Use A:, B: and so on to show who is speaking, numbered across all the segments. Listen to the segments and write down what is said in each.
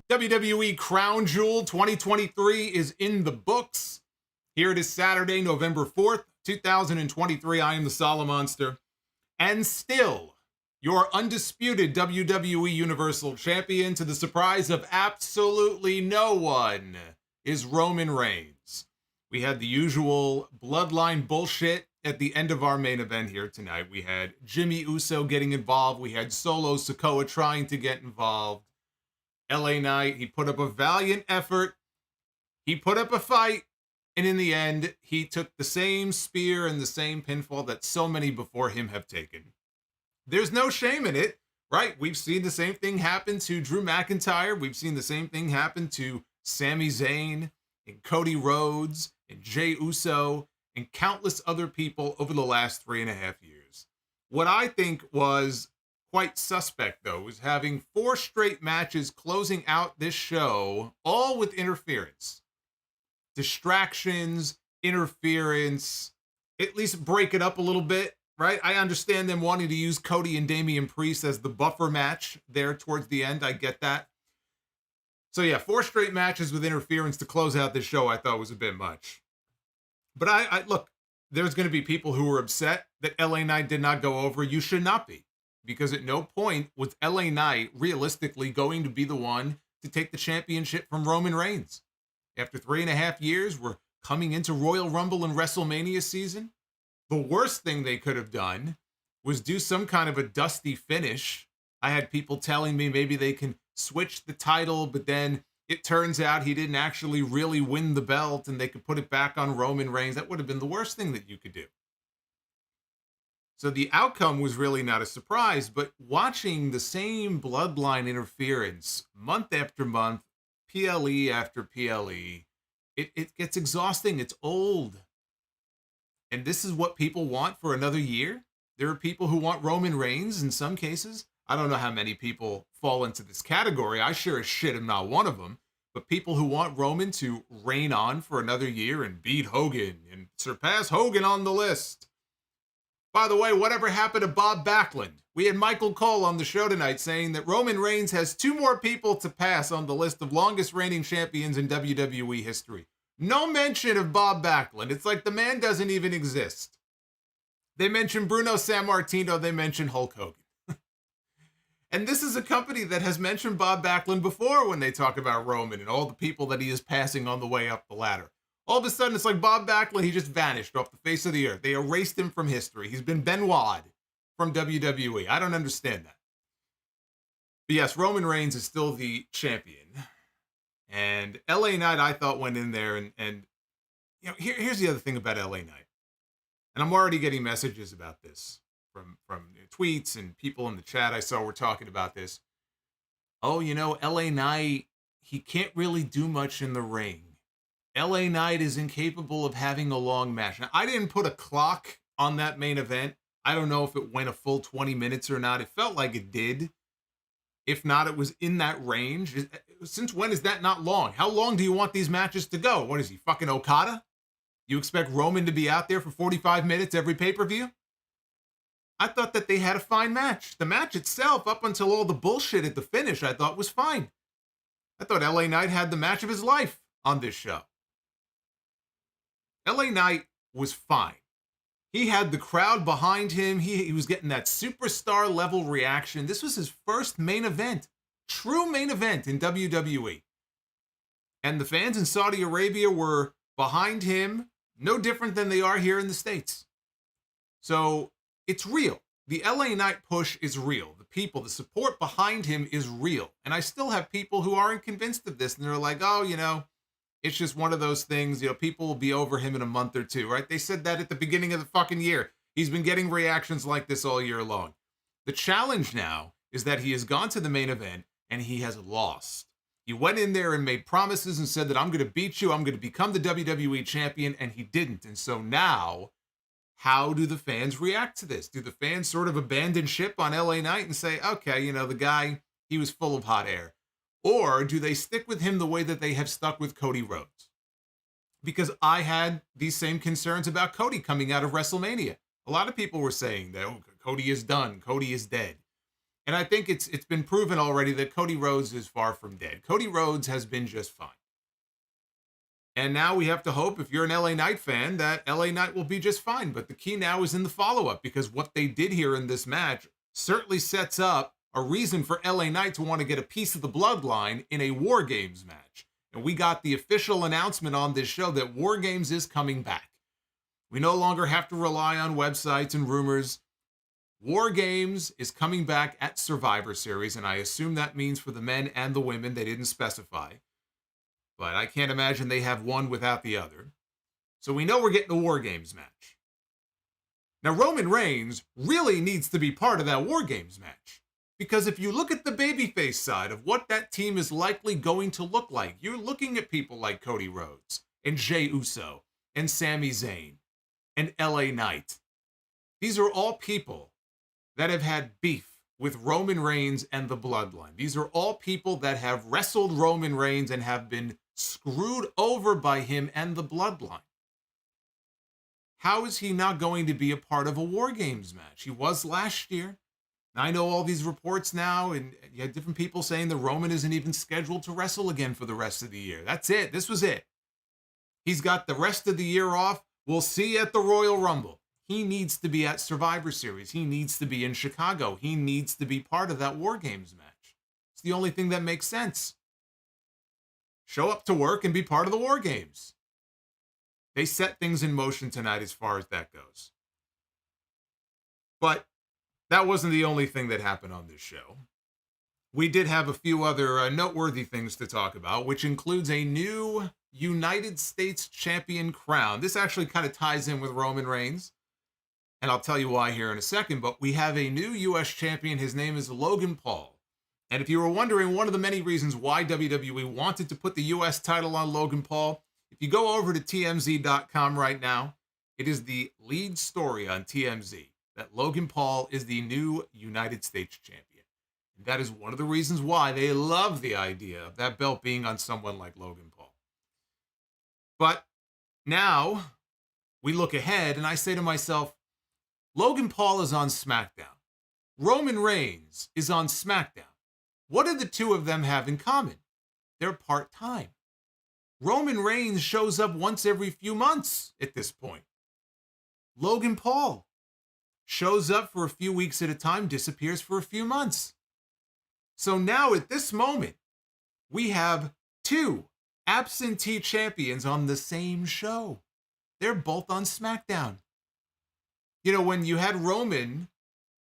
A: WWE Crown Jewel 2023 is in the books. Here it is Saturday, November 4th, 2023. I am the Solomonster. And still, your undisputed WWE Universal Champion, to the surprise of absolutely no one, is Roman Reigns. We had the usual bloodline bullshit at the end of our main event here tonight. We had Jimmy Uso getting involved. We had Solo Sikoa trying to get involved. LA Knight, he put up a valiant effort. He put up a fight. And in the end, he took the same spear and the same pinfall that so many before him have taken. There's no shame in it, right? We've seen the same thing happen to Drew McIntyre. We've seen the same thing happen to Sami Zayn and Cody Rhodes and Jey Uso and countless other people over the last 3.5 years. What I think was quite suspect, though, was having 4 straight matches closing out this show, all with interference. Distractions, interference, at least break it up a little bit, right? I understand them wanting to use Cody and Damian Priest as the buffer match there towards the end. I get that. So yeah, 4 straight matches with interference to close out this show I thought was a bit much. But I look, there's going to be people who are upset that LA Knight did not go over. You should not be. Because at no point was LA Knight realistically going to be the one to take the championship from Roman Reigns. After 3.5 years, we're coming into Royal Rumble and WrestleMania season. The worst thing they could have done was do some kind of a dusty finish. I had people telling me maybe they can switch the title, but then it turns out he didn't actually really win the belt and they could put it back on Roman Reigns. That would have been the worst thing that you could do. So the outcome was really not a surprise, but watching the same bloodline interference month after month, PLE after PLE, it gets exhausting. It's old. And this is what people want for another year? There are people who want Roman Reigns in some cases. I don't know how many people fall into this category. I sure as shit am not one of them. But people who want Roman to reign on for another year and beat Hogan and surpass Hogan on the list. By the way, whatever happened to Bob Backlund? We had Michael Cole on the show tonight saying that Roman Reigns has 2 more people to pass on the list of longest reigning champions in WWE history. No mention of Bob Backlund. It's like the man doesn't even exist. They mention Bruno Sammartino. They mention Hulk Hogan. And this is a company that has mentioned Bob Backlund before when they talk about Roman and all the people that he is passing on the way up the ladder. All of a sudden, it's like Bob Backlund, he just vanished off the face of the earth. They erased him from history. He's been Benoit from WWE. I don't understand that. But yes, Roman Reigns is still the champion. And LA Knight, I thought, went in there and you know, here's the other thing about LA Knight. And I'm already getting messages about this from tweets and people in the chat I saw were talking about this. Oh, you know, LA Knight, he can't really do much in the ring. LA Knight is incapable of having a long match. Now, I didn't put a clock on that main event. I don't know if it went a full 20 minutes or not. It felt like it did. If not, it was in that range. Since when is that not long? How long do you want these matches to go? What is he, fucking Okada? You expect Roman to be out there for 45 minutes every pay-per-view? I thought that they had a fine match. The match itself, up until all the bullshit at the finish, I thought was fine. I thought LA Knight had the match of his life on this show. LA Knight was fine. He had the crowd behind him. He was getting that superstar level reaction. This was his first main event, true main event in WWE. And the fans in Saudi Arabia were behind him, no different than they are here in the States. So it's real. The LA Knight push is real. The people, the support behind him is real. And I still have people who aren't convinced of this. And they're like, oh, you know, it's just one of those things, you know, people will be over him in a month or two, right? They said that at the beginning of the fucking year. He's been getting reactions like this all year long. The challenge now is that he has gone to the main event and he has lost. He went in there and made promises and said that I'm going to beat you. I'm going to become the WWE champion. And he didn't. And so now, how do the fans react to this? Do the fans sort of abandon ship on LA Knight and say, okay, you know, the guy, he was full of hot air? Or do they stick with him the way that they have stuck with Cody Rhodes? Because I had these same concerns about Cody coming out of WrestleMania. A lot of people were saying that, oh, Cody is done. Cody is dead. And I think it's been proven already that Cody Rhodes is far from dead. Cody Rhodes has been just fine. And now we have to hope, if you're an LA Knight fan, that LA Knight will be just fine. But the key now is in the follow-up, because what they did here in this match certainly sets up a reason for LA Knight to want to get a piece of the bloodline in a War Games match. And we got the official announcement on this show that War Games is coming back. We no longer have to rely on websites and rumors. War Games is coming back at Survivor Series, and I assume that means for the men and the women. They didn't specify. But I can't imagine they have one without the other. So we know we're getting a War Games match. Now, Roman Reigns really needs to be part of that War Games match. Because if you look at the babyface side of what that team is likely going to look like, you're looking at people like Cody Rhodes and Jey Uso and Sami Zayn and LA Knight. These are all people that have had beef with Roman Reigns and the Bloodline. These are all people that have wrestled Roman Reigns and have been screwed over by him and the Bloodline. How is he not going to be a part of a War Games match? He was last year. I know all these reports now, and you had different people saying that Roman isn't even scheduled to wrestle again for the rest of the year. That's it. This was it. He's got the rest of the year off. We'll see you at the Royal Rumble. He needs to be at Survivor Series. He needs to be in Chicago. He needs to be part of that War Games match. It's the only thing that makes sense. Show up to work and be part of the War Games. They set things in motion tonight as far as that goes. But that wasn't the only thing that happened on this show. We did have a few other noteworthy things to talk about, which includes a new United States Champion crown. This actually kind of ties in with Roman Reigns, and I'll tell you why here in a second, but we have a new U.S. champion. His name is Logan Paul. And if you were wondering, one of the many reasons why WWE wanted to put the U.S. title on Logan Paul, if you go over to TMZ.com right now, it is the lead story on TMZ that Logan Paul is the new United States champion. And that is one of the reasons why they love the idea of that belt being on someone like Logan Paul. But now we look ahead and I say to myself, Logan Paul is on SmackDown. Roman Reigns is on SmackDown. What do the two of them have in common? They're part-time. Roman Reigns shows up once every few months at this point. Logan Paul shows up for a few weeks at a time, disappears for a few months. So now at this moment, we have two absentee champions on the same show. They're both on SmackDown. You know, when you had Roman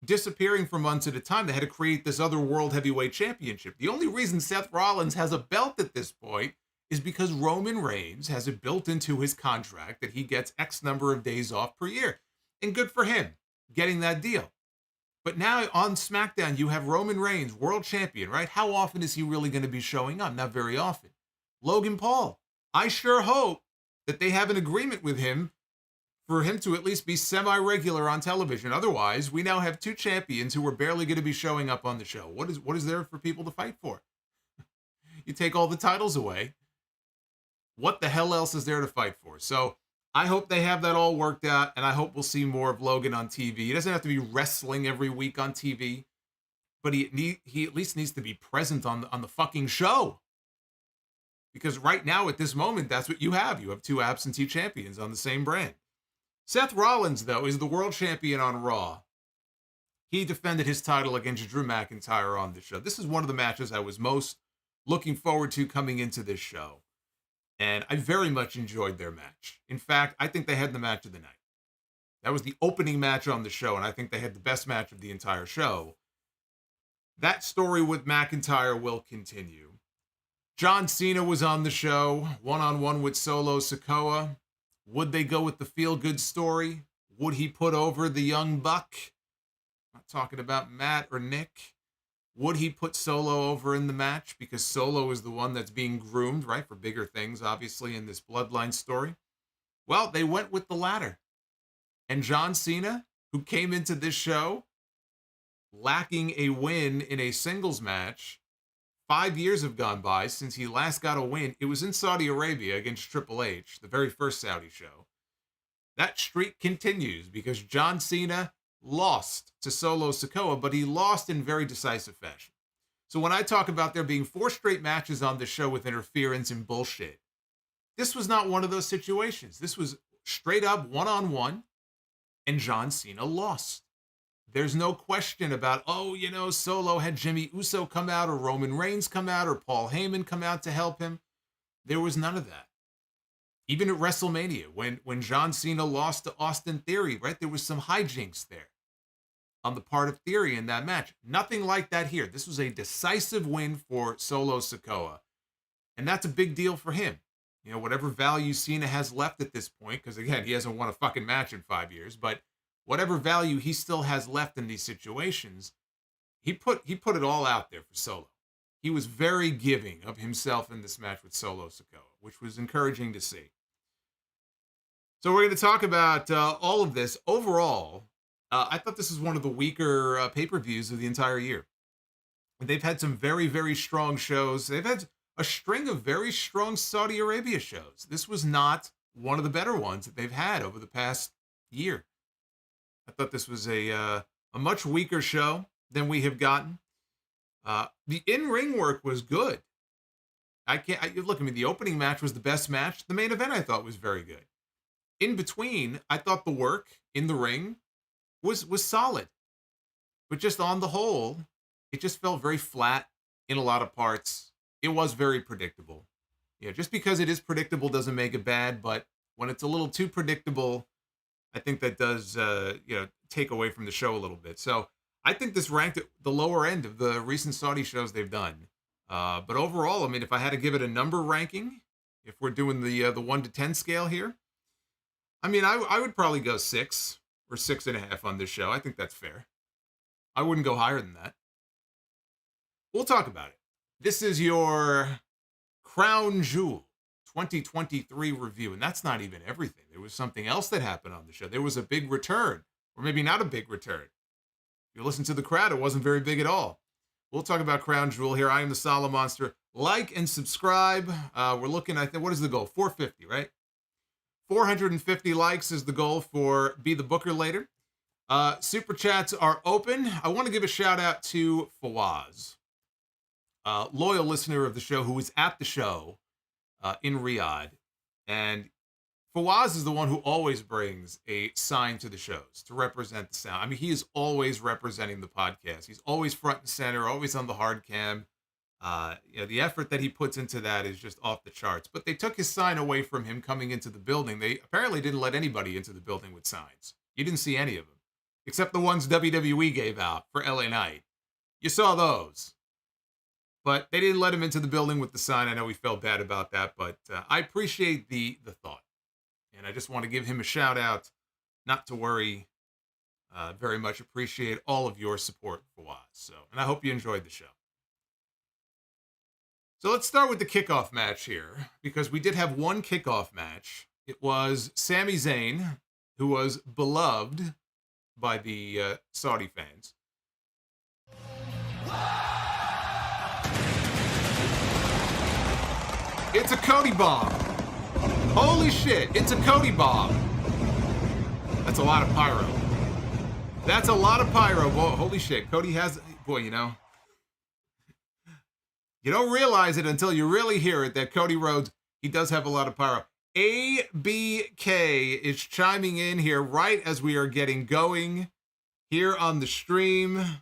A: disappearing for months at a time, they had to create this other World Heavyweight Championship. The only reason Seth Rollins has a belt at this point is because Roman Reigns has it built into his contract that he gets X number of days off per year. And good for him getting that deal. But now on SmackDown, you have Roman Reigns, world champion, right? How often is he really going to be showing up? Not very often. Logan Paul, I sure hope that they have an agreement with him for him to at least be semi-regular on television. Otherwise, we now have two champions who are barely going to be showing up on the show. What is there for people to fight for? You take all the titles away. What the hell else is there to fight for? So I hope they have that all worked out, and I hope we'll see more of Logan on TV. He doesn't have to be wrestling every week on TV, but he at least needs to be present on the fucking show. Because right now, at this moment, that's what you have. You have two absentee champions on the same brand. Seth Rollins, though, is the world champion on Raw. He defended his title against Drew McIntyre on the show. This is one of the matches I was most looking forward to coming into this show. And I very much enjoyed their match. In fact, I think they had the match of the night. That was the opening match on the show, and I think they had the best match of the entire show. That story with McIntyre will continue. John Cena was on the show, one-on-one with Solo Sikoa. Would they go with the feel-good story? Would he put over the young buck? I'm not talking about Matt or Nick. Would he put Solo over in the match? Because Solo is the one that's being groomed, right, for bigger things, obviously, in this Bloodline story. Well, they went with the latter. And John Cena, who came into this show lacking a win in a singles match, 5 years have gone by since he last got a win. It was in Saudi Arabia against Triple H, the very first Saudi show. That streak continues because John Cena lost to Solo Sikoa, but he lost in very decisive fashion. So when I talk about there being 4 straight matches on the show with interference and bullshit, this was not one of those situations. This was straight up one-on-one, and John Cena lost. There's no question about, oh, you know, Solo had Jimmy Uso come out or Roman Reigns come out or Paul Heyman come out to help him. There was none of that. Even at WrestleMania, when John Cena lost to Austin Theory, right, there was some hijinks there on the part of Theory in that match. Nothing like that here. This was a decisive win for Solo Sikoa, and that's a big deal for him. You know, whatever value Cena has left at this point, because again, he hasn't won a fucking match in 5 years, but whatever value he still has left in these situations, he put it all out there for Solo. He was very giving of himself in this match with Solo Sikoa, which was encouraging to see. So we're going to talk about all of this. Overall, I thought this was one of the weaker pay-per-views of the entire year. They've had some very, very strong shows. They've had a string of very strong Saudi Arabia shows. This was not one of the better ones that they've had over the past year. I thought this was a much weaker show than we have gotten. The in-ring work was good. Look, I mean, the opening match was the best match. The main event I thought was very good. In between, I thought the work in the ring was solid. But just on the whole, it just felt very flat in a lot of parts. It was very predictable. Yeah, just because it is predictable doesn't make it bad, but when it's a little too predictable, I think that does take away from the show a little bit. So I think this ranked at the lower end of the recent Saudi shows they've done. But overall, I mean, if I had to give it a number ranking, if we're doing the 1 to 10 scale here, I mean, I would probably go 6 or 6.5 on this show. I think that's fair. I wouldn't go higher than that. We'll talk about it. This is your Crown Jewel 2023 review, and that's not even everything. There was something else that happened on the show. There was a big return, or maybe not a big return. If you listen to the crowd, it wasn't very big at all. We'll talk about Crown Jewel here. I am the Solomonster. Like and subscribe. We're looking, I think, what is the goal? 450, right? 450 likes is the goal for Be the Booker later. Super chats are open. I want to give a shout out to Fawaz, loyal listener of the show who was at the show in Riyadh. And Fawaz is the one who always brings a sign to the shows to represent the sound. I mean, he is always representing the podcast. He's always front and center, always on the hard cam. The effort that he puts into that is just off the charts. But they took his sign away from him coming into the building. They apparently didn't let anybody into the building with signs. You didn't see any of them, except the ones WWE gave out for LA Knight. You saw those. But they didn't let him into the building with the sign. I know he felt bad about that, but I appreciate the thought. And I just want to give him a shout out. Not to worry. Very much appreciate all of your support for Fawaz. And I hope you enjoyed the show. So let's start with the kickoff match here, because we did have one kickoff match. It was Sami Zayn, who was beloved by the Saudi fans. It's a Cody bomb. Holy shit, it's a Cody bomb. That's a lot of pyro. That's a lot of pyro. Whoa, holy shit, Cody has, boy, you know. You don't realize it until you really hear it, that Cody Rhodes, he does have a lot of pyro. ABK is chiming in here right as we are getting going here on the stream.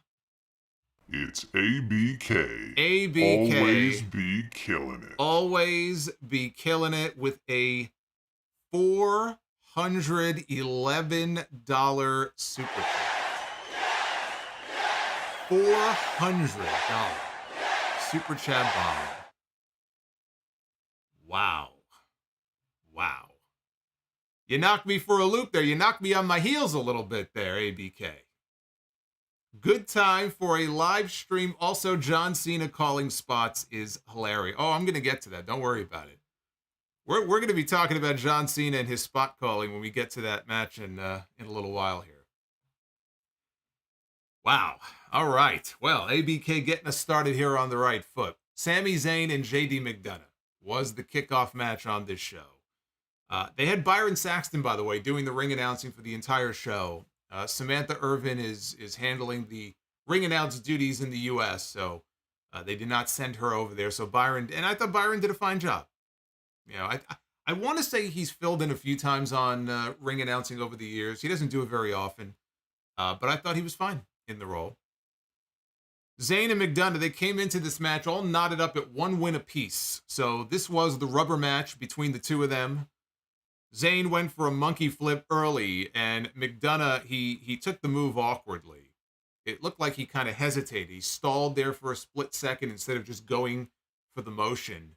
B: It's ABK.
A: ABK.
B: Always be killing it.
A: Always be killing it with a $411 super chat. $400 super chat bomb. Wow. Wow. You knocked me for a loop there. You knocked me on my heels a little bit there, ABK. Good time for a live stream. Also, John Cena calling spots is hilarious. Oh, I'm going to get to that. Don't worry about it. We're going to be talking about John Cena and his spot calling when we get to that match in a little while here. Wow. All right. Well, ABK getting us started here on the right foot. Sami Zayn and JD McDonough was the kickoff match on this show. They had Byron Saxton, by the way, doing the ring announcing for the entire show. Samantha Irvin is handling the ring announce duties in the U.S., so they did not send her over there. So Byron, and I thought Byron did a fine job. You know, I want to say he's filled in a few times on ring announcing over the years. He doesn't do it very often, but I thought he was fine in the role. Zayn and McDonough, they came into this match all knotted up at 1 win apiece. So this was the rubber match between the two of them. Zayn went for a monkey flip early, and McDonough, he took the move awkwardly. It looked like he kind of hesitated. He stalled there for a split second instead of just going for the motion.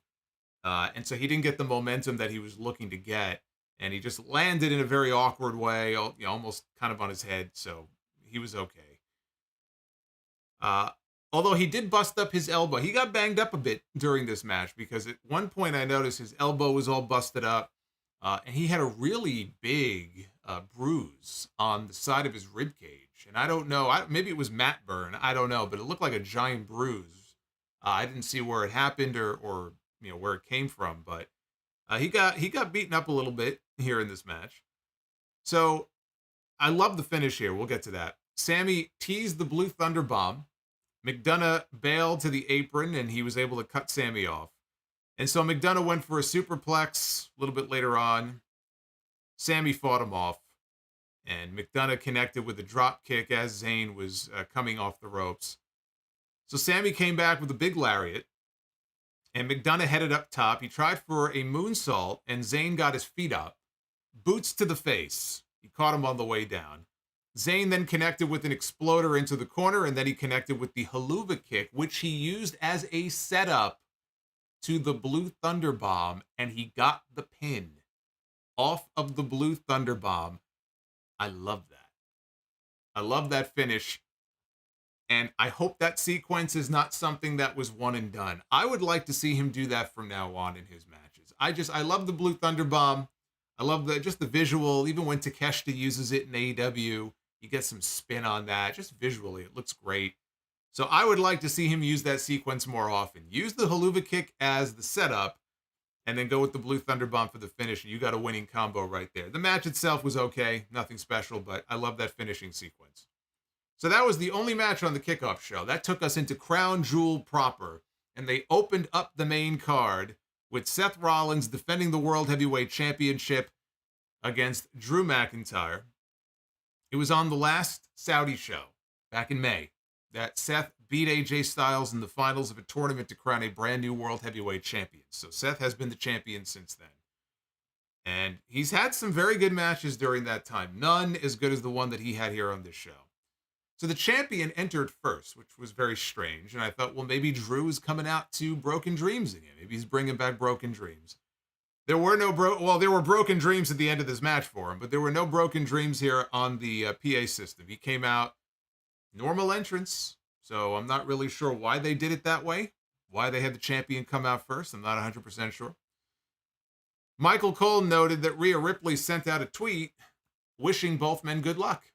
A: And so he didn't get the momentum that he was looking to get. And he just landed in a very awkward way, almost kind of on his head. So he was okay. Although he did bust up his elbow. He got banged up a bit during this match because at one point I noticed his elbow was all busted up. And he had a really big bruise on the side of his rib cage. And I don't know, maybe it was mat burn. I don't know, but it looked like a giant bruise. I didn't see where it happened or where it came from, but he got beaten up a little bit here in this match. So I love the finish here. We'll get to that. Sami teased the Blue Thunder Bomb. McDonough bailed to the apron, and he was able to cut Sami off. And so McDonough went for a superplex a little bit later on. Sami fought him off. And McDonough connected with a drop kick as Zayn was coming off the ropes. So Sami came back with a big lariat. And McDonough headed up top. He tried for a moonsault, and Zayn got his feet up. Boots to the face. He caught him on the way down. Zayn then connected with an exploder into the corner, and then he connected with the haluva kick, which he used as a setup to the Blue Thunder Bomb, and he got the pin off of the Blue Thunder Bomb. I love that. I love that finish, and I hope that sequence is not something that was one and done. I would like to see him do that from now on in his matches. I love the Blue Thunder Bomb. I love just the visual. Even when Takeshita uses it in AEW, you get some spin on that. Just visually, it looks great. So I would like to see him use that sequence more often. Use the haluva kick as the setup, and then go with the Blue Thunder Bomb for the finish, and you got a winning combo right there. The match itself was okay, nothing special, but I love that finishing sequence. So that was the only match on the Kickoff show. That took us into Crown Jewel proper, and they opened up the main card with Seth Rollins defending the World Heavyweight Championship against Drew McIntyre. It was on the last Saudi show back in May that Seth beat AJ Styles in the finals of a tournament to crown a brand new World Heavyweight Champion. So Seth has been the champion since then. And he's had some very good matches during that time. None as good as the one that he had here on this show. So the champion entered first, which was very strange. And I thought, well, maybe Drew is coming out to Broken Dreams again. Maybe he's bringing back Broken Dreams. There were there were broken dreams at the end of this match for him, but there were no broken dreams here on the PA system. He came out normal entrance, so I'm not really sure why they did it that way, why they had the champion come out first. I'm not 100% sure. Michael Cole noted that Rhea Ripley sent out a tweet wishing both men good luck.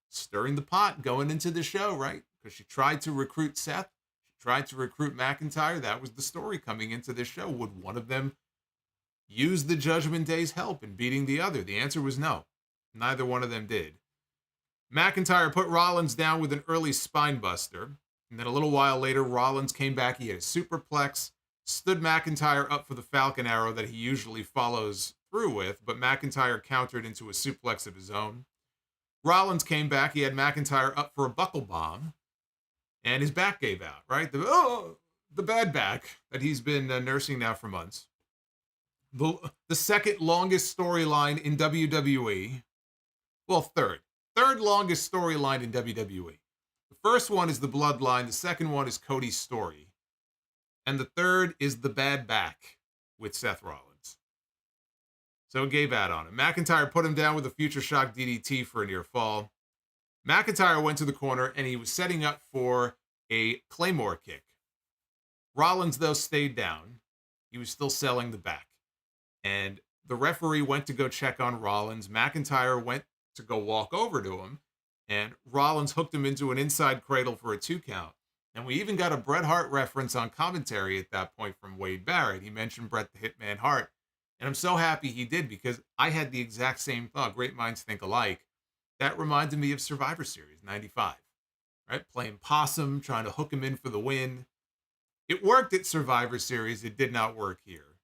A: Stirring the pot going into the show, right? Because she tried to recruit Seth. She tried to recruit McIntyre. That was the story coming into this show. Would one of them use the Judgment Day's help in beating the other? The answer was no. Neither one of them did. McIntyre put Rollins down with an early spine buster. And then a little while later, Rollins came back. He had a superplex, stood McIntyre up for the Falcon Arrow that he usually follows through with, but McIntyre countered into a suplex of his own. Rollins came back. He had McIntyre up for a buckle bomb, and his back gave out, right? The bad back that he's been nursing now for months. The second longest storyline in WWE. Well, third longest storyline in WWE. The first one is the Bloodline. The second one is Cody's story. And the third is the bad back with Seth Rollins. So it gave out on him. McIntyre put him down with a Future Shock DDT for a near fall. McIntyre went to the corner, and he was setting up for a Claymore kick. Rollins, though, stayed down. He was still selling the back. And the referee went to go check on Rollins. McIntyre went to go walk over to him, and Rollins hooked him into an inside cradle for a 2 count. And we even got a Bret Hart reference on commentary at that point from Wade Barrett. He mentioned Bret the Hitman Hart. And I'm so happy he did, because I had the exact same thought. Great minds think alike. that reminded me of Survivor Series 95, right? Playing possum, trying to hook him in for the win. It worked at Survivor Series. It did not work here.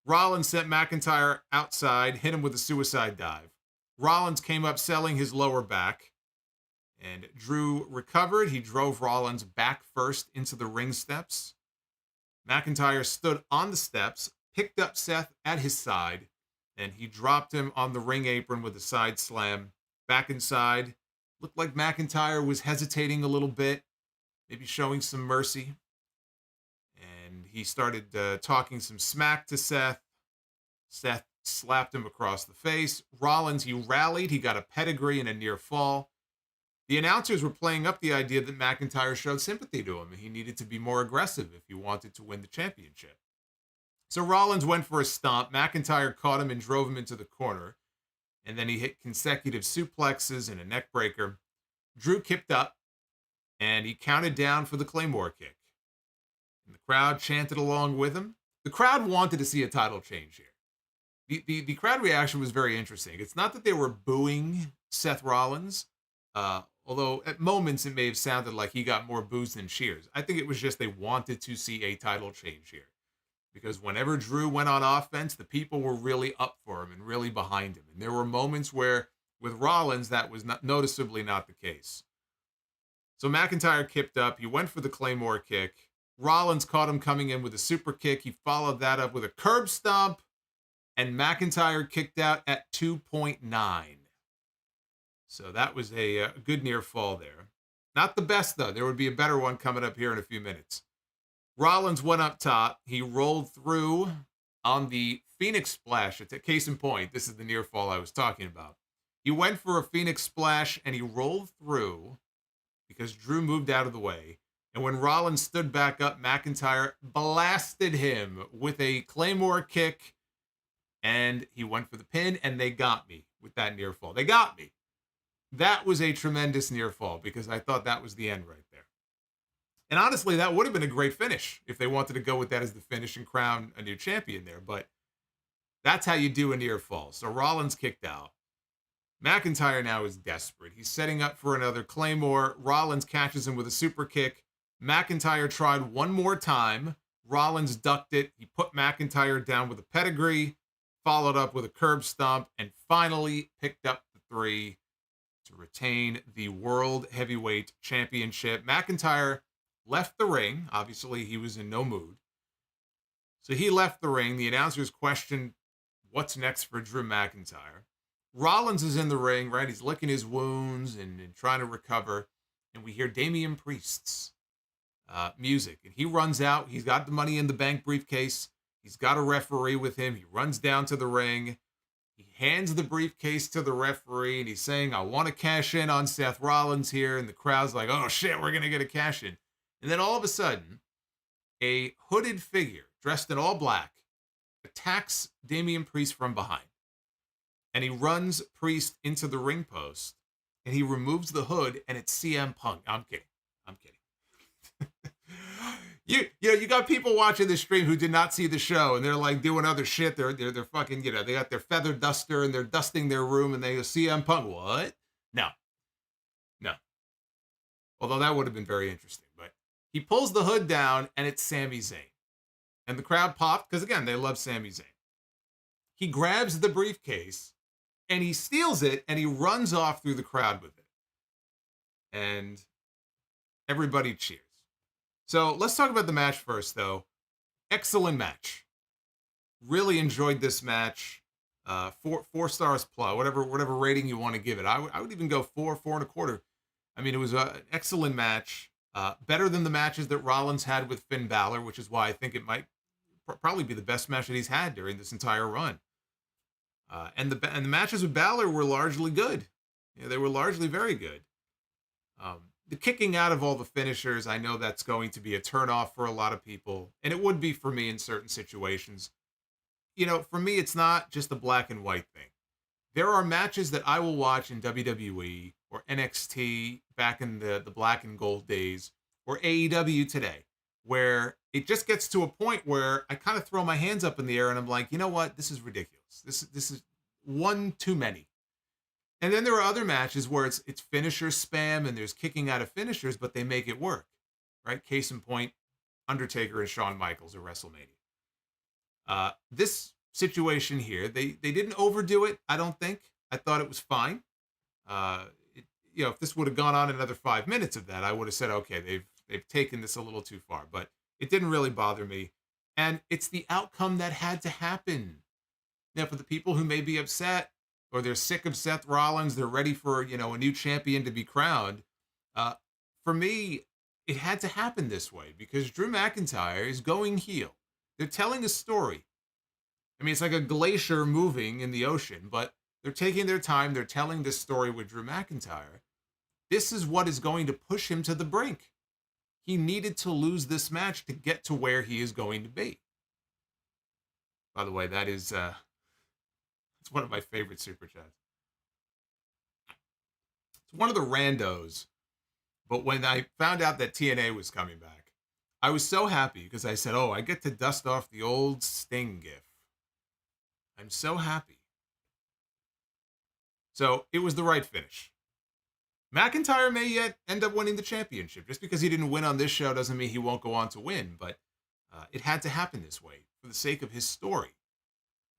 A: Rollins sent McIntyre outside, hit him with a suicide dive. Rollins came up selling his lower back, and Drew recovered. He drove Rollins back first into the ring steps. McIntyre stood on the steps, picked up Seth at his side, and he dropped him on the ring apron with a side slam. Back inside, looked like McIntyre was hesitating a little bit, maybe showing some mercy. And he started talking some smack to Seth. Seth slapped him across the face. Rollins, he rallied. He got a pedigree and a near fall. The announcers were playing up the idea that McIntyre showed sympathy to him and he needed to be more aggressive if he wanted to win the championship. So Rollins went for a stomp. McIntyre caught him and drove him into the corner. And then he hit consecutive suplexes and a neck breaker. Drew kicked up and he counted down for the Claymore kick. And the crowd chanted along with him. The crowd wanted to see a title change here. The crowd reaction was very interesting. It's not that they were booing Seth Rollins, although at moments it may have sounded like he got more boos than cheers. I think it was just they wanted to see a title change here. Because whenever Drew went on offense, the people were really up for him and really behind him. And there were moments where, with Rollins, that was noticeably not the case. So McIntyre kicked up. He went for the Claymore kick. Rollins caught him coming in with a super kick. He followed that up with a curb stomp. And McIntyre kicked out at 2.9. So that was a good near fall there. Not the best, though. There would be a better one coming up here in a few minutes. Rollins went up top. He rolled through on the Phoenix Splash. It's a case in point. This is the near fall I was talking about. He went for a Phoenix Splash and he rolled through because Drew moved out of the way. And when Rollins stood back up, McIntyre blasted him with a Claymore kick. And he went for the pin, and they got me with that near fall. They got me. That was a tremendous near fall because I thought that was the end right there. And honestly, that would have been a great finish if they wanted to go with that as the finish and crown a new champion there. But that's how you do a near fall. So Rollins kicked out. McIntyre now is desperate. He's setting up for another Claymore. Rollins catches him with a super kick. McIntyre tried one more time. Rollins ducked it. He put McIntyre down with a pedigree, followed up with a curb stomp, and finally picked up the 3 to retain the World Heavyweight Championship. McIntyre left the ring. Obviously, he was in no mood. So he left the ring. The announcers questioned what's next for Drew McIntyre. Rollins is in the ring, right? He's licking his wounds and trying to recover. And we hear Damian Priest's music. And he runs out. He's got the Money in the Bank briefcase. He's got a referee with him. He runs down to the ring. He hands the briefcase to the referee. And he's saying, I want to cash in on Seth Rollins here. And the crowd's like, oh, shit, we're going to get a cash in. And then all of a sudden, a hooded figure dressed in all black attacks Damian Priest from behind. And he runs Priest into the ring post. And he removes the hood, and it's CM Punk. I'm kidding. You got people watching the stream who did not see the show, and they're like doing other shit. They're fucking, they got their feather duster, and they're dusting their room, and they go, CM Punk. What? No. Although that would have been very interesting, but he pulls the hood down, and it's Sami Zayn. And the crowd popped, because again, they love Sami Zayn. He grabs the briefcase, and he steals it, and he runs off through the crowd with it. And everybody cheers. So let's talk about the match first, though. Excellent match. Really enjoyed this match. 4 stars plus, whatever rating you want to give it. I would even go 4.25. I mean, it was an excellent match. Better than the matches that Rollins had with Finn Balor, which is why I think it might probably be the best match that he's had during this entire run. And the matches with Baszler were largely good. They were largely very good. The kicking out of all the finishers, I know that's going to be a turnoff for a lot of people, and it would be for me in certain situations. For me, it's not just a black and white thing. There are matches that I will watch in WWE or NXT back in the black and gold days, or AEW today, where it just gets to a point where I kind of throw my hands up in the air and I'm like, you know what? This is ridiculous. This is one too many. And then there are other matches where it's finisher spam and there's kicking out of finishers, but they make it work, right? Case in point, Undertaker and Shawn Michaels at WrestleMania. This situation here, they didn't overdo it, I don't think. I thought it was fine. If this would have gone on another 5 minutes of that, I would have said, okay, they've taken this a little too far. But it didn't really bother me. And it's the outcome that had to happen. Now, for the people who may be upset or they're sick of Seth Rollins, they're ready for, a new champion to be crowned. For me, it had to happen this way because Drew McIntyre is going heel. They're telling a story. I mean, it's like a glacier moving in the ocean, but they're taking their time. They're telling this story with Drew McIntyre. This is what is going to push him to the brink. He needed to lose this match to get to where he is going to be. By the way, that is it's one of my favorite super chats. It's one of the randos. But when I found out that TNA was coming back, I was so happy because I said, I get to dust off the old Sting gif. I'm so happy. So it was the right finish. McIntyre may yet end up winning the championship. Just because he didn't win on this show doesn't mean he won't go on to win. But it had to happen this way for the sake of his story.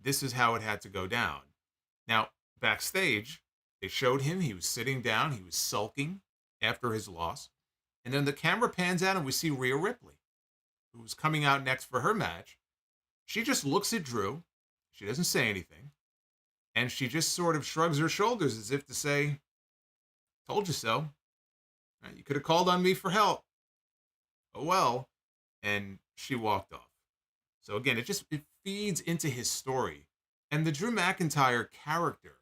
A: This is how it had to go down. Now, backstage, they showed him. He was sitting down. He was sulking after his loss. And then the camera pans out and we see Rhea Ripley, who was coming out next for her match. She just looks at Drew. She doesn't say anything. And she just sort of shrugs her shoulders as if to say, told you so. You could have called on me for help. Oh, well. And she walked off. So again, it feeds into his story. And the Drew McIntyre character,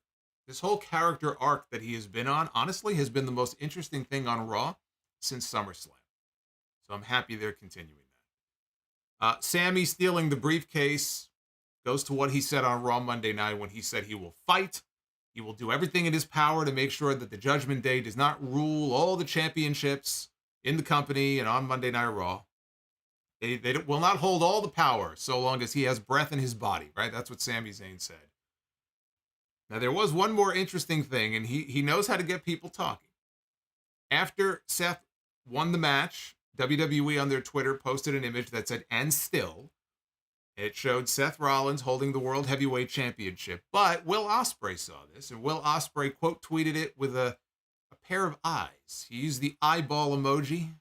A: this whole character arc that he has been on, honestly, has been the most interesting thing on Raw since SummerSlam. So I'm happy they're continuing that. Sami stealing the briefcase goes to what he said on Raw Monday night when he said he will fight. He will do everything in his power to make sure that the Judgment Day does not rule all the championships in the company and on Monday Night Raw. They will not hold all the power so long as he has breath in his body, right? That's what Sami Zayn said. Now, there was one more interesting thing, and he knows how to get people talking. After Seth won the match, WWE on their Twitter posted an image that said, "and still." It showed Seth Rollins holding the World Heavyweight Championship. But Will Ospreay saw this, and Will Ospreay quote tweeted it with a pair of eyes. He used the eyeball emoji.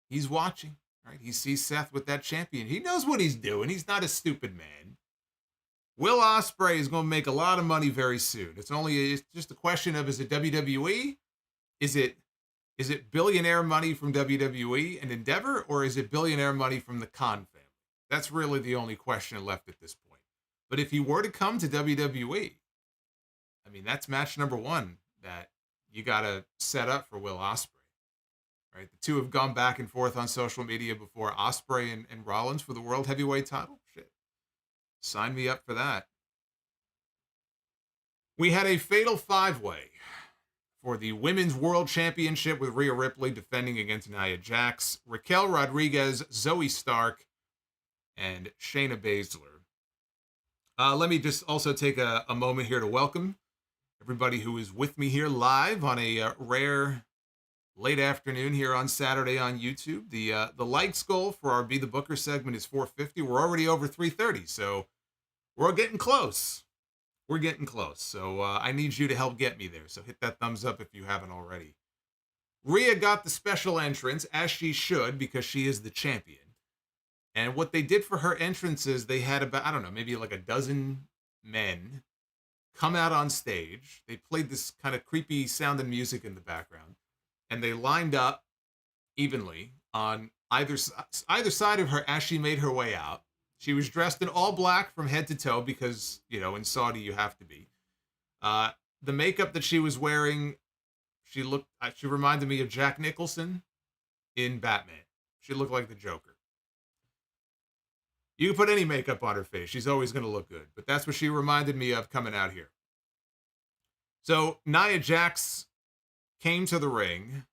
A: He's watching, right? He sees Seth with that champion. He knows what he's doing. He's not a stupid man. Will Ospreay is going to make a lot of money very soon. It's just a question of, is it WWE? Is it billionaire money from WWE and Endeavor, or is it billionaire money from the Khan family? That's really the only question left at this point. But if he were to come to WWE, I mean, that's match number one that you got to set up for Will Ospreay. Right? The two have gone back and forth on social media before, Ospreay and Rollins for the World Heavyweight title. Shit. Sign me up for that. We had a fatal five-way for the Women's World Championship with Rhea Ripley defending against Nia Jax, Raquel Rodriguez, Zoey Stark, and Shayna Baszler. Let me just also take a moment here to welcome everybody who is with me here live on a rare late afternoon here on Saturday on YouTube. The likes goal for our Be the Booker segment is 450. We're already over 330, so we're getting close. We're getting close. So I need you to help get me there. So hit that thumbs up if you haven't already. Rhea got the special entrance, as she should, because she is the champion. And what they did for her entrance is they had about, I don't know, maybe like a dozen men come out on stage. They played this kind of creepy sounding music in the background. And they lined up evenly on either side of her as she made her way out. She was dressed in all black from head to toe because, in Saudi you have to be. The makeup that she was wearing, she reminded me of Jack Nicholson in Batman. She looked like the Joker. You can put any makeup on her face. She's always going to look good. But that's what she reminded me of coming out here. So Nia Jax came to the ring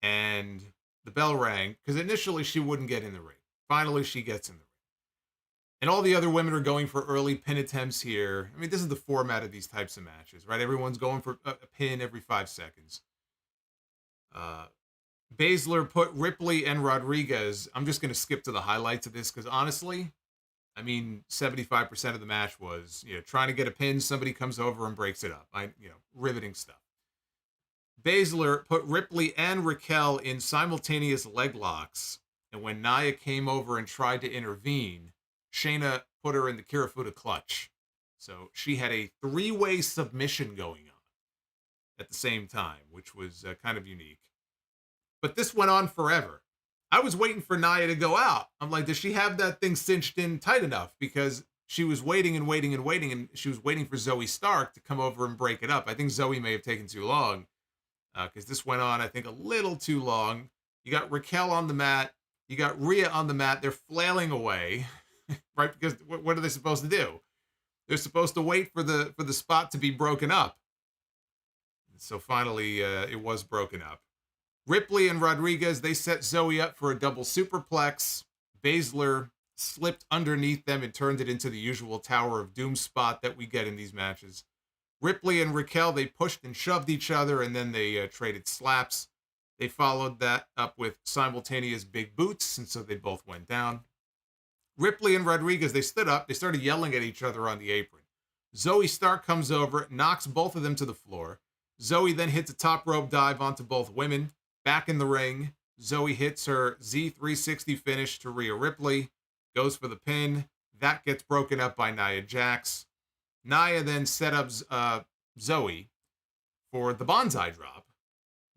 A: and the bell rang because initially she wouldn't get in the ring. Finally, she gets in the ring. And all the other women are going for early pin attempts here. I mean, this is the format of these types of matches, right? Everyone's going for a pin every 5 seconds. Baszler put Ripley and Rodriguez. I'm just going to skip to the highlights of this because honestly, I mean, 75% of the match was, trying to get a pin. Somebody comes over and breaks it up. Riveting stuff. Baszler put Ripley and Raquel in simultaneous leg locks. And when Nia came over and tried to intervene, Shayna put her in the Kirifuda clutch. So she had a 3-way submission going on at the same time, which was kind of unique. But this went on forever. I was waiting for Nia to go out. I'm like, does she have that thing cinched in tight enough? Because she was waiting and waiting and waiting, and she was waiting for Zoey Stark to come over and break it up. I think Zoey may have taken too long because this went on, I think, a little too long. You got Raquel on the mat. You got Rhea on the mat. They're flailing away, right? Because what are they supposed to do? They're supposed to wait for the spot to be broken up. So finally, it was broken up. Ripley and Rodriguez, they set Zoey up for a double superplex. Baszler slipped underneath them and turned it into the usual Tower of Doom spot that we get in these matches. Ripley and Raquel, they pushed and shoved each other, and then they traded slaps. They followed that up with simultaneous big boots, and so they both went down. Ripley and Rodriguez, they stood up. They started yelling at each other on the apron. Zoey Stark comes over, knocks both of them to the floor. Zoey then hits a top rope dive onto both women. Back in the ring, Zoey hits her Z360 finish to Rhea Ripley, goes for the pin. That gets broken up by Nia Jax. Nia then set up Zoey for the bonsai drop,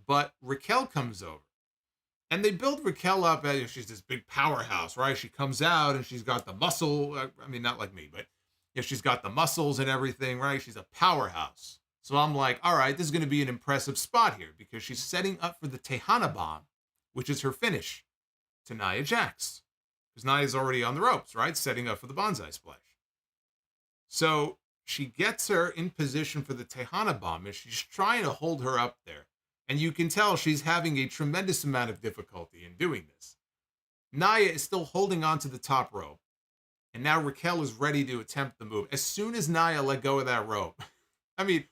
A: but Raquel comes over. And they build Raquel up as she's this big powerhouse, right? She comes out and she's got the muscle. I mean, not like me, but she's got the muscles and everything, right? She's a powerhouse. So I'm like, all right, this is going to be an impressive spot here because she's setting up for the Tejana Bomb, which is her finish to Nia Jax. Because Nia's already on the ropes, right? Setting up for the bonsai splash. So she gets her in position for the Tejana Bomb and she's trying to hold her up there. And you can tell she's having a tremendous amount of difficulty in doing this. Nia is still holding on to the top rope. And now Raquel is ready to attempt the move. As soon as Nia let go of that rope, I mean,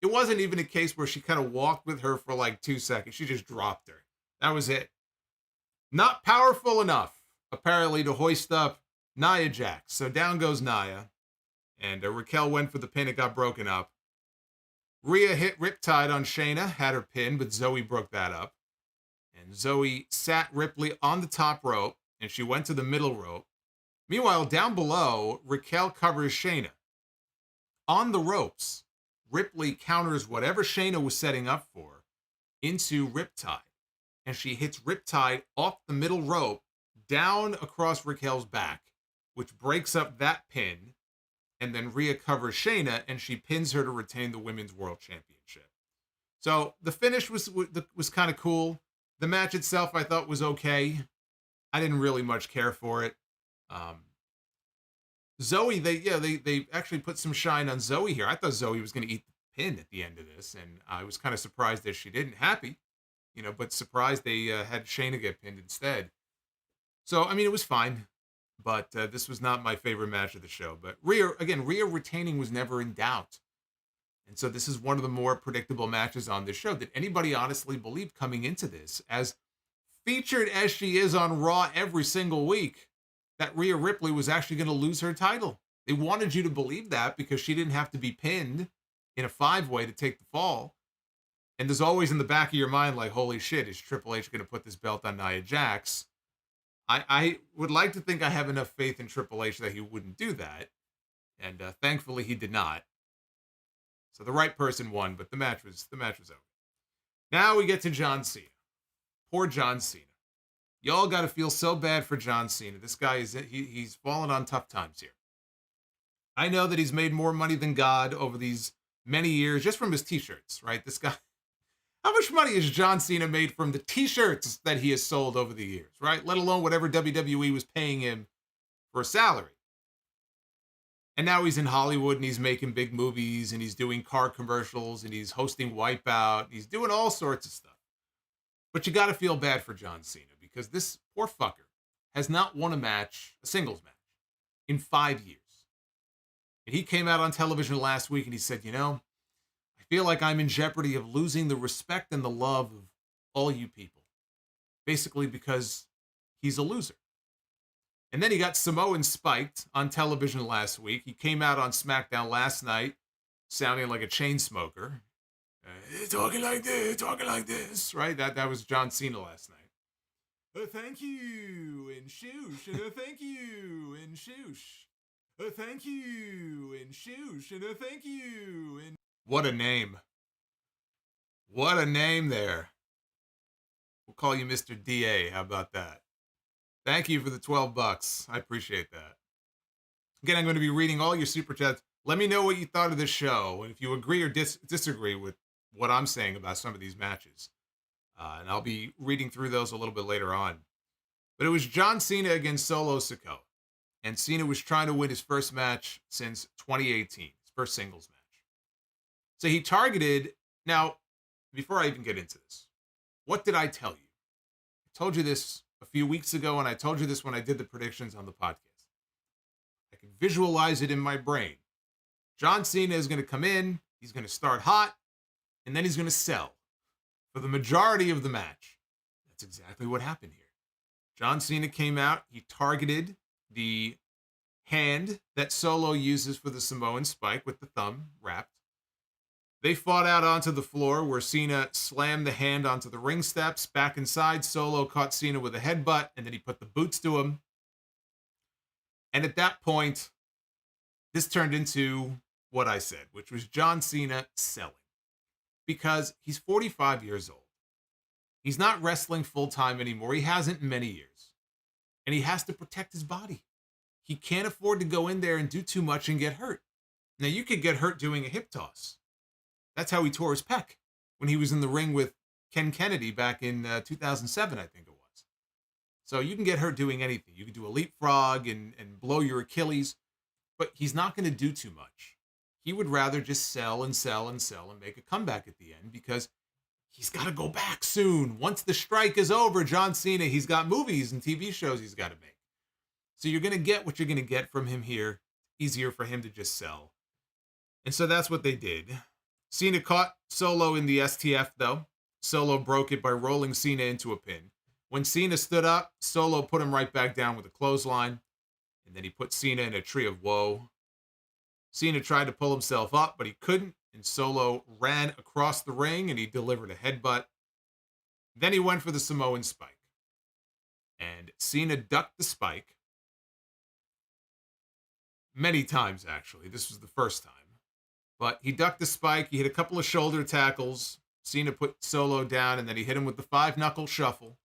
A: it wasn't even a case where she kind of walked with her for like 2 seconds. She just dropped her. That was it. Not powerful enough, apparently, to hoist up Nia Jax. So down goes Nia. And Raquel went for the pin. It got broken up. Rhea hit Riptide on Shayna, had her pin, but Zoey broke that up. And Zoey sat Ripley on the top rope, and she went to the middle rope. Meanwhile, down below, Raquel covers Shayna. On the ropes, Ripley counters whatever Shayna was setting up for into Riptide. And she hits Riptide off the middle rope down across Raquel's back, which breaks up that pin. And then Rhea covers Shayna, and she pins her to retain the Women's World Championship. So the finish was kind of cool. The match itself, I thought, was okay. I didn't really much care for it. Zoey, they actually put some shine on Zoey here. I thought Zoey was going to eat the pin at the end of this, and I was kind of surprised that she didn't. Happy, but surprised they had Shayna get pinned instead. So, I mean, it was fine, but this was not my favorite match of the show. But Rhea retaining was never in doubt. And so this is one of the more predictable matches on this show. Did anybody honestly believe coming into this, as featured as she is on Raw every single week, that Rhea Ripley was actually going to lose her title? They wanted you to believe that because she didn't have to be pinned in a 5-way to take the fall. And there's always in the back of your mind, like, holy shit, is Triple H going to put this belt on Nia Jax? I would like to think I have enough faith in Triple H that he wouldn't do that. And thankfully he did not. So the right person won, but the match was over. Now we get to John Cena. Poor John Cena. Y'all got to feel so bad for John Cena. This guy he's fallen on tough times here. I know that he's made more money than God over these many years just from his t-shirts, right? This guy, how much money has John Cena made from the t-shirts that he has sold over the years, right? Let alone whatever WWE was paying him for a salary. And now he's in Hollywood and he's making big movies and he's doing car commercials and he's hosting Wipeout. He's doing all sorts of stuff. But you got to feel bad for John Cena because this poor fucker has not won a singles match, in 5 years. And he came out on television last week and he said, I feel like I'm in jeopardy of losing the respect and the love of all you people. Basically because he's a loser. And then he got Samoan spiked on television last week. He came out on SmackDown last night sounding like a chain smoker. Talking like this, right? That was John Cena last night. Thank you, and shoosh, and thank you, and shoosh. Thank you, and shoosh, and thank you, and... What a name. What a name there. We'll call you Mr. DA. How about that? Thank you for the $12. I appreciate that. Again, I'm going to be reading all your super chats. Let me know what you thought of this show, and if you agree or disagree with what I'm saying about some of these matches. And I'll be reading through those a little bit later on. But it was John Cena against Solo Sikoa. And Cena was trying to win his first match since 2018, his first singles match. So he targeted... Now, before I even get into this, what did I tell you? I told you this a few weeks ago, and I told you this when I did the predictions on the podcast. I can visualize it in my brain. John Cena is going to come in, he's going to start hot, and then he's going to sell for the majority of the match. That's exactly what happened here. John Cena came out, he targeted the hand that Solo uses for the Samoan spike with the thumb wrapped. They fought out onto the floor where Cena slammed the hand onto the ring steps. Back inside, Solo caught Cena with a headbutt, and then he put the boots to him. And at that point, this turned into what I said, which was John Cena selling. Because he's 45 years old. He's not wrestling full-time anymore. He hasn't in many years. And he has to protect his body. He can't afford to go in there and do too much and get hurt. Now, you could get hurt doing a hip toss. That's how he tore his pec when he was in the ring with Ken Kennedy back in 2007, I think it was. So you can get hurt doing anything. You can do a leapfrog and blow your Achilles, but he's not going to do too much. He would rather just sell and sell and sell and make a comeback at the end because he's got to go back soon. Once the strike is over, John Cena, he's got movies and TV shows he's got to make. So you're going to get what you're going to get from him here. Easier for him to just sell. And so that's what they did. Cena caught Solo in the STF, though. Solo broke it by rolling Cena into a pin. When Cena stood up, Solo put him right back down with a clothesline. And then he put Cena in a tree of woe. Cena tried to pull himself up, but he couldn't. And Solo ran across the ring, and he delivered a headbutt. Then he went for the Samoan spike. And Cena ducked the spike. Many times, actually. This was the first time. But he ducked the spike. He hit a couple of shoulder tackles. Cena put Solo down, and then he hit him with the 5-knuckle shuffle.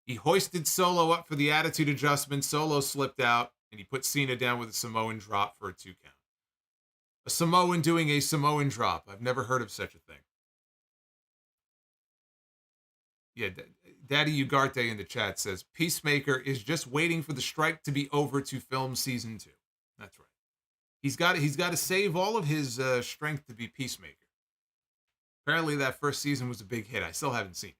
A: He hoisted Solo up for the attitude adjustment. Solo slipped out, and he put Cena down with a Samoan drop for a 2 count. A Samoan doing a Samoan drop. I've never heard of such a thing. Yeah, Daddy Ugarte in the chat says, Peacemaker is just waiting for the strike to be over to film season 2. That's right. He's got to save all of his strength to be Peacemaker. Apparently that first season was a big hit. I still haven't seen it.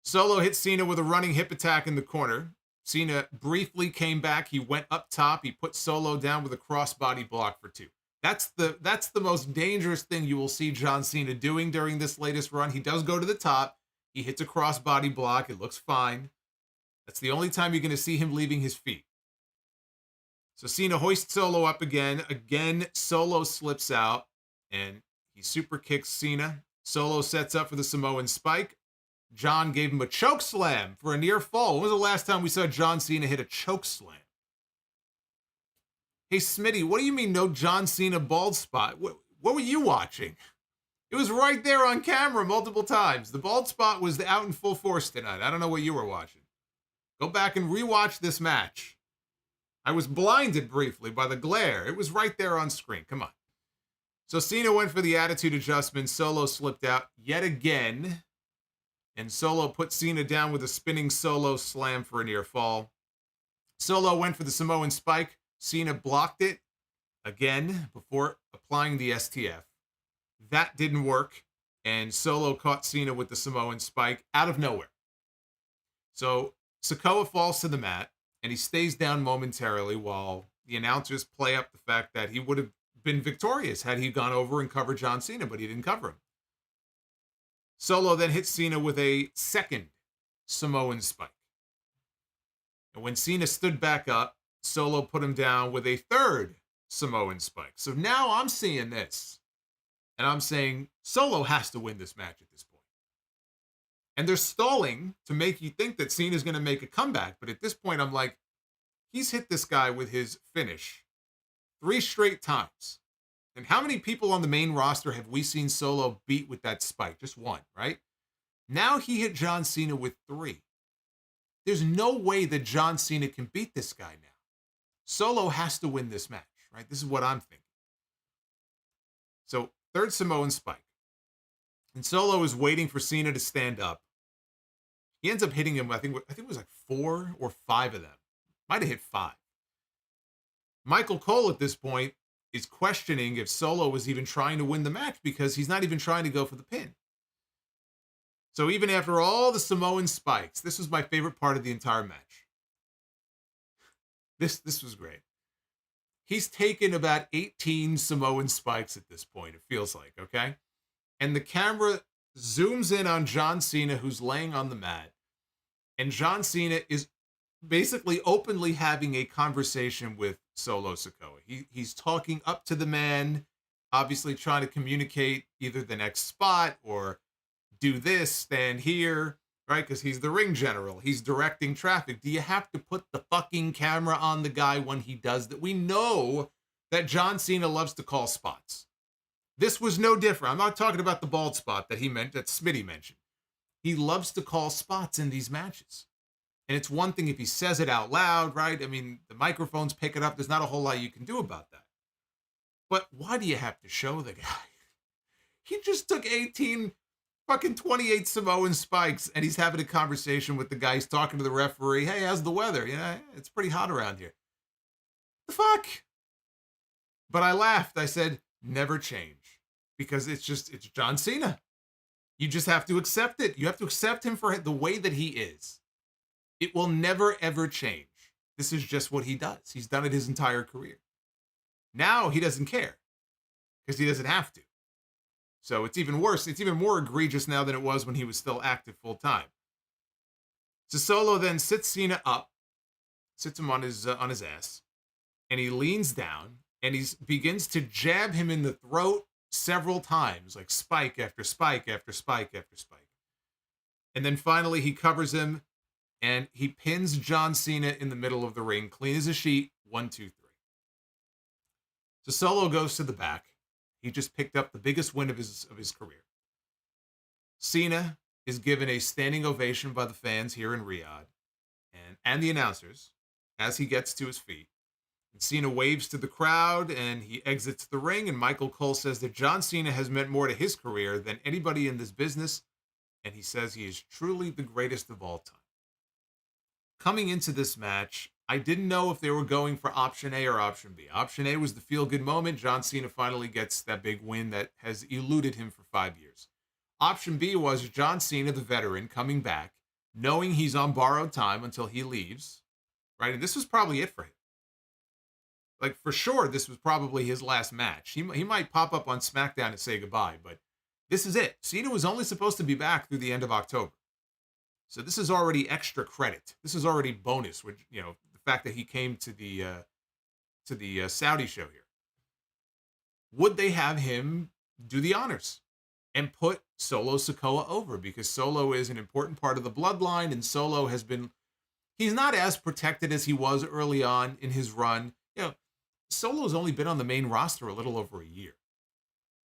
A: Solo hit Cena with a running hip attack in the corner. Cena briefly came back. He went up top. He put Solo down with a crossbody block for 2. That's the most dangerous thing you will see John Cena doing during this latest run. He does go to the top. He hits a crossbody block. It looks fine. That's the only time you're going to see him leaving his feet. So Cena hoists Solo up again. Again, Solo slips out, and he super kicks Cena. Solo sets up for the Samoan spike. John gave him a choke slam for a near fall. When was the last time we saw John Cena hit a choke slam? Hey, Smitty, what do you mean no John Cena bald spot? What were you watching? It was right there on camera multiple times. The bald spot was out in full force tonight. I don't know what you were watching. Go back and rewatch this match. I was blinded briefly by the glare. It was right there on screen. Come on. So Cena went for the attitude adjustment. Solo slipped out yet again. And Solo put Cena down with a spinning Solo slam for a near fall. Solo went for the Samoan spike. Cena blocked it again before applying the STF. That didn't work. And Solo caught Cena with the Samoan spike out of nowhere. So Sikoa falls to the mat. and he stays down momentarily while the announcers play up the fact that he would have been victorious had he gone over and covered John Cena, but he didn't cover him. Solo then hits Cena with a second Samoan spike. And when Cena stood back up, Solo put him down with a third Samoan spike. So now I'm seeing this, and I'm saying Solo has to win this match at this point. And they're stalling to make you think that Cena's going to make a comeback. But at this point, I'm like, he's hit this guy with his finish 3 straight times. And how many people on the main roster have we seen Solo beat with that spike? Just one, right? Now he hit John Cena with 3. There's no way that John Cena can beat this guy now. Solo has to win this match, right? This is what I'm thinking. So, third Samoan spike. And Solo is waiting for Cena to stand up. He ends up hitting him, I think it was like 4 or 5 of them. Might have hit 5. Michael Cole at this point is questioning if Solo was even trying to win the match because he's not even trying to go for the pin. So even after all the Samoan spikes, this was my favorite part of the entire match. This was great. He's taken about 18 Samoan spikes at this point, it feels like, okay? And the camera zooms in on John Cena, who's laying on the mat. And John Cena is basically openly having a conversation with Solo Sikoa. He's talking up to the man, obviously trying to communicate either the next spot or do this, stand here, right? Because he's the ring general. He's directing traffic. Do you have to put the fucking camera on the guy when he does that? We know that John Cena loves to call spots. This was no different. I'm not talking about the bald spot that Smitty mentioned. He loves to call spots in these matches. And it's one thing if he says it out loud, right? I mean, the microphones pick it up. There's not a whole lot you can do about that. But why do you have to show the guy? He just took 28 Samoan spikes, and he's having a conversation with the guy. He's talking to the referee. Hey, how's the weather? You know, it's pretty hot around here. The fuck? But I laughed. I said, never change. Because it's John Cena. You just have to accept it. You have to accept him for the way that he is. It will never, ever change. This is just what he does. He's done it his entire career. Now he doesn't care because he doesn't have to. So it's even worse. It's even more egregious now than it was when he was still active full time. So Solo then sits Cena up, sits him on his ass, and he leans down and he begins to jab him in the throat several times, like spike after spike after spike after spike. And then finally he covers him and he pins John Cena in the middle of the ring, clean as a sheet, 1, 2, 3. So Solo goes to the back. He just picked up the biggest win of his career. Cena is given a standing ovation by the fans here in Riyadh and the announcers as he gets to his feet. And Cena waves to the crowd and he exits the ring. And Michael Cole says that John Cena has meant more to his career than anybody in this business. And he says he is truly the greatest of all time. Coming into this match, I didn't know if they were going for option A or option B. Option A was the feel-good moment. John Cena finally gets that big win that has eluded him for 5 years. Option B was John Cena, the veteran, coming back, knowing he's on borrowed time until he leaves, right? And this was probably it for him. Like, for sure, this was probably his last match. He might pop up on SmackDown and say goodbye, but this is it. Cena was only supposed to be back through the end of October. So this is already extra credit. This is already bonus, which, you know, the fact that he came to the Saudi show here. Would they have him do the honors and put Solo Sikoa over? Because Solo is an important part of the bloodline, and Solo has been, he's not as protected as he was early on in his run. You know, Solo's only been on the main roster a little over a year.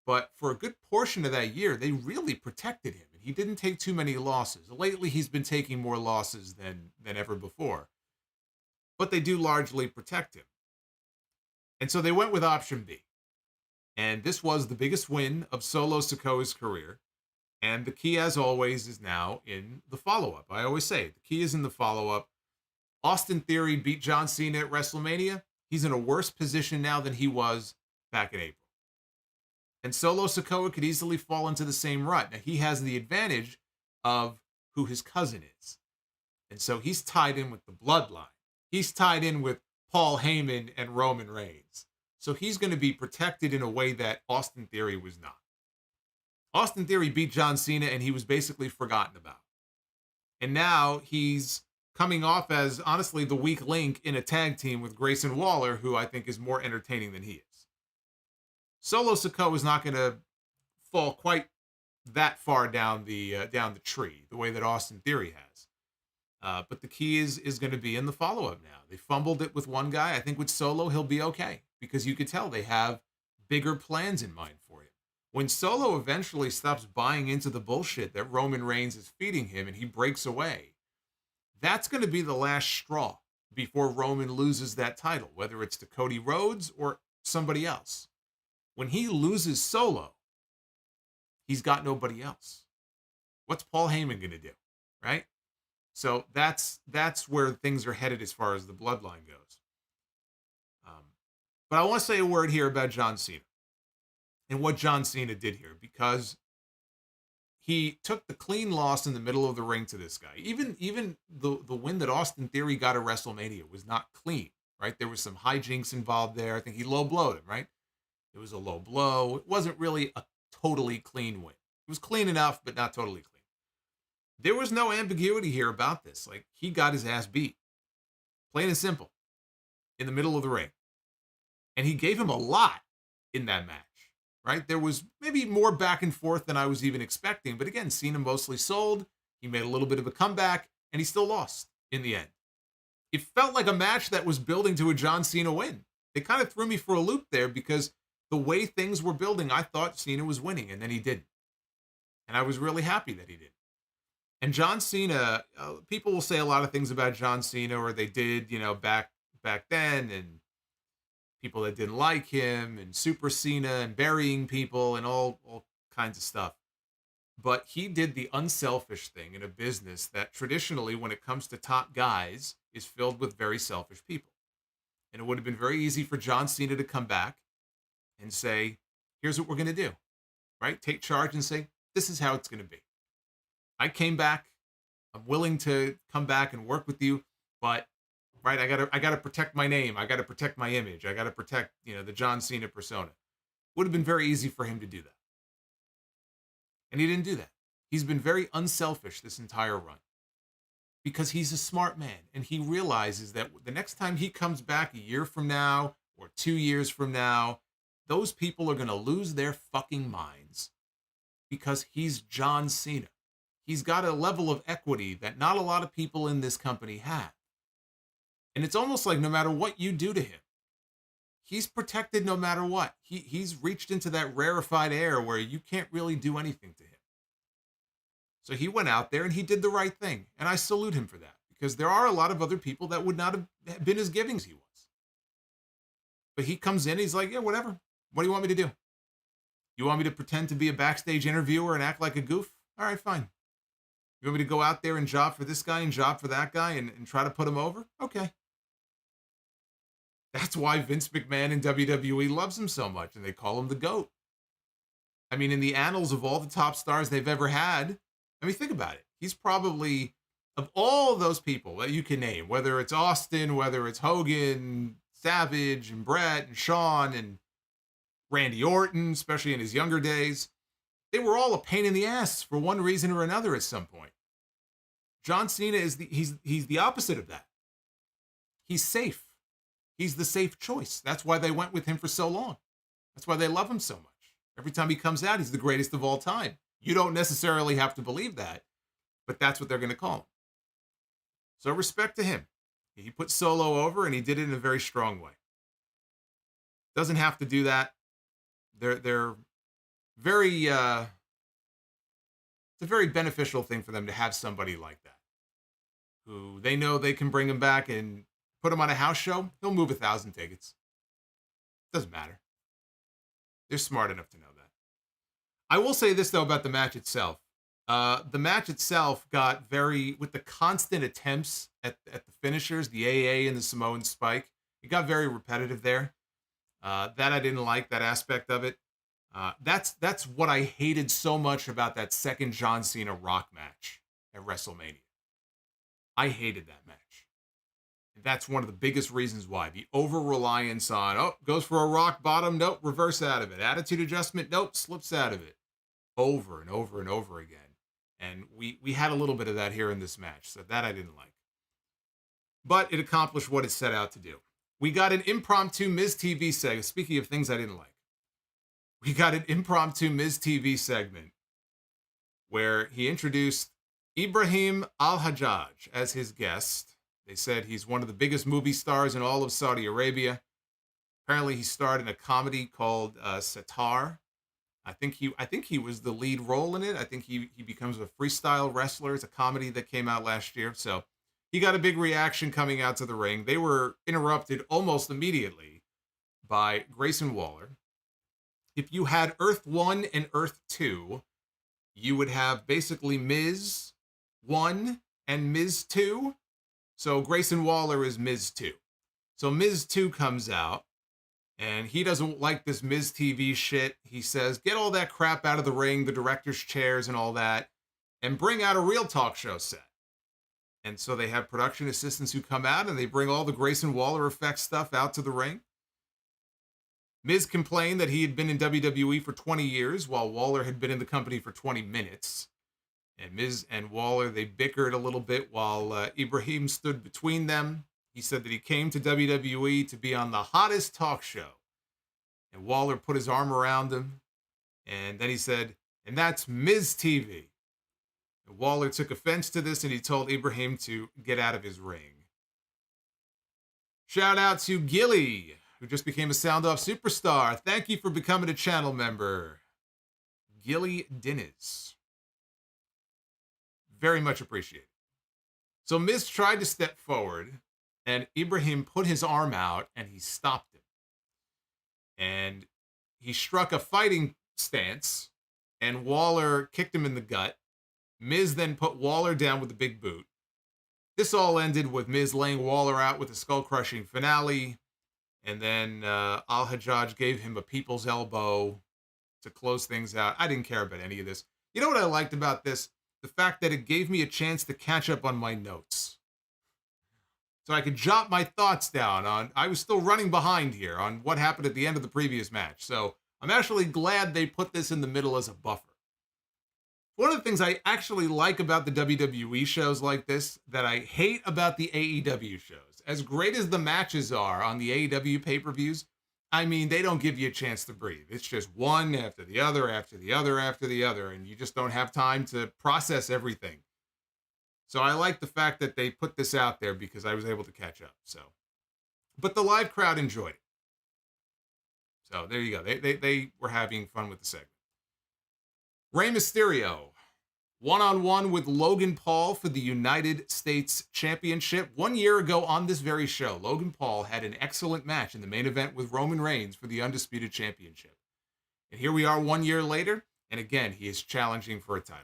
A: But for a good portion of that year, they really protected him. And he didn't take too many losses. Lately, he's been taking more losses than ever before. But they do largely protect him. And so they went with option B. And this was the biggest win of Solo Sikoa's career. And the key, as always, is now in the follow-up. I always say, the key is in the follow-up. Austin Theory beat John Cena at WrestleMania. He's in a worse position now than he was back in April. And Solo Sikoa could easily fall into the same rut. Now, he has the advantage of who his cousin is. And so he's tied in with the bloodline. he's tied in with Paul Heyman and Roman Reigns. So he's going to be protected in a way that Austin Theory was not. Austin Theory beat John Cena and he was basically forgotten about. And now he's coming off as, honestly, the weak link in a tag team with Grayson Waller, who I think is more entertaining than he is. Solo Sikoa is not going to fall quite that far down the tree, the way that Austin Theory has. But the key is going to be in the follow-up now. They fumbled it with one guy. I think with Solo, he'll be okay, because you could tell they have bigger plans in mind for him. When Solo eventually stops buying into the bullshit that Roman Reigns is feeding him and he breaks away, that's going to be the last straw before Roman loses that title, whether it's to Cody Rhodes or somebody else. When he loses Solo, he's got nobody else. What's Paul Heyman going to do, right? So that's where things are headed as far as the bloodline goes. But I want to say a word here about John Cena and what John Cena did here, because he took the clean loss in the middle of the ring to this guy. Even the win that Austin Theory got at WrestleMania was not clean, right? There was some hijinks involved there. I think he low blowed him, right? It was a low blow. It wasn't really a totally clean win. It was clean enough, but not totally clean. There was no ambiguity here about this. Like, he got his ass beat. Plain and simple. In the middle of the ring. And he gave him a lot in that match, right? There was maybe more back and forth than I was even expecting. But again, Cena mostly sold. He made a little bit of a comeback, and he still lost in the end. It felt like a match that was building to a John Cena win. It kind of threw me for a loop there, because the way things were building, I thought Cena was winning, and then he didn't. And I was really happy that he did. And John Cena, people will say a lot of things about John Cena, or they did, back then, and people that didn't like him, and Super Cena, and burying people, and all kinds of stuff. But he did the unselfish thing in a business that traditionally, when it comes to top guys, is filled with very selfish people. And it would have been very easy for John Cena to come back and say, here's what we're going to do, right? Take charge and say, this is how it's going to be. I came back. I'm willing to come back and work with you, but right, I gotta protect my name. I gotta protect my image. I gotta protect, the John Cena persona. Would have been very easy for him to do that. And he didn't do that. He's been very unselfish this entire run, because he's a smart man, and he realizes that the next time he comes back a year from now or 2 years from now, those people are going to lose their fucking minds, because he's John Cena. He's got a level of equity that not a lot of people in this company have. And it's almost like no matter what you do to him, he's protected no matter what. He's reached into that rarefied air where you can't really do anything to him. So he went out there and he did the right thing. And I salute him for that, because there are a lot of other people that would not have been as giving as he was. But he comes in, he's like, yeah, whatever. What do you want me to do? You want me to pretend to be a backstage interviewer and act like a goof? All right, fine. You want me to go out there and job for this guy and job for that guy and try to put him over? Okay. That's why Vince McMahon and WWE loves him so much, and they call him the GOAT. I mean, in the annals of all the top stars they've ever had, I mean, think about it. He's probably, of all those people that you can name, whether it's Austin, whether it's Hogan, Savage, and Brett, and Shawn, and Randy Orton, especially in his younger days, they were all a pain in the ass for one reason or another at some point. John Cena is he's the opposite of that. He's safe. He's the safe choice. That's why they went with him for so long. That's why they love him so much. Every time he comes out, he's the greatest of all time. You don't necessarily have to believe that, but that's what they're going to call him. So respect to him. He put Solo over, and he did it in a very strong way. Doesn't have to do that. They're very, it's a very beneficial thing for them to have somebody like that, who they know they can bring him back and put him on a house show. He'll move 1,000 tickets. Doesn't matter. They're smart enough to know that. I will say this, though, about the match itself. The match itself got with the constant attempts at the finishers, the AA and the Samoan spike, it got very repetitive there. That I didn't like, that aspect of it. That's what I hated so much about that second John Cena Rock match at WrestleMania. I hated that match. That's one of the biggest reasons why. The over-reliance on, oh, goes for a rock bottom, nope, reverse out of it. Attitude adjustment, nope, slips out of it. Over and over and over again. And we had a little bit of that here in this match, so that I didn't like. But it accomplished what it set out to do. We got an impromptu Miz TV segment. Speaking of things I didn't like. We got an impromptu Miz TV segment where he introduced Ibrahim Al-Hajjaj as his guest. They said he's one of the biggest movie stars in all of Saudi Arabia. Apparently he starred in a comedy called Satar. I think he was the lead role in it. I think he becomes a freestyle wrestler. It's a comedy that came out last year. So he got a big reaction coming out to the ring. They were interrupted almost immediately by Grayson Waller. If you had Earth 1 and Earth 2, you would have basically Miz 1 and Miz 2. So Grayson Waller is Miz 2. So Miz 2 comes out, and he doesn't like this Miz TV shit. He says, get all that crap out of the ring, the director's chairs and all that, and bring out a real talk show set. And so they have production assistants who come out, and they bring all the Grayson Waller effect stuff out to the ring. Miz complained that he had been in WWE for 20 years, while Waller had been in the company for 20 minutes. And Miz and Waller, they bickered a little bit while Ibrahim stood between them. He said that he came to WWE to be on the hottest talk show. And Waller put his arm around him. And then he said, and that's Miz TV. And Waller took offense to this and he told Ibrahim to get out of his ring. Shout out to Gilly, who just became a Sound Off superstar. Thank you for becoming a channel member. Gilly Dinnis. Very much appreciated. So Miz tried to step forward, and Ibrahim put his arm out, and he stopped him. And he struck a fighting stance, and Waller kicked him in the gut. Miz then put Waller down with a big boot. This all ended with Miz laying Waller out with a skull-crushing finale, and then Al-Hajjaj gave him a people's elbow to close things out. I didn't care about any of this. You know what I liked about this? The fact that it gave me a chance to catch up on my notes. So I could jot my thoughts down on, I was still running behind here on what happened at the end of the previous match. So I'm actually glad they put this in the middle as a buffer. One of the things I actually like about the WWE shows like this, that I hate about the AEW shows, as great as the matches are on the AEW pay-per-views, I mean, they don't give you a chance to breathe. It's just one after the other, after the other, after the other, and you just don't have time to process everything. So I like the fact that they put this out there because I was able to catch up. So, but the live crowd enjoyed it. So there you go. They were having fun with the segment. Rey Mysterio, one-on-one with Logan Paul for the United States Championship. 1 year ago on this very show, Logan Paul had an excellent match in the main event with Roman Reigns for the Undisputed Championship. And here we are 1 year later, and again, he is challenging for a title.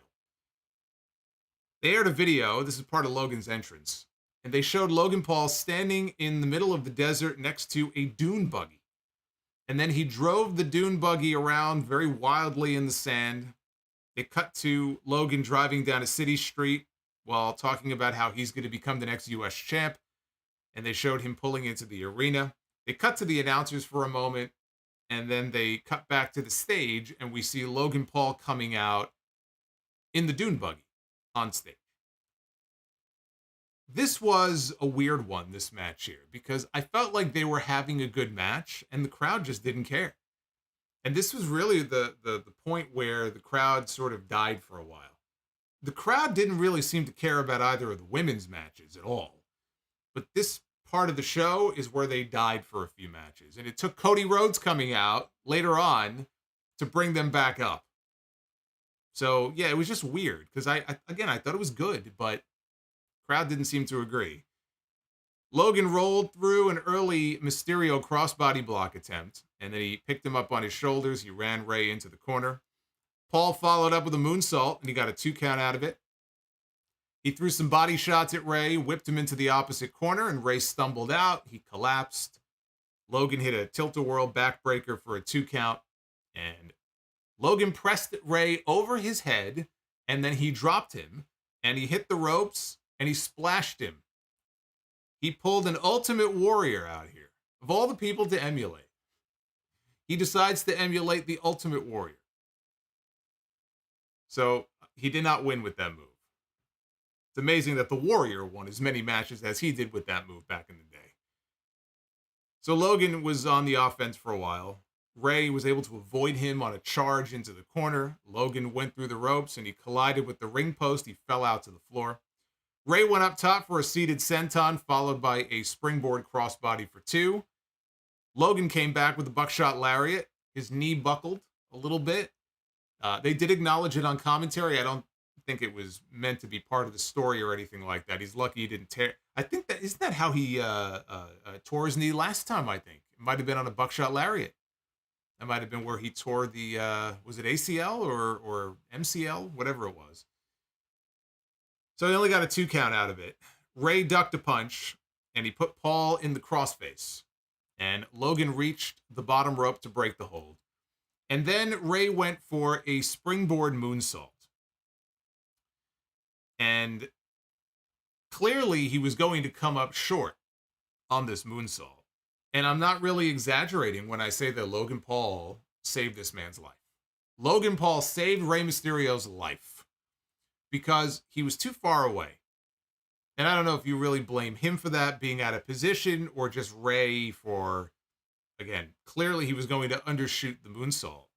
A: They aired a video, this is part of Logan's entrance, and they showed Logan Paul standing in the middle of the desert next to a dune buggy. And then he drove the dune buggy around very wildly in the sand. They cut to Logan driving down a city street while talking about how he's going to become the next U.S. champ. And they showed him pulling into the arena. They cut to the announcers for a moment. And then they cut back to the stage. And we see Logan Paul coming out in the dune buggy on stage. This was a weird one, this match here, because I felt like they were having a good match and the crowd just didn't care. And this was really the point where the crowd sort of died for a while. The crowd didn't really seem to care about either of the women's matches at all. But this part of the show is where they died for a few matches. And it took Cody Rhodes coming out later on to bring them back up. So, yeah, it was just weird. Because, I thought it was good, but crowd didn't seem to agree. Logan rolled through an early Mysterio crossbody block attempt, and then he picked him up on his shoulders. He ran Rey into the corner. Paul followed up with a moonsault, and he got a 2 count out of it. He threw some body shots at Rey, whipped him into the opposite corner, and Rey stumbled out. He collapsed. Logan hit a tilt-a-whirl backbreaker for a 2 count, and Logan pressed Rey over his head, and then he dropped him, and he hit the ropes, and he splashed him. He pulled an Ultimate Warrior out here. Of all the people to emulate, he decides to emulate the Ultimate Warrior. So he did not win with that move. It's amazing that the Warrior won as many matches as he did with that move back in the day. So Logan was on the offense for a while. Rey was able to avoid him on a charge into the corner. Logan went through the ropes and he collided with the ring post. He fell out to the floor. Rey went up top for a seated senton, followed by a springboard crossbody for 2. Logan came back with a buckshot lariat. His knee buckled a little bit. They did acknowledge it on commentary. I don't think it was meant to be part of the story or anything like that. He's lucky he didn't tear. I think that isn't that how he tore his knee last time. I think it might have been on a buckshot lariat. That might have been where he tore the was it ACL or MCL, whatever it was. So he only got a 2 count out of it. Rey ducked a punch and he put Paul in the crossface. And Logan reached the bottom rope to break the hold. And then Rey went for a springboard moonsault. And clearly he was going to come up short on this moonsault. And I'm not really exaggerating when I say that Logan Paul saved this man's life. Logan Paul saved Rey Mysterio's life because he was too far away. And I don't know if you really blame him for that, being out of position, or just Rey for, again, clearly he was going to undershoot the moonsault.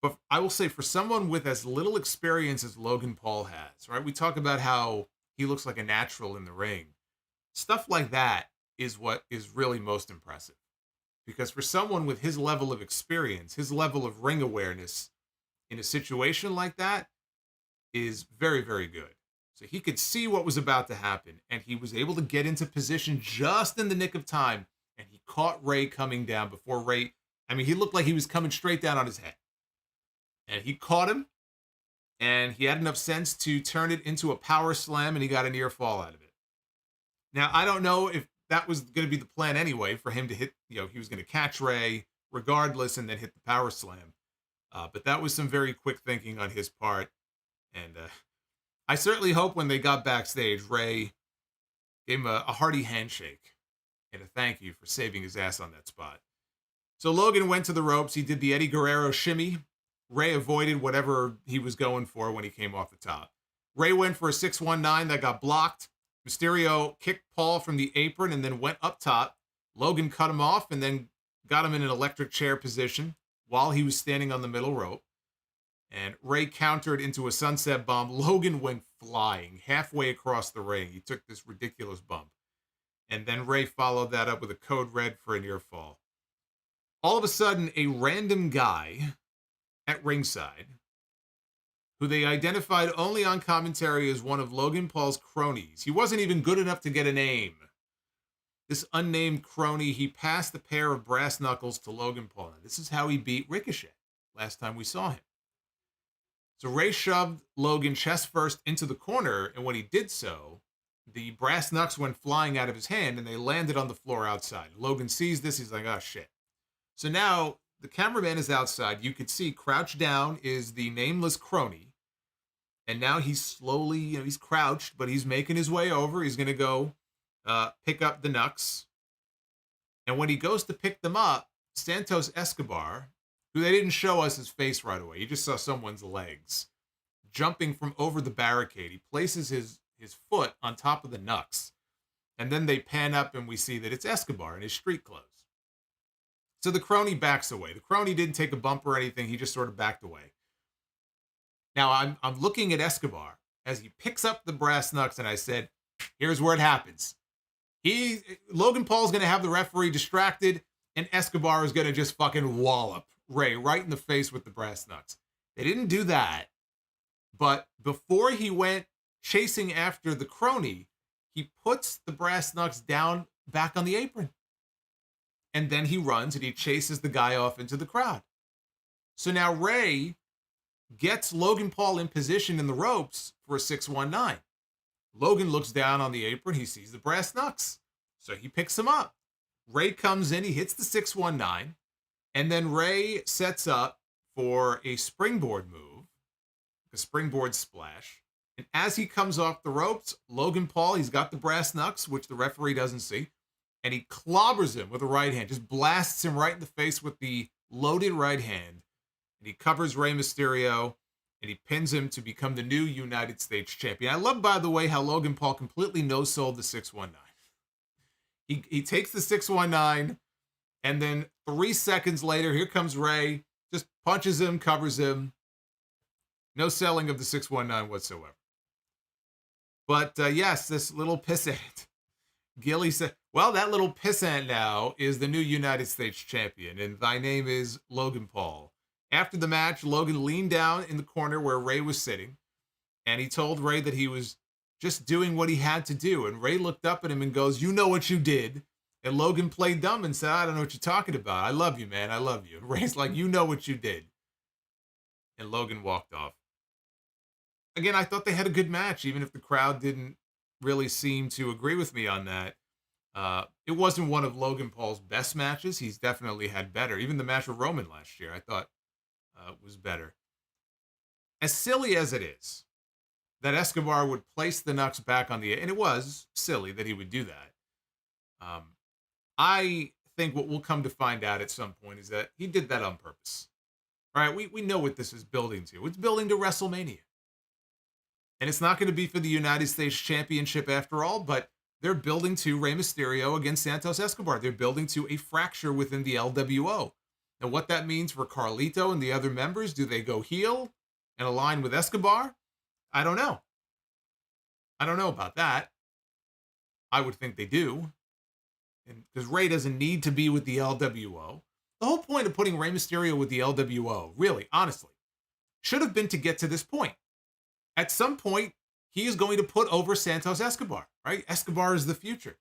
A: But I will say, for someone with as little experience as Logan Paul has, right? We talk about how he looks like a natural in the ring. Stuff like that is what is really most impressive. Because for someone with his level of experience, his level of ring awareness in a situation like that is very, very good. So he could see what was about to happen, and he was able to get into position just in the nick of time, and he caught Rey coming down before Rey. I mean, he looked like he was coming straight down on his head. And he caught him, and he had enough sense to turn it into a power slam, and he got a near fall out of it. Now, I don't know if that was going to be the plan anyway, for him to hit, he was going to catch Rey regardless and then hit the power slam. But that was some very quick thinking on his part. And I certainly hope when they got backstage, Rey gave him a hearty handshake and a thank you for saving his ass on that spot. So Logan went to the ropes. He did the Eddie Guerrero shimmy. Rey avoided whatever he was going for when he came off the top. Rey went for a 619 that got blocked. Mysterio kicked Paul from the apron and then went up top. Logan cut him off and then got him in an electric chair position while he was standing on the middle rope. And Rey countered into a sunset bomb. Logan went flying halfway across the ring. He took this ridiculous bump. And then Rey followed that up with a code red for a near fall. All of a sudden, a random guy at ringside, who they identified only on commentary as one of Logan Paul's cronies. He wasn't even good enough to get a name. This unnamed crony, he passed a pair of brass knuckles to Logan Paul. Now, this is how he beat Ricochet last time we saw him. So Rey shoved Logan chest first into the corner, and when he did so, the brass knucks went flying out of his hand, and they landed on the floor outside. Logan sees this. He's like, oh, shit. So now the cameraman is outside. You could see crouched down is the nameless crony. And now he's slowly, he's crouched, but he's making his way over. He's going to go pick up the knucks. And when he goes to pick them up, Santos Escobar, who they didn't show us his face right away. You just saw someone's legs jumping from over the barricade. He places his foot on top of the knucks. And then they pan up and we see that it's Escobar in his street clothes. So the crony backs away. The crony didn't take a bump or anything. He just sort of backed away. Now I'm looking at Escobar as he picks up the brass knucks, and I said, here's where it happens. Logan Paul's going to have the referee distracted, and Escobar is going to just fucking wallop Rey right in the face with the brass knucks. They didn't do that, but before he went chasing after the crony, he puts the brass knucks down back on the apron. And then he runs and he chases the guy off into the crowd. So now Rey gets Logan Paul in position in the ropes for a 619. Logan looks down on the apron. He sees the brass knucks. So he picks him up. Rey comes in. He hits the 619. And then Rey sets up for a springboard move, a springboard splash. And as he comes off the ropes, Logan Paul, he's got the brass knucks, which the referee doesn't see, and he clobbers him with a right hand, just blasts him right in the face with the loaded right hand. And he covers Rey Mysterio, and he pins him to become the new United States champion. I love, by the way, how Logan Paul completely no-sold the 619. He takes the 619, and then 3 seconds later, here comes Rey, just punches him, covers him. No selling of the 619 whatsoever. But yes, this little pissant, Gilly said, well, that little pissant now is the new United States champion, and thy name is Logan Paul. After the match, Logan leaned down in the corner where Rey was sitting, and he told Rey that he was just doing what he had to do. And Rey looked up at him and goes, you know what you did. And Logan played dumb and said, I don't know what you're talking about. I love you, man. I love you. And Rey's like, you know what you did. And Logan walked off. Again, I thought they had a good match, even if the crowd didn't really seem to agree with me on that. It wasn't one of Logan Paul's best matches. He's definitely had better. Even the match with Roman last year, I thought was better. As silly as it is that Escobar would place the Nux back on the... And it was silly that he would do that. I think what we'll come to find out at some point is that he did that on purpose. All right, we know what this is building to. It's building to WrestleMania. And it's not going to be for the United States Championship after all, but they're building to Rey Mysterio against Santos Escobar. They're building to a fracture within the LWO. And what that means for Carlito and the other members, do they go heel and align with Escobar? I don't know. I don't know about that. I would think they do. And because Rey doesn't need to be with the LWO. The whole point of putting Rey Mysterio with the LWO, really, honestly, should have been to get to this point. At some point, he is going to put over Santos Escobar, right? Escobar is the future.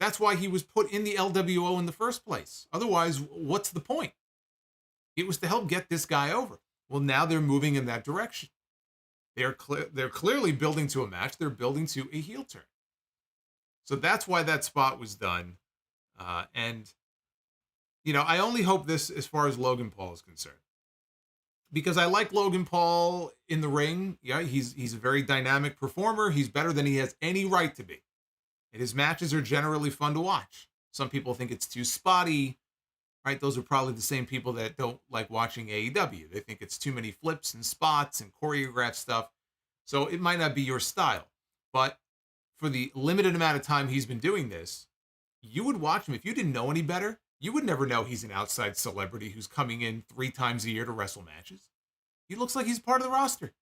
A: That's why he was put in the LWO in the first place. Otherwise, what's the point? It was to help get this guy over. Well, now they're moving in that direction. They're clearly building to a match. They're building to a heel turn. So that's why that spot was done. And, you know, I only hope this as far as Logan Paul is concerned. Because I like Logan Paul in the ring. Yeah, he's a very dynamic performer. He's better than he has any right to be. And his matches are generally fun to watch. Some people think it's too spotty, right? Those are probably the same people that don't like watching AEW. They think it's too many flips and spots and choreographed stuff. So it might not be your style. But for the limited amount of time he's been doing this, you would watch him. If you didn't know any better, you would never know he's an outside celebrity who's coming in 3 times a year to wrestle matches. He looks like he's part of the roster.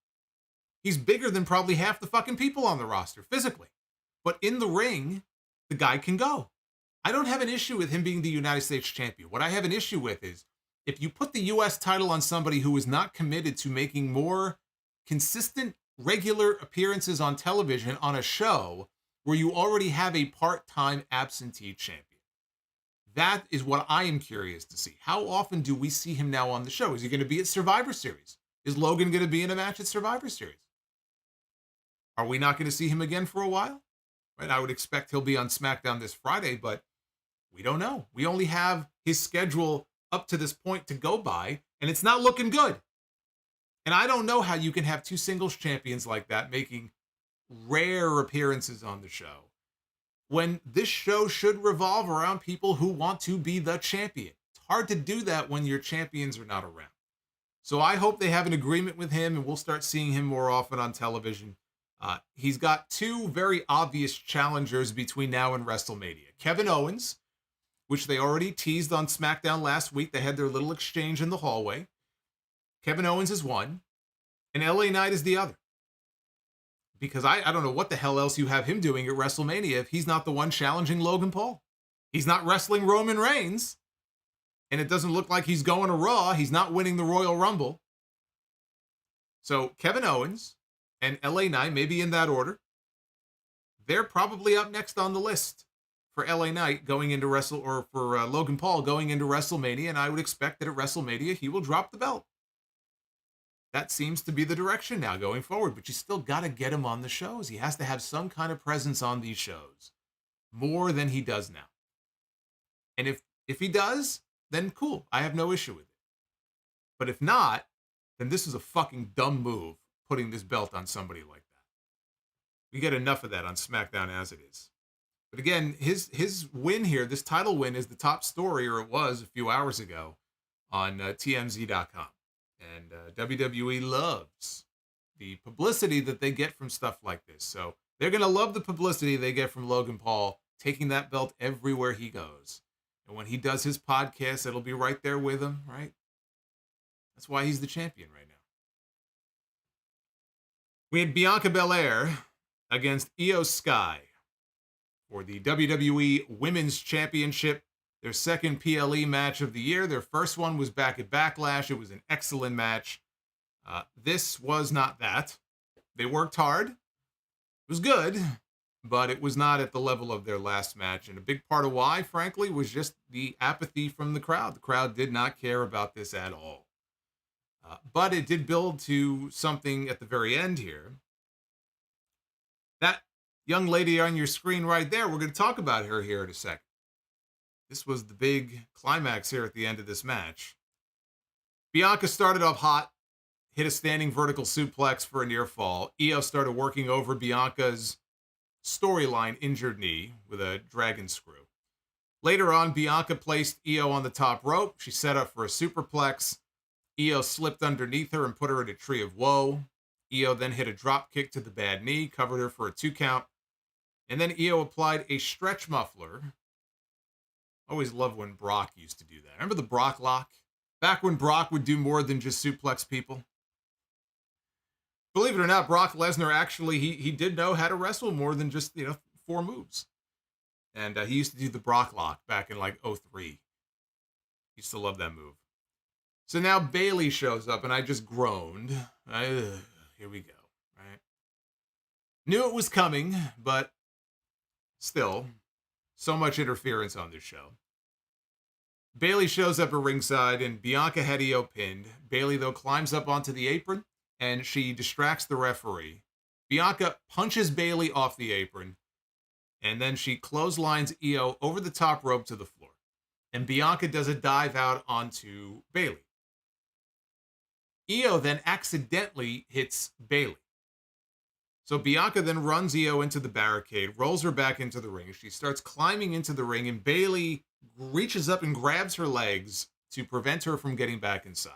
A: He's bigger than probably half the fucking people on the roster, physically. But in the ring, the guy can go. I don't have an issue with him being the United States champion. What I have an issue with is if you put the U.S. title on somebody who is not committed to making more consistent, regular appearances on television on a show where you already have a part-time absentee champion. That is what I am curious to see. How often do we see him now on the show? Is he going to be at Survivor Series? Is Logan going to be in a match at Survivor Series? Are we not going to see him again for a while? Right? I would expect he'll be on SmackDown this Friday, but we don't know. We only have his schedule up to this point to go by, and it's not looking good. And I don't know how you can have 2 singles champions like that making rare appearances on the show, when this show should revolve around people who want to be the champion. It's hard to do that when your champions are not around. So I hope they have an agreement with him and we'll start seeing him more often on television. He's got 2 very obvious challengers between now and WrestleMania. Kevin Owens, which they already teased on SmackDown last week. They had their little exchange in the hallway. Kevin Owens is one, and LA Knight is the other. Because I don't know what the hell else you have him doing at WrestleMania if he's not the one challenging Logan Paul. He's not wrestling Roman Reigns. And it doesn't look like he's going to Raw. He's not winning the Royal Rumble. So Kevin Owens and LA Knight, maybe in that order, they're probably up next on the list for LA Knight going into for Logan Paul going into WrestleMania. And I would expect that at WrestleMania, he will drop the belt. That seems to be the direction now going forward, but you still got to get him on the shows. He has to have some kind of presence on these shows, more than he does now. And if he does, then cool. I have no issue with it. But if not, then this is a fucking dumb move putting this belt on somebody like that. We get enough of that on SmackDown as it is. But again, his win here, this title win, is the top story, or it was a few hours ago, on TMZ.com. And WWE loves the publicity that they get from stuff like this. So they're going to love the publicity they get from Logan Paul taking that belt everywhere he goes. And when he does his podcast, it'll be right there with him, right? That's why he's the champion right now. We had Bianca Belair against Io Sky for the WWE Women's Championship, their second PLE match of the year. Their first one was back at Backlash. It was an excellent match. This was not that. They worked hard. It was good, but it was not at the level of their last match. And a big part of why, frankly, was just the apathy from the crowd. The crowd did not care about this at all. But it did build to something at the very end here. That young lady on your screen right there, we're going to talk about her here in a second. This was the big climax here at the end of this match. Bianca started off hot, hit a standing vertical suplex for a near fall. Io started working over Bianca's storyline injured knee with a dragon screw. Later on, Bianca placed Io on the top rope. She set up for a superplex. Io slipped underneath her and put her in a tree of woe. Io then hit a drop kick to the bad knee, covered her for a 2 count. And then Io applied a stretch muffler. Always loved when Brock used to do that. Remember the Brock lock? Back when Brock would do more than just suplex people. Believe it or not, Brock Lesnar actually, he did know how to wrestle more than just, 4 moves. And he used to do the Brock lock back in like 03. Used to love that move. So now Bayley shows up and I just groaned. Here we go, right? Knew it was coming, but still, so much interference on this show. Bayley shows up at ringside and Bianca had Io pinned. Bayley, though, climbs up onto the apron and she distracts the referee. Bianca punches Bayley off the apron and then she clotheslines Io over the top rope to the floor. And Bianca does a dive out onto Bayley. Io then accidentally hits Bayley. So Bianca then runs Io into the barricade, rolls her back into the ring. She starts climbing into the ring, and Bayley reaches up and grabs her legs to prevent her from getting back inside.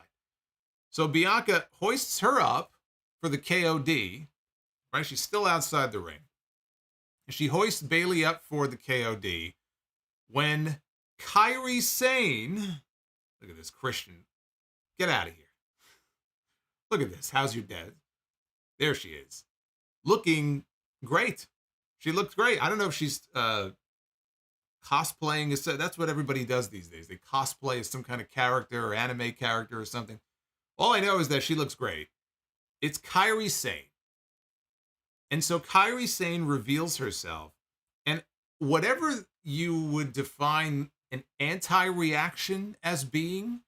A: So Bianca hoists her up for the KOD, right? She's still outside the ring. And she hoists Bayley up for the KOD when KAIRI SANE, look at this, Christian, get out of here. Look at this. How's your dad? There she is. Looking great. She looks great. I don't know if she's cosplaying. That's what everybody does these days. They cosplay as some kind of character or anime character or something. All I know is that she looks great. It's KAIRI SANE. And so KAIRI SANE reveals herself. And whatever you would define an anti-reaction as being,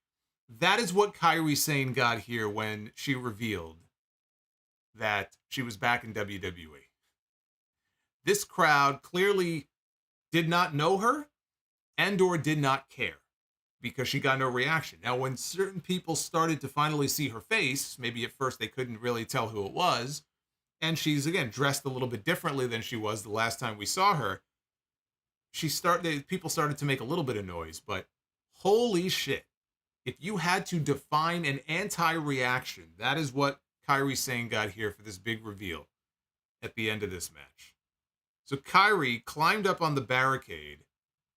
A: that is what KAIRI SANE got here when she revealed that she was back in WWE. This crowd clearly did not know her and or did not care because she got no reaction. Now, when certain people started to finally see her face, maybe at first they couldn't really tell who it was, and she's, again, dressed a little bit differently than she was the last time we saw her, people started to make a little bit of noise, but holy shit. If you had to define an anti-reaction, that is what KAIRI SANE got here for this big reveal at the end of this match. So KAIRI climbed up on the barricade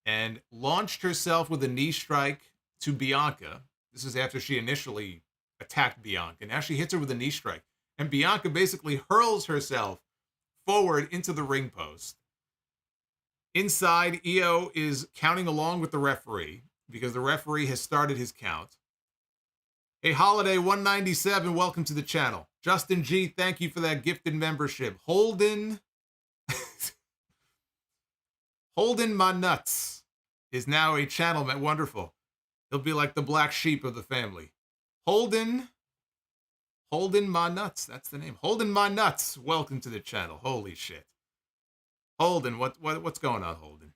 A: and launched herself with a knee strike to Bianca. This is after she initially attacked Bianca. Now she hits her with a knee strike. And Bianca basically hurls herself forward into the ring post. Inside, Io is counting along with the referee because the referee has started his count. Hey, Holiday 197, welcome to the channel. Justin G, thank you for that gifted membership. Holden My Nuts is now a channel member. Wonderful. He'll be like the black sheep of the family. Holden My Nuts, that's the name. Holden My Nuts, welcome to the channel. Holy shit. Holden, what's going on, Holden?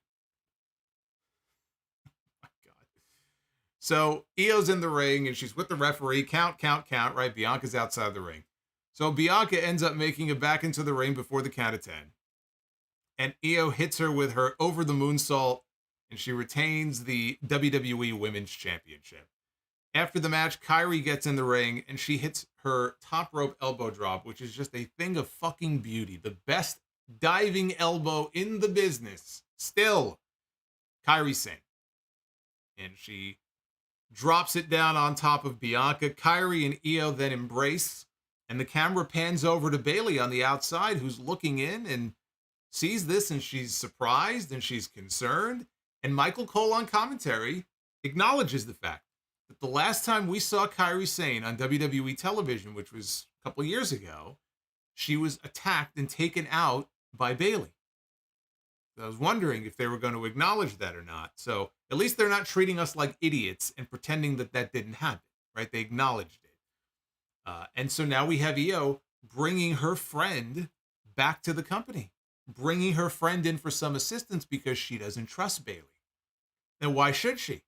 A: So Io's in the ring and she's with the referee. Count, right? Bianca's outside the ring. So Bianca ends up making it back into the ring before the count of 10. And Io hits her with her over the moonsault, and she retains the WWE Women's Championship. After the match, KAIRI gets in the ring, and she hits her top rope elbow drop, which is just a thing of fucking beauty. The best diving elbow in the business. Still, KAIRI Sane. And she drops it down on top of Bianca. KAIRI and Io then embrace, and the camera pans over to Bayley on the outside, who's looking in and sees this, and she's surprised and she's concerned. And Michael Cole on commentary acknowledges the fact that the last time we saw KAIRI Sane on WWE television, which was a couple years ago, she was attacked and taken out by Bayley. So I was wondering if they were going to acknowledge that or not. So at least they're not treating us like idiots and pretending that that didn't happen, right? They acknowledged it. And so now we have Io bringing her friend back to the company, bringing her friend in for some assistance because she doesn't trust Bayley. And why should she?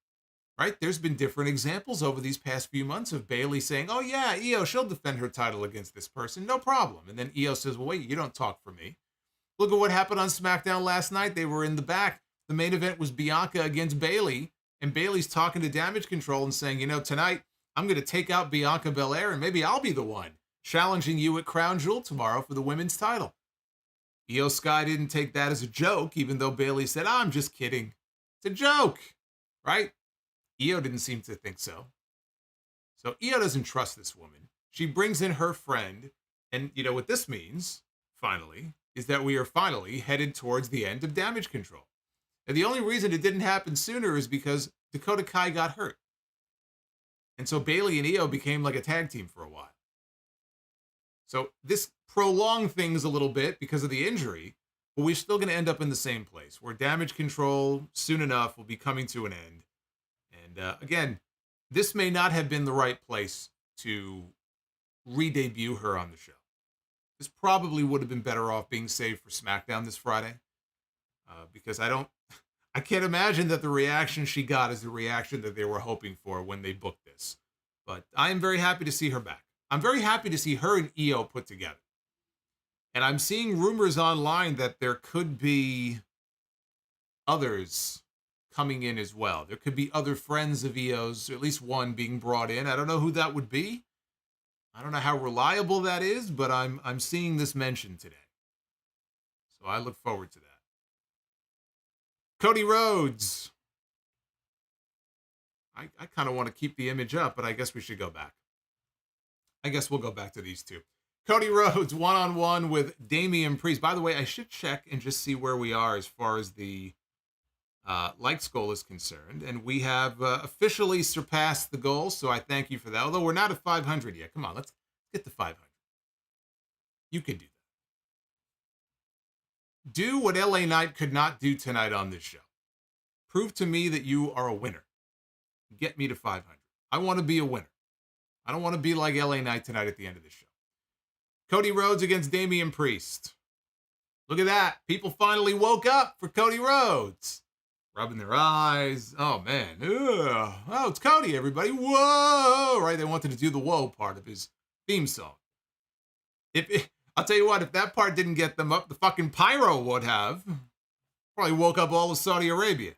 A: Right? There's been different examples over these past few months of Bayley saying, oh yeah, Io, she'll defend her title against this person, no problem. And then Io says, well, wait, you don't talk for me. Look at what happened on SmackDown last night. They were in the back. The main event was Bianca against Bayley, and Bayley's talking to Damage Control and saying, you know, tonight I'm going to take out Bianca Belair, and maybe I'll be the one challenging you at Crown Jewel tomorrow for the women's title. Io Sky didn't take that as a joke, even though Bayley said, oh, I'm just kidding. It's a joke, right? Io didn't seem to think so. So Io doesn't trust this woman. She brings in her friend. And you know what this means, finally, is that we are finally headed towards the end of Damage Control. And the only reason it didn't happen sooner is because Dakota Kai got hurt. And so Bayley and Io became like a tag team for a while. So this prolonged things a little bit because of the injury, but we're still going to end up in the same place where Damage Control soon enough will be coming to an end. And again, this may not have been the right place to re-debut her on the show. This probably would have been better off being saved for SmackDown this Friday. Because I can't imagine that the reaction she got is the reaction that they were hoping for when they booked this. But I am very happy to see her back. I'm very happy to see her and Io put together. And I'm seeing rumors online that there could be others coming in as well. There could be other friends of Io's, or at least one being brought in. I don't know who that would be. I don't know how reliable that is, but I'm seeing this mentioned today. So I look forward to that. Cody Rhodes. I kind of want to keep the image up, but I guess we should go back. I guess we'll go back to these two. Cody Rhodes one-on-one with Damian Priest. By the way, I should check and just see where we are as far as the likes goal is concerned. And we have officially surpassed the goal, so I thank you for that. Although we're not at 500 yet. Come on, let's get to 500. You can do that. Do what LA Knight could not do tonight on this show. Prove to me that you are a winner. Get me to 500. I want to be a winner. I don't want to be like LA Knight tonight at the end of the show. Cody Rhodes against Damian Priest. Look at that. People finally woke up for Cody Rhodes. Rubbing their eyes. Oh, man. Ugh. Oh, it's Cody, everybody. Whoa. Right? They wanted to do the whoa part of his theme song. I'll tell you what, if that part didn't get them up, the fucking pyro would have. Probably woke up all of Saudi Arabia.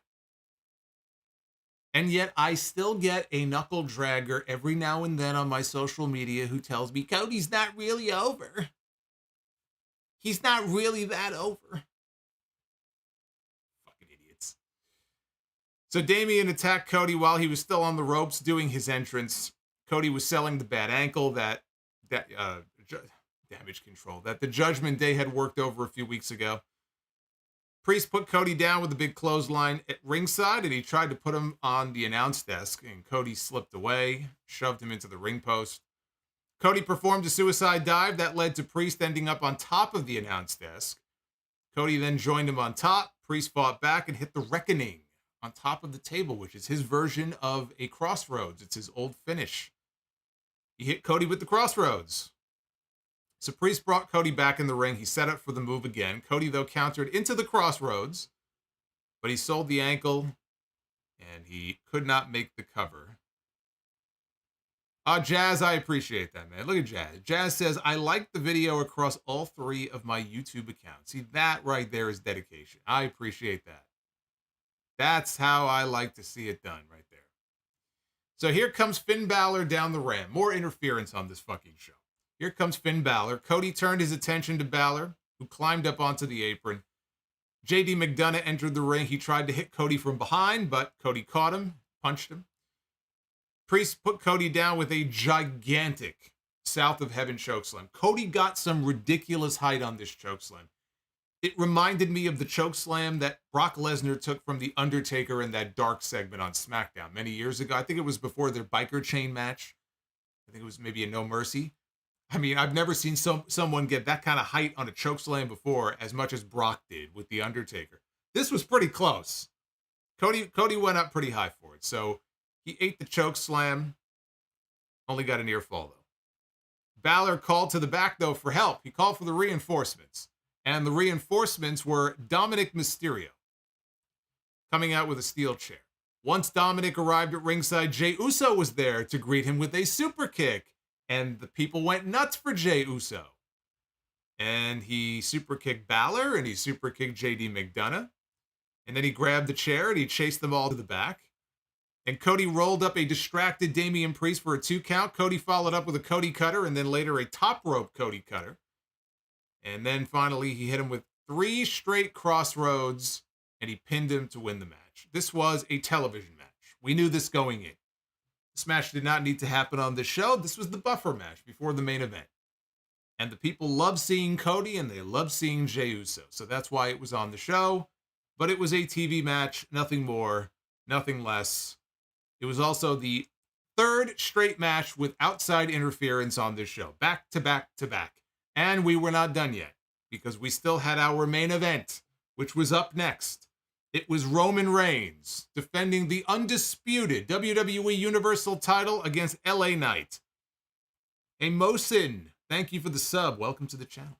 A: And yet I still get a knuckle dragger every now and then on my social media who tells me Cody's not really over. He's not really that over. Fucking idiots. So Damian attacked Cody while he was still on the ropes doing his entrance. Cody was selling the bad ankle that Damage Control that the Judgment Day had worked over a few weeks ago. Priest put Cody down with a big clothesline at ringside, and he tried to put him on the announce desk, and Cody slipped away, shoved him into the ring post. Cody performed a suicide dive that led to Priest ending up on top of the announce desk. Cody then joined him on top. Priest fought back and hit the Reckoning on top of the table, which is his version of a Crossroads. It's his old finish. He hit Cody with the Crossroads. So Priest brought Cody back in the ring. He set up for the move again. Cody, though, countered into the Crossroads, but he sold the ankle, and he could not make the cover. Jazz, I appreciate that, man. Look at Jazz. Jazz says, I like the video across all 3 of my YouTube accounts. See, that right there is dedication. I appreciate that. That's how I like to see it done right there. So here comes Finn Balor down the ramp. More interference on this fucking show. Here comes Finn Balor. Cody turned his attention to Balor, who climbed up onto the apron. JD McDonough entered the ring. He tried to hit Cody from behind, but Cody caught him, punched him. Priest put Cody down with a gigantic South of Heaven chokeslam. Cody got some ridiculous height on this chokeslam. It reminded me of the chokeslam that Brock Lesnar took from The Undertaker in that dark segment on SmackDown many years ago. I think it was before their biker chain match. I think it was maybe a No Mercy. I mean, I've never seen someone get that kind of height on a chokeslam before as much as Brock did with The Undertaker. This was pretty close. Cody went up pretty high for it. So he ate the chokeslam. Only got a near fall, though. Balor called to the back, though, for help. He called for the reinforcements. And the reinforcements were Dominic Mysterio, coming out with a steel chair. Once Dominic arrived at ringside, Jey Uso was there to greet him with a super kick. And the people went nuts for Jey Uso. And he super kicked Balor, and he super kicked JD McDonough. And then he grabbed the chair, and he chased them all to the back. And Cody rolled up a distracted Damian Priest for a 2 count. Cody followed up with a Cody cutter, and then later a top rope Cody cutter. And then finally, he hit him with 3 straight crossroads, and he pinned him to win the match. This was a television match. We knew this going in. This match did not need to happen on this show. This was the buffer match before the main event. And the people love seeing Cody, and they love seeing Jey Uso. So that's why it was on the show. But it was a TV match, nothing more, nothing less. It was also the 3rd straight match with outside interference on this show. Back to back to back. And we were not done yet, because we still had our main event, which was up next. It was Roman Reigns defending the undisputed WWE Universal title against LA Knight. Hey, Mosin, thank you for the sub. Welcome to the channel.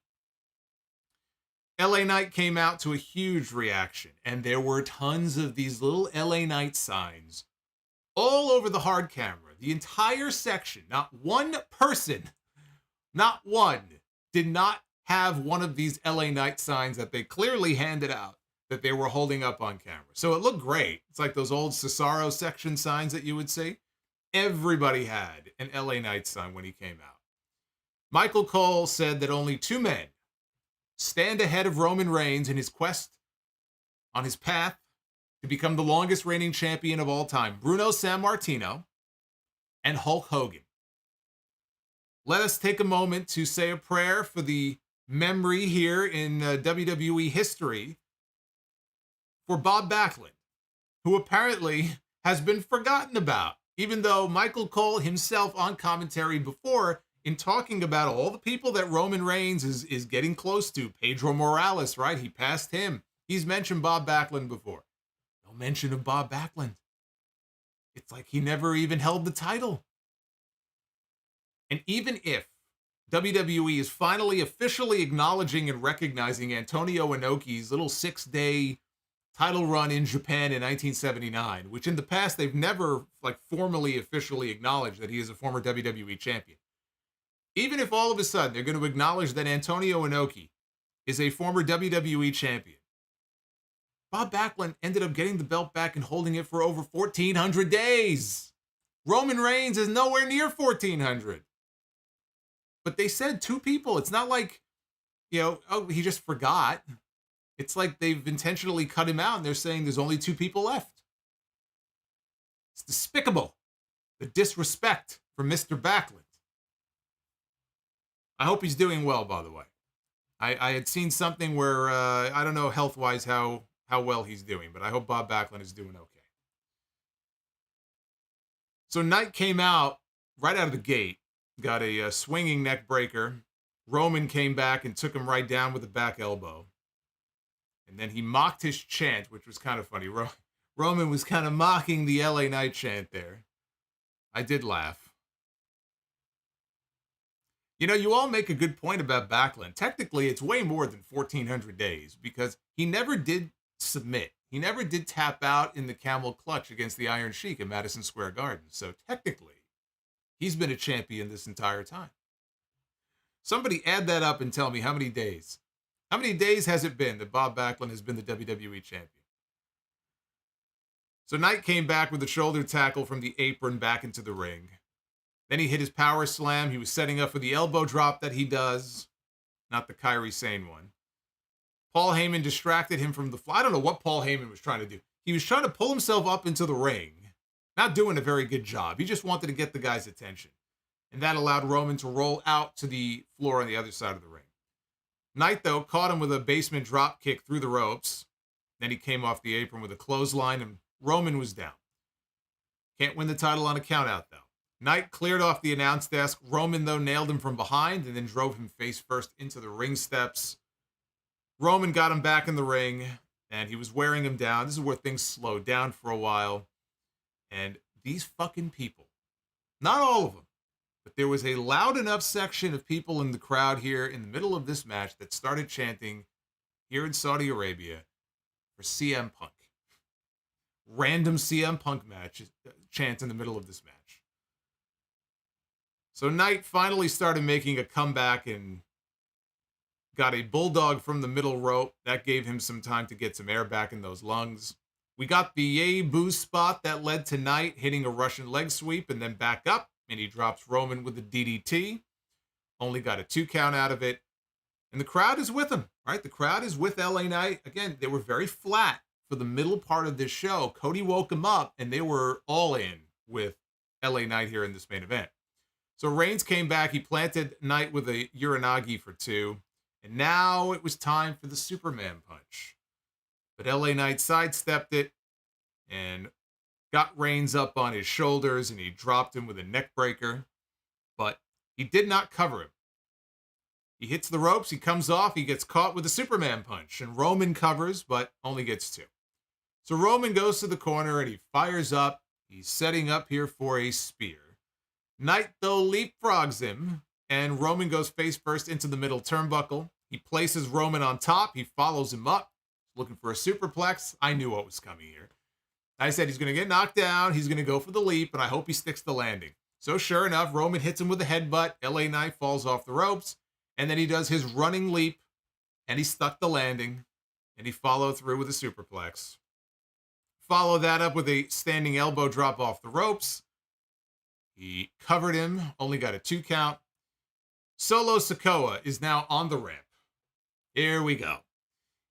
A: LA Knight came out to a huge reaction, and there were tons of these little LA Knight signs all over the hard camera. The entire section, not one person, not one, did not have one of these LA Knight signs that they clearly handed out that they were holding up on camera. So it looked great. It's like those old Cesaro section signs that you would see. Everybody had an LA Knight sign when he came out. Michael Cole said that only 2 men stand ahead of Roman Reigns in his quest on his path to become the longest reigning champion of all time, Bruno Sammartino and Hulk Hogan. Let us take a moment to say a prayer for the memory here in WWE history for Bob Backlund, who apparently has been forgotten about, even though Michael Cole himself on commentary before, in talking about all the people that Roman Reigns is getting close to, Pedro Morales, right? He passed him. He's mentioned Bob Backlund before. No mention of Bob Backlund. It's like he never even held the title. And even if WWE is finally officially acknowledging and recognizing Antonio Inoki's little 6-day title run in Japan in 1979, which in the past they've never formally officially acknowledged that he is a former WWE champion. Even if all of a sudden they're going to acknowledge that Antonio Inoki is a former WWE champion, Bob Backlund ended up getting the belt back and holding it for over 1,400 days. Roman Reigns is nowhere near 1,400. But they said 2 people. It's not like, oh, he just forgot. It's like they've intentionally cut him out and they're saying there's only 2 people left. It's despicable. The disrespect for Mr. Backlund. I hope he's doing well, by the way. I had seen something where, I don't know health-wise how well he's doing, but I hope Bob Backlund is doing okay. So Knight came out right out of the gate. Got a swinging neck breaker. Roman came back and took him right down with a back elbow. And then he mocked his chant, which was kind of funny. Roman was kind of mocking the LA Knight chant there. I did laugh. You all make a good point about Backlund. Technically, it's way more than 1,400 days because he never did submit. He never did tap out in the camel clutch against the Iron Sheik at Madison Square Garden. So technically, He's been a champion this entire time. Somebody add that up and tell me how many days. How many days has it been that Bob Backlund has been the WWE champion? So Knight came back with a shoulder tackle from the apron back into the ring. Then he hit his power slam. He was setting up for the elbow drop that he does. Not the KAIRI SANE one. Paul Heyman distracted him from the fly. I don't know what Paul Heyman was trying to do. He was trying to pull himself up into the ring. Not doing a very good job. He just wanted to get the guy's attention. And that allowed Roman to roll out to the floor on the other side of the ring. Knight, though, caught him with a basement drop kick through the ropes. Then he came off the apron with a clothesline, and Roman was down. Can't win the title on a countout, though. Knight cleared off the announce desk. Roman, though, nailed him from behind and then drove him face first into the ring steps. Roman got him back in the ring, and he was wearing him down. This is where things slowed down for a while. And these fucking people, not all of them, but there was a loud enough section of people in the crowd here in the middle of this match that started chanting here in Saudi Arabia for CM Punk. Random CM Punk match chant in the middle of this match. So Knight finally started making a comeback and got a bulldog from the middle rope. That gave him some time to get some air back in those lungs. We got the yay boo spot that led to Knight hitting a Russian leg sweep and then back up, and he drops Roman with the DDT. Only got a 2 count out of it. And the crowd is with him, right? The crowd is with LA Knight. Again, they were very flat for the middle part of this show. Cody woke him up, and they were all in with LA Knight here in this main event. So Reigns came back. He planted Knight with a Uranagi for 2. And now it was time for the Superman punch. But LA Knight sidestepped it and got Reigns up on his shoulders, and he dropped him with a neck breaker. But he did not cover him. He hits the ropes, he comes off, he gets caught with a Superman punch, and Roman covers, but only gets 2. So Roman goes to the corner, and he fires up. He's setting up here for a spear. Knight, though, leapfrogs him, and Roman goes face first into the middle turnbuckle. He places Roman on top. He follows him up, looking for a superplex. I knew what was coming here. I said he's going to get knocked down. He's going to go for the leap, and I hope he sticks the landing. So sure enough, Roman hits him with a headbutt. LA Knight falls off the ropes, and then he does his running leap, and he stuck the landing, and he followed through with a superplex. Follow that up with a standing elbow drop off the ropes. He covered him, only got a 2 count. Solo Sikoa is now on the ramp. Here we go.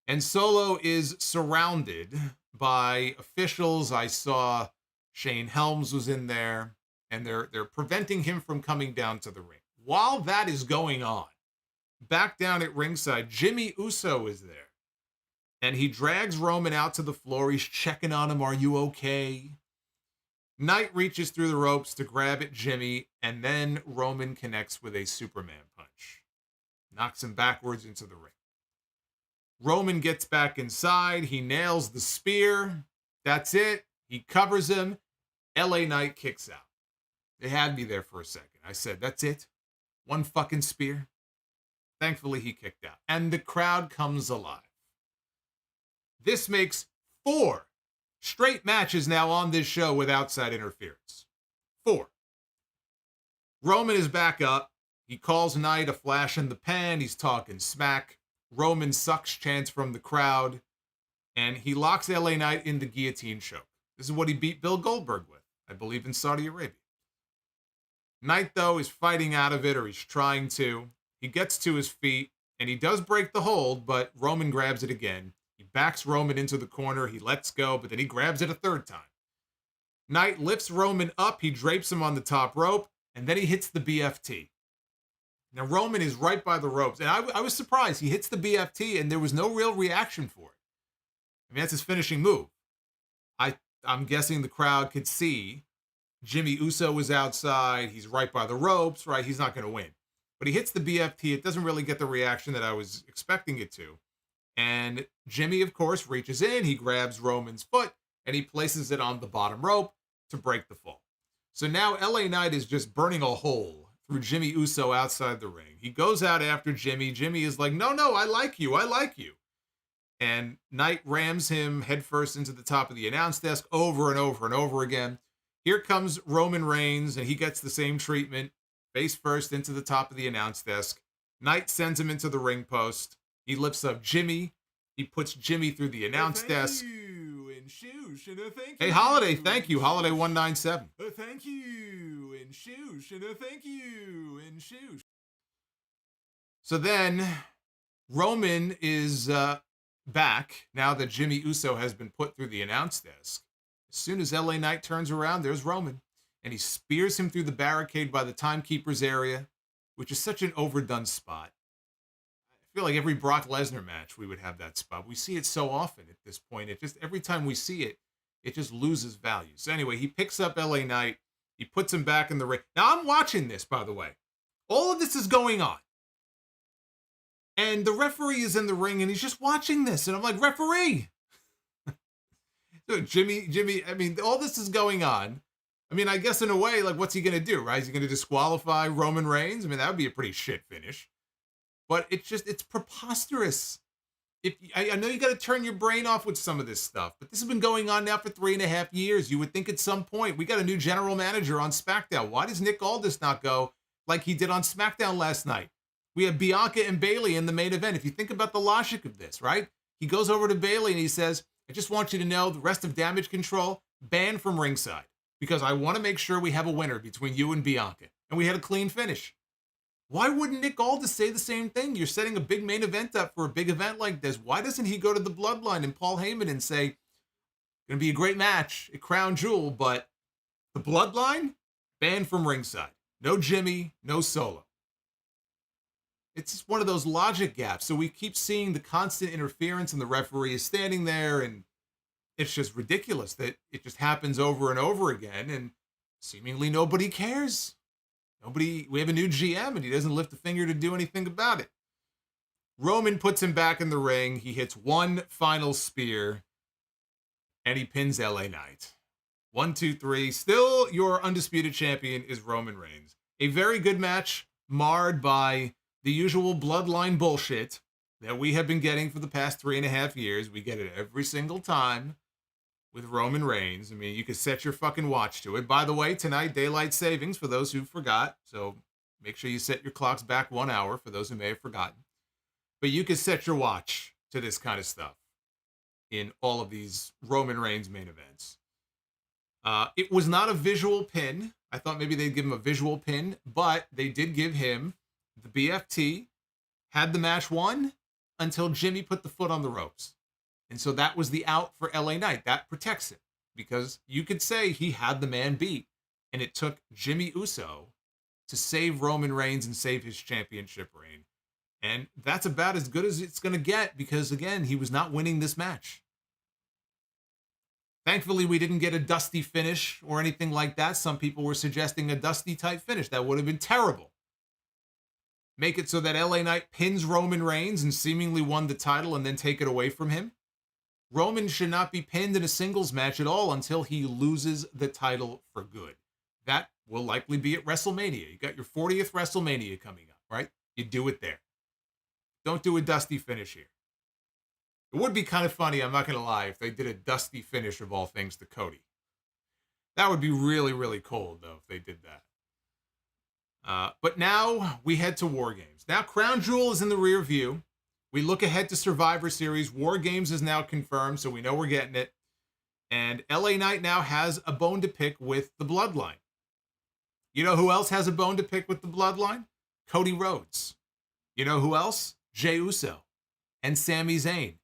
A: And Solo is surrounded by officials. I saw Shane Helms was in there, and they're preventing him from coming down to the ring. While that is going on, back down at ringside, Jimmy Uso is there. And he drags Roman out to the floor. He's checking on him. Are you okay? Knight reaches through the ropes to grab at Jimmy, and then Roman connects with a Superman punch. Knocks him backwards into the ring. Roman gets back inside. He nails the spear. That's it. He covers him. LA Knight kicks out. They had me there for a second. I said, that's it? One fucking spear? Thankfully, he kicked out. And the crowd comes alive. This makes 4 straight matches now on this show with outside interference. 4. Roman is back up. He calls Knight a flash in the pan. He's talking smack. Roman sucks chants from the crowd. And he locks LA Knight in the guillotine choke. This is what he beat Bill Goldberg with, I believe, in Saudi Arabia. Knight, though, is fighting out of it, or he's trying to. He gets to his feet, and he does break the hold, but Roman grabs it again. He backs Roman into the corner. He lets go, but then he grabs it a 3rd time. Knight lifts Roman up. He drapes him on the top rope, and then he hits the BFT. Now, Roman is right by the ropes, and I was surprised. He hits the BFT, and there was no real reaction for it. I mean, that's his finishing move. I'm guessing the crowd could see Jimmy Uso was outside. He's right by the ropes, right? He's not going to win. But he hits the BFT. It doesn't really get the reaction that I was expecting it to. And Jimmy, of course, reaches in. He grabs Roman's foot, and he places it on the bottom rope to break the fall. So now LA Knight is just burning a hole through Jimmy Uso outside the ring. He goes out after Jimmy. Jimmy is like, no, I like you. I like you. And Knight rams him headfirst into the top of the announce desk over and over and over again. Here comes Roman Reigns, and he gets the same treatment. Face first into the top of the announce desk. Knight sends him into the ring post. He lifts up Jimmy. He puts Jimmy through the announce desk.
C: And SHOOSH, and thank
A: Hey,
C: you.
A: Holiday, thank you. Holiday 197.
C: Thank you, and SHOOSH, and thank you, and SHOOSH.
A: So then Roman is back now that Jimmy Uso has been put through the announce desk. As soon as LA Knight turns around, there's Roman. And he spears him through the barricade by the timekeeper's area, which is such an overdone spot. I feel like every Brock Lesnar match, we would have that spot. We see it so often at this point. It just, every time we see it, it just loses value. So anyway, he picks up LA Knight. He puts him back in the ring. Now, I'm watching this, by the way. All of this is going on. And the referee is in the ring, and he's just watching this. And I'm like, referee! So Jimmy, I mean, all this is going on. I mean, I guess in a way, like, what's he going to do, right? Is he going to disqualify Roman Reigns? I mean, that would be a pretty shit finish. But it's preposterous. I know you got to turn your brain off with some of this stuff, but this has been going on now for 3.5 years. You would think at some point, we got a new general manager on SmackDown. Why does Nick Aldis not go like he did on SmackDown last night? We have Bianca and Bayley in the main event. If you think about the logic of this, right? He goes over to Bayley and he says, I just want you to know the rest of Damage Control banned from ringside, because I want to make sure we have a winner between you and Bianca. And we had a clean finish. Why wouldn't Nick Aldis say the same thing? You're setting a big main event up for a big event like this. Why doesn't he go to the Bloodline and Paul Heyman and say, going to be a great match at Crown Jewel, but the Bloodline, banned from ringside. No Jimmy, no Solo. It's just one of those logic gaps. So we keep seeing the constant interference, and the referee is standing there, and it's just ridiculous that it just happens over and over again, and seemingly nobody cares. We have a new GM, and he doesn't lift a finger to do anything about it. Roman puts him back in the ring. He hits one final spear, and he pins LA Knight. 1, 2, 3. Still, your undisputed champion is Roman Reigns. A very good match, marred by the usual Bloodline bullshit that we have been getting for the past 3.5 years. We get it every single time with Roman Reigns. I mean, you could set your fucking watch to it. By the way, tonight, daylight savings for those who forgot. So make sure you set your clocks back 1 hour for those who may have forgotten. But you could set your watch to this kind of stuff in all of these Roman Reigns main events. It was not a visual pin. I thought maybe they'd give him a visual pin, but they did give him the BFT, had the match won until Jimmy put the foot on the ropes. And so that was the out for LA Knight. That protects him, because you could say he had the man beat, and it took Jimmy Uso to save Roman Reigns and save his championship reign. And that's about as good as it's going to get, because, again, he was not winning this match. Thankfully, we didn't get a dusty finish or anything like that. Some people were suggesting a dusty type finish. That would have been terrible. Make it so that LA Knight pins Roman Reigns and seemingly won the title, and then take it away from him. Roman should not be pinned in a singles match at all until he loses the title for good. That will likely be at WrestleMania. You got your 40th WrestleMania coming up, right? You do it there. Don't do a dusty finish here. It would be kind of funny, I'm not going to lie, if they did a dusty finish of all things to Cody. That would be really, really cold, though, if they did that. But now we head to War Games. Now Crown Jewel is in the rear view. We look ahead to Survivor Series. War Games is now confirmed, so we know we're getting it. And LA Knight now has a bone to pick with the Bloodline. You know who else has a bone to pick with the Bloodline? Cody Rhodes. You know who else? Jey Uso and Sami Zayn.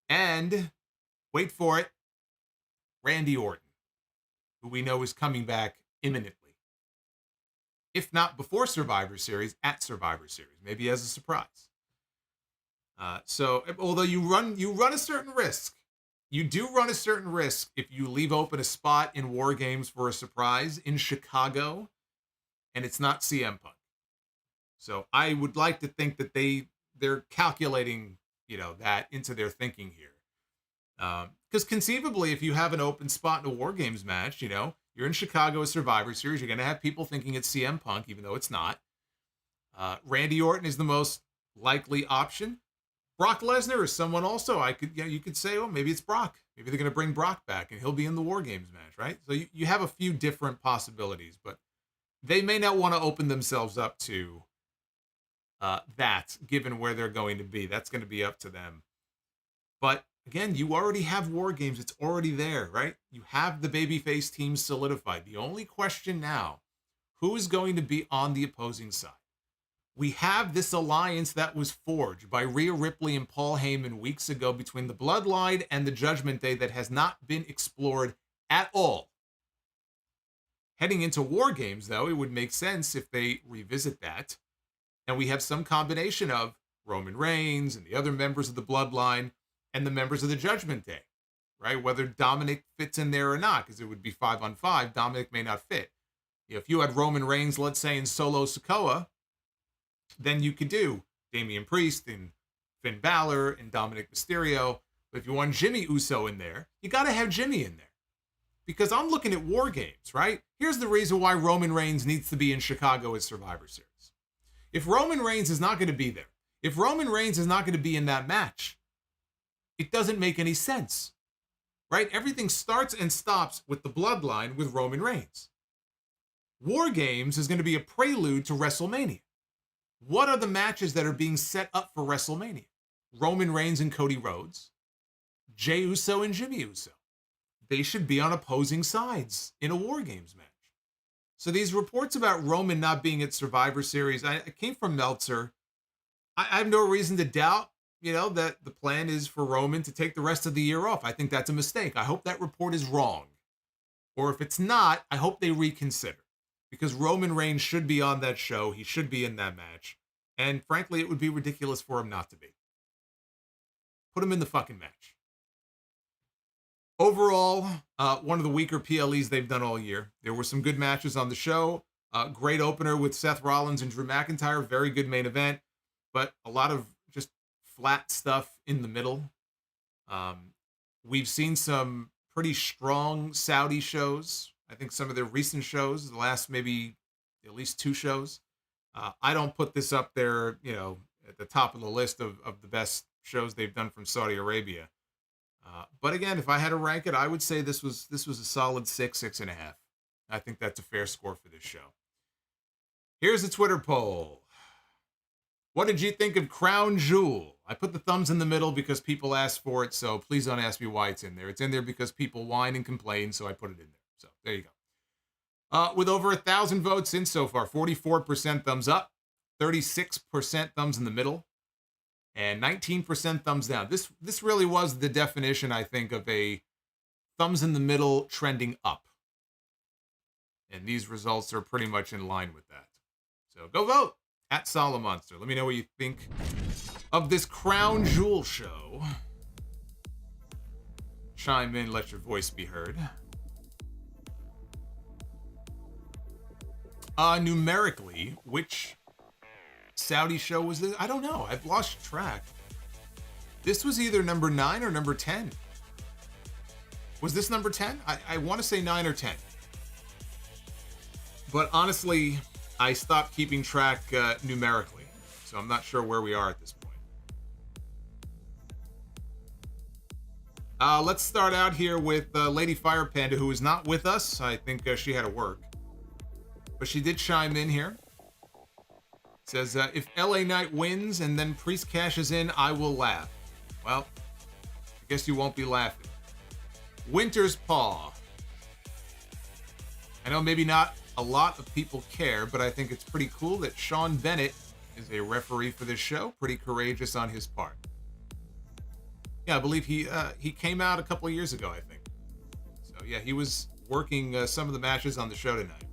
A: And, wait for it, Randy Orton, who we know is coming back imminently. If not before Survivor Series, at Survivor Series, maybe as a surprise. So, although you run a certain risk. You do run a certain risk if you leave open a spot in War Games for a surprise in Chicago, and it's not CM Punk. So I would like to think that they're calculating, that into their thinking here. Because conceivably, if you have an open spot in a War Games match, you're in Chicago at Survivor Series, you're going to have people thinking it's CM Punk, even though it's not. Randy Orton is the most likely option. Brock Lesnar is someone also you could say, oh, maybe it's Brock. Maybe they're going to bring Brock back and he'll be in the War Games match, right? So you have a few different possibilities, but they may not want to open themselves up to that, given where they're going to be. That's going to be up to them. But again, you already have War Games. It's already there, right? You have the babyface team solidified. The only question now, who is going to be on the opposing side? We have this alliance that was forged by Rhea Ripley and Paul Heyman weeks ago between the Bloodline and the Judgment Day that has not been explored at all. Heading into War Games, though, it would make sense if they revisit that. And we have some combination of Roman Reigns and the other members of the Bloodline and the members of the Judgment Day, right? Whether Dominic fits in there or not, because it would be 5-on-5, Dominic may not fit. If you had Roman Reigns, let's say, in Solo Sikoa, then you could do Damian Priest and Finn Balor and Dominic Mysterio. But if you want Jimmy Uso in there, you got to have Jimmy in there. Because I'm looking at War Games, right? Here's the reason why Roman Reigns needs to be in Chicago at Survivor Series. If Roman Reigns is not going to be there, if Roman Reigns is not going to be in that match, it doesn't make any sense, right? Everything starts and stops with the Bloodline with Roman Reigns. War Games is going to be a prelude to WrestleMania. What are the matches that are being set up for WrestleMania? Roman Reigns and Cody Rhodes, Jey Uso and Jimmy Uso. They should be on opposing sides in a War Games match. So these reports about Roman not being at Survivor Series, it came from Meltzer. I have no reason to doubt, that the plan is for Roman to take the rest of the year off. I think that's a mistake. I hope that report is wrong. Or if it's not, I hope they reconsider. Because Roman Reigns should be on that show. He should be in that match. And frankly, it would be ridiculous for him not to be. Put him in the fucking match. Overall, one of the weaker PLEs they've done all year. There were some good matches on the show. Great opener with Seth Rollins and Drew McIntyre. Very good main event. But a lot of just flat stuff in the middle. We've seen some pretty strong Saudi shows. I think some of their recent shows, the last maybe at least 2 shows. I don't put this up there, at the top of the list of the best shows they've done from Saudi Arabia. But again, if I had to rank it, I would say this was a solid 6.5. I think that's a fair score for this show. Here's a Twitter poll. What did you think of Crown Jewel? I put the thumbs in the middle because people asked for it, so please don't ask me why it's in there. It's in there because people whine and complain, so I put it in there. So there you go. With over 1,000 votes in so far, 44% thumbs up, 36% thumbs in the middle, and 19% thumbs down. This really was the definition, I think, of a thumbs in the middle trending up. And these results are pretty much in line with that. So go vote at Solomonster. Let me know what you think of this Crown Jewel show. Chime in, let your voice be heard. Numerically, which Saudi show was this? I don't know. I've lost track. This was either number 9 or number 10. Was this number 10? I want to say 9 or 10. But honestly, I stopped keeping track numerically. So I'm not sure where we are at this point. Let's start out here with Lady Fire Panda, who is not with us. I think she had to work. But she did chime in here. It says, if LA Knight wins and then Priest cashes in, I will laugh. Well, I guess you won't be laughing. Winter's Paw. I know maybe not a lot of people care, but I think it's pretty cool that Sean Bennett is a referee for this show. Pretty courageous on his part. Yeah, I believe he came out a couple of years ago, I think. So yeah, he was working some of the matches on the show tonight.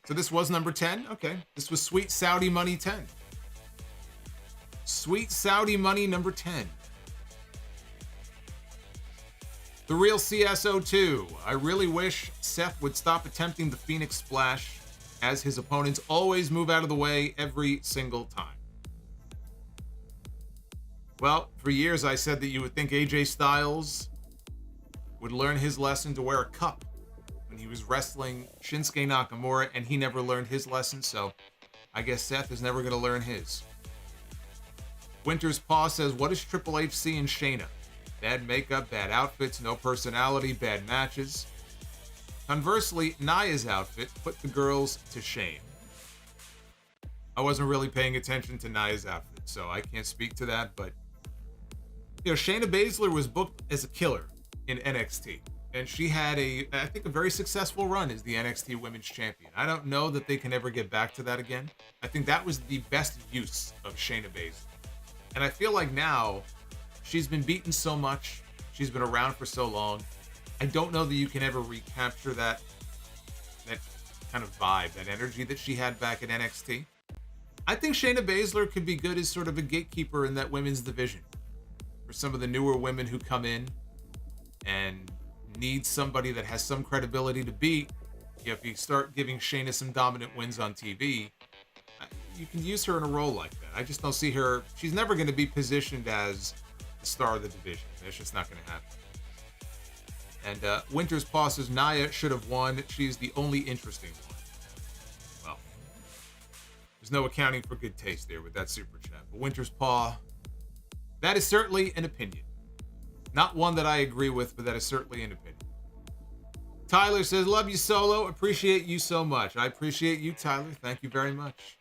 A: So this was number 10? Okay. This was Sweet Saudi Money 10. Sweet Saudi Money number 10. The Real CSO2. I really wish Seth would stop attempting the Phoenix Splash, as his opponents always move out of the way every single time. Well, for years I said that you would think AJ Styles would learn his lesson to wear a cup when he was wrestling Shinsuke Nakamura, and he never learned his lesson, so I guess Seth is never going to learn his. Winter's Paw says, what does Triple H see in Shayna? Bad makeup, bad outfits, no personality, bad matches. Conversely, Nia's outfit put the girls to shame. I wasn't really paying attention to Nia's outfit, so I can't speak to that, but Shayna Baszler was booked as a killer in NXT, and she had I think a very successful run as the NXT Women's Champion. I don't know that they can ever get back to that again. I think that was the best use of Shayna Baszler. And I feel like now she's been beaten so much, she's been around for so long, I don't know that you can ever recapture that kind of vibe, that energy that she had back at NXT. I think Shayna Baszler could be good as sort of a gatekeeper in that women's division for some of the newer women who come in and need somebody that has some credibility to beat. If you start giving Shayna some dominant wins on TV, you can use her in a role like that. I just don't see her. She's never going to be positioned as the star of the division. That's just not going to happen. And Winter's Paw says Nia should have won. She's the only interesting one. Well, there's no accounting for good taste there with that super chat. But Winter's Paw, that is certainly an opinion. Not one that I agree with, but that is certainly an opinion. Tyler says, love you, Solo. Appreciate you so much. I appreciate you, Tyler. Thank you very much.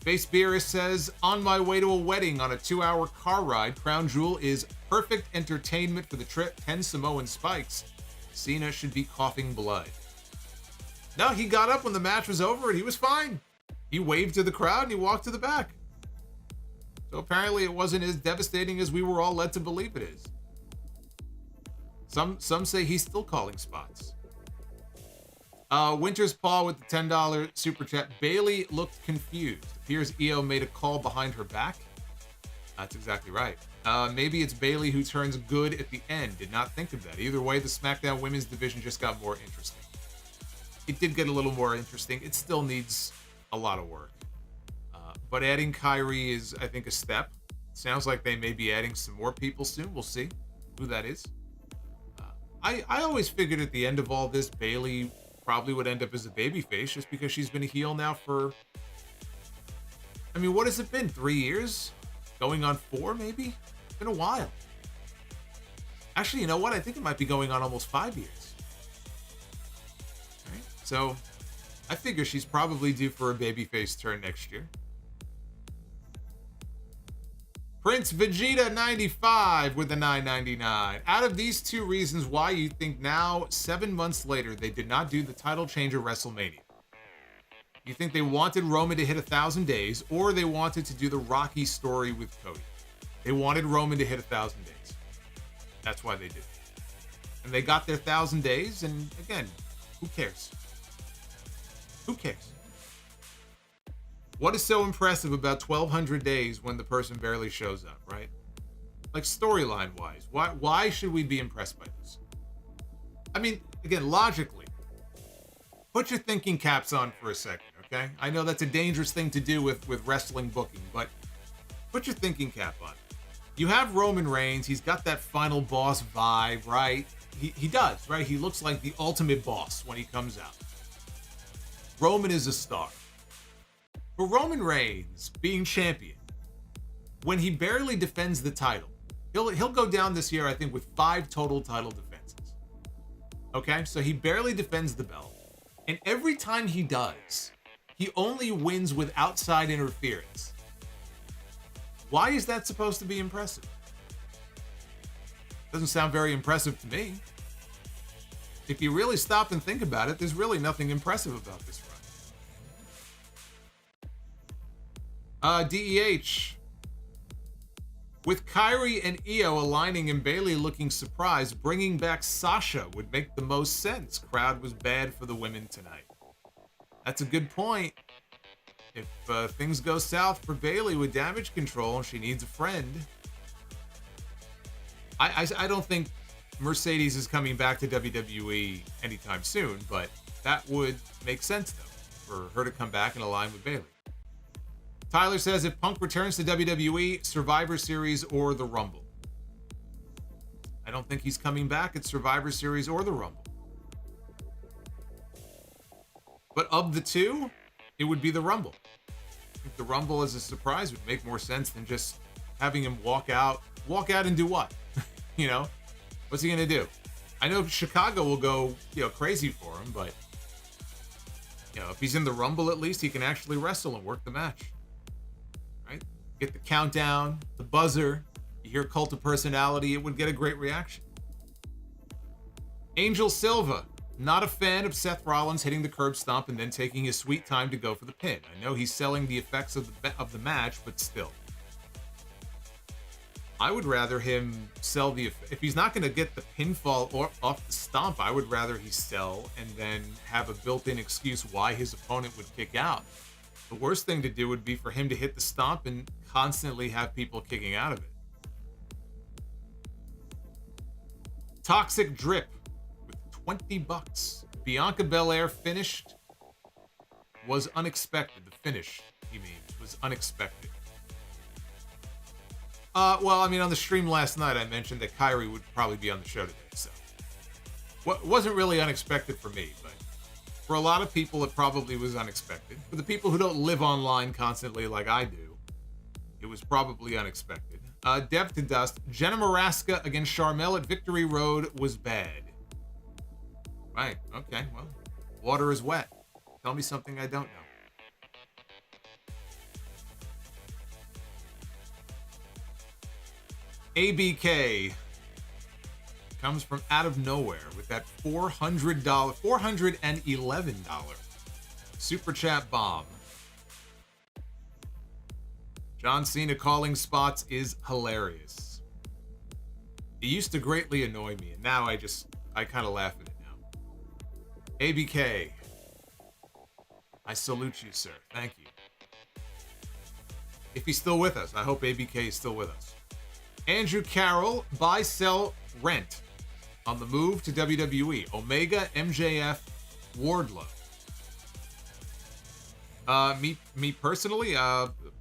A: Base Beerus says, on my way to a wedding on a 2-hour car ride, Crown Jewel is perfect entertainment for the trip. 10 Samoan spikes. Cena should be coughing blood. No, he got up when the match was over and he was fine. He waved to the crowd and he walked to the back. So apparently it wasn't as devastating as we were all led to believe it is. Some say he's still calling spots. Winter's Paw with the $10 super chat. Bayley looked confused. Appears Io made a call behind her back. That's exactly right. Maybe it's Bayley who turns good at the end. Did not think of that. Either way, the SmackDown Women's division just got more interesting. It did get a little more interesting. It still needs a lot of work. But adding KAIRI is, I think, a step. Sounds like they may be adding some more people soon. We'll see who that is. I always figured at the end of all this, Bayley probably would end up as a babyface just because she's been a heel now for, I mean, what has it been? 3 years? Going on 4, maybe? It's been a while. Actually, you know what? I think it might be going on almost 5 years. All right? So I figure she's probably due for a babyface turn next year. Prince Vegeta 95 with the $9.99. Out of these two reasons, why you think now, 7 months later, they did not do the title change at WrestleMania? You think they wanted Roman to hit 1,000 days, or they wanted to do the Rocky story with Cody? They wanted Roman to hit 1,000 days. That's why they did it. And they got their 1,000 days, and again, who cares? Who cares? What is so impressive about 1,200 days when the person barely shows up, right? Like storyline-wise, why should we be impressed by this? I mean, again, logically, put your thinking caps on for a second, okay? I know that's a dangerous thing to do with wrestling booking, but put your thinking cap on. You have Roman Reigns, he's got that final boss vibe, right? He does, right? He looks like the ultimate boss when he comes out. Roman is a star. For Roman Reigns being champion, when he barely defends the title, he'll go down this year, I think, with 5 total title defenses. Okay, so he barely defends the belt. And every time he does, he only wins with outside interference. Why is that supposed to be impressive? Doesn't sound very impressive to me. If you really stop and think about it, there's really nothing impressive about this run. DEH. With KAIRI and Io aligning and Bayley looking surprised, bringing back Sasha would make the most sense. Crowd was bad for the women tonight. That's a good point. If things go south for Bayley with Damage Control and she needs a friend, I don't think Mercedes is coming back to WWE anytime soon, but that would make sense, though, for her to come back and align with Bayley. Tyler says, if Punk returns to WWE, Survivor Series or the Rumble. I don't think he's coming back at Survivor Series or the Rumble. But of the two, it would be the Rumble. think the Rumble as a surprise would make more sense than just having him walk out and do what? You know, what's he gonna do? I know Chicago will go, crazy for him, but if he's in the Rumble, at least he can actually wrestle and work the match, right? Get the countdown, the buzzer. You hear Cult of Personality, it would get a great reaction. Angel Silva, not a fan of Seth Rollins hitting the curb stomp and then taking his sweet time to go for the pin. I know he's selling the effects of the match, but still. I would rather him sell if he's not going to get the pinfall or off the stomp, I would rather he sell and then have a built-in excuse why his opponent would kick out. The worst thing to do would be for him to hit the stomp and constantly have people kicking out of it. Toxic Drip with $20. Bianca Belair finished was unexpected. The finish, he means, was unexpected. Well, I mean, on the stream last night, I mentioned that KAIRI would probably be on the show today, so. Wasn't really unexpected for me, but for a lot of people, it probably was unexpected. For the people who don't live online constantly like I do, it was probably unexpected. Dev to Dust, Jenna Maraska against Sharmell at Victory Road was bad. Right, okay, well, water is wet. Tell me something I don't know. ABK comes from out of nowhere with that $411 super chat bomb. John Cena calling spots is hilarious. It used to greatly annoy me, and now I kind of laugh at it now. ABK, I salute you, sir. Thank you. If he's still with us, I hope ABK is still with us. Andrew Carroll, buy, sell, rent on the move to WWE. Omega, MJF, Wardlow. Me personally,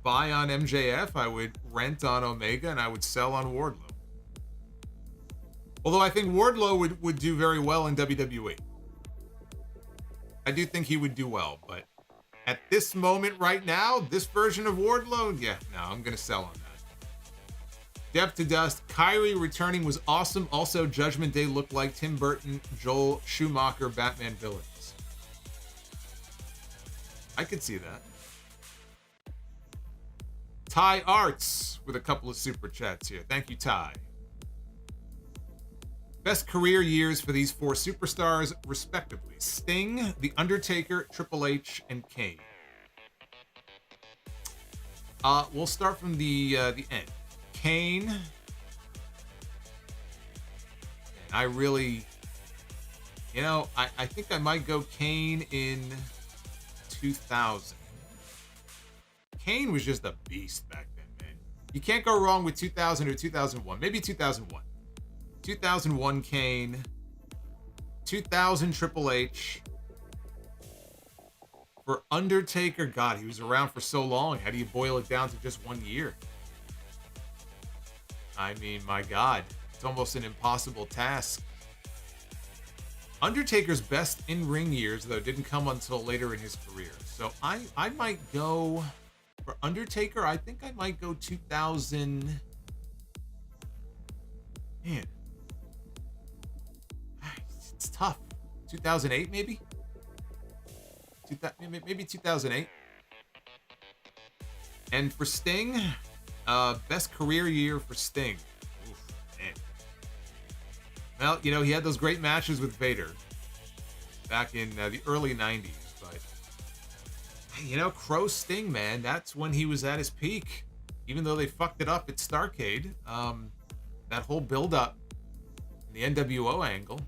A: buy on MJF. I would rent on Omega, and I would sell on Wardlow. Although I think Wardlow would do very well in WWE. I do think he would do well, but at this moment right now, this version of Wardlow, yeah, no, I'm going to sell on that. Depth to Dust, KAIRI returning was awesome. Also, Judgment Day looked like Tim Burton, Joel Schumacher, Batman villains. I could see that. Ty Arts with a couple of super chats here. Thank you, Ty. Best career years for these four superstars, respectively. Sting, The Undertaker, Triple H, and Kane. We'll start from the end. Kane. And I really, I think I might go Kane in 2000. Kane was just a beast back then, man. You can't go wrong with 2000 or 2001. Maybe 2001. 2001 Kane. 2000 Triple H. For Undertaker, God, he was around for so long. How do you boil it down to just 1 year? I mean, my God, it's almost an impossible task. Undertaker's best in-ring years, though, didn't come until later in his career. So I might go, for Undertaker, I think I might go 2000. Man. It's tough. 2008, maybe? Maybe 2008. And for Sting, best career year for Sting. Oof, man. Well, he had those great matches with Vader back in the early 90s. But, Crow Sting, man, that's when he was at his peak. Even though they fucked it up at Starrcade, that whole build-up, the NWO angle.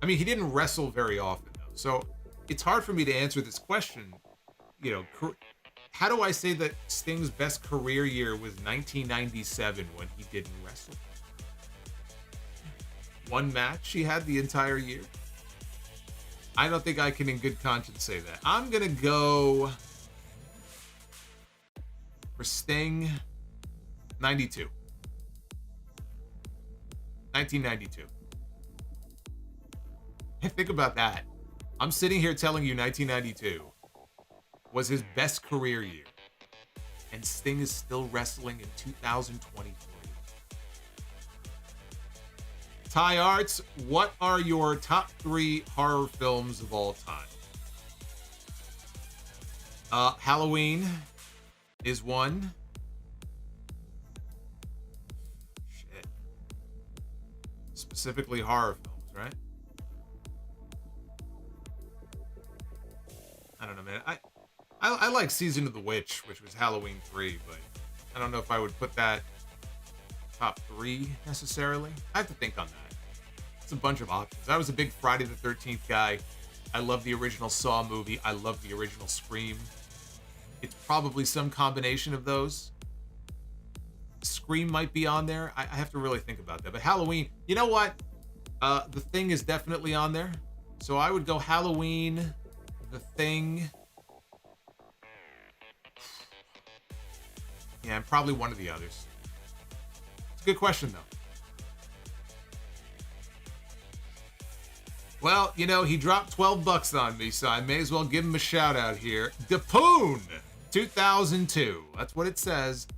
A: I mean, he didn't wrestle very often, though. So it's hard for me to answer this question. How do I say that Sting's best career year was 1997 when he didn't wrestle? One match he had the entire year? I don't think I can in good conscience say that. I'm going to go for Sting 92. 1992. Think about that. I'm sitting here telling you 1992 was his best career year. and Sting is still wrestling in 2023. Ty Arts, what are your top 3 horror films of all time? Halloween is one. Shit. Specifically horror films, right? I don't know, man. I like Season of the Witch, which was Halloween 3, but I don't know if I would put that top 3 necessarily. I have to think on that. It's a bunch of options. I was a big Friday the 13th guy. I love the original Saw movie. I love the original Scream. It's probably some combination of those. Scream might be on there. I have to really think about that. But Halloween, you know what? The Thing is definitely on there. So I would go Halloween, The Thing. Yeah, and probably one of the others. It's a good question, though. Well, you know, he dropped $12 on me, so I may as well give him a shout out here. Dapoon, 2002. That's what it says.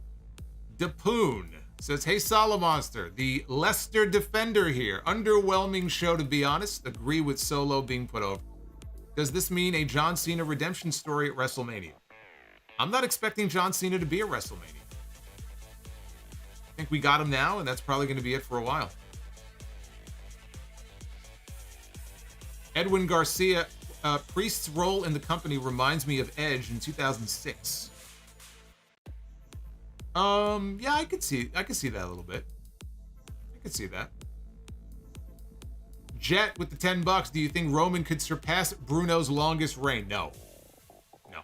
A: Dapoon says, hey, Solomonster, the Leicester Defender here. Underwhelming show, to be honest. Agree with Solo being put over. Does this mean a John Cena redemption story at WrestleMania? I'm not expecting John Cena to be at WrestleMania. I think we got him now, and that's probably going to be it for a while. Edwin Garcia, Priest's role in the company reminds me of Edge in 2006. Yeah, I could see that a little bit. I could see that. Jet with the $10. Do you think Roman could surpass Bruno's longest reign? No. No.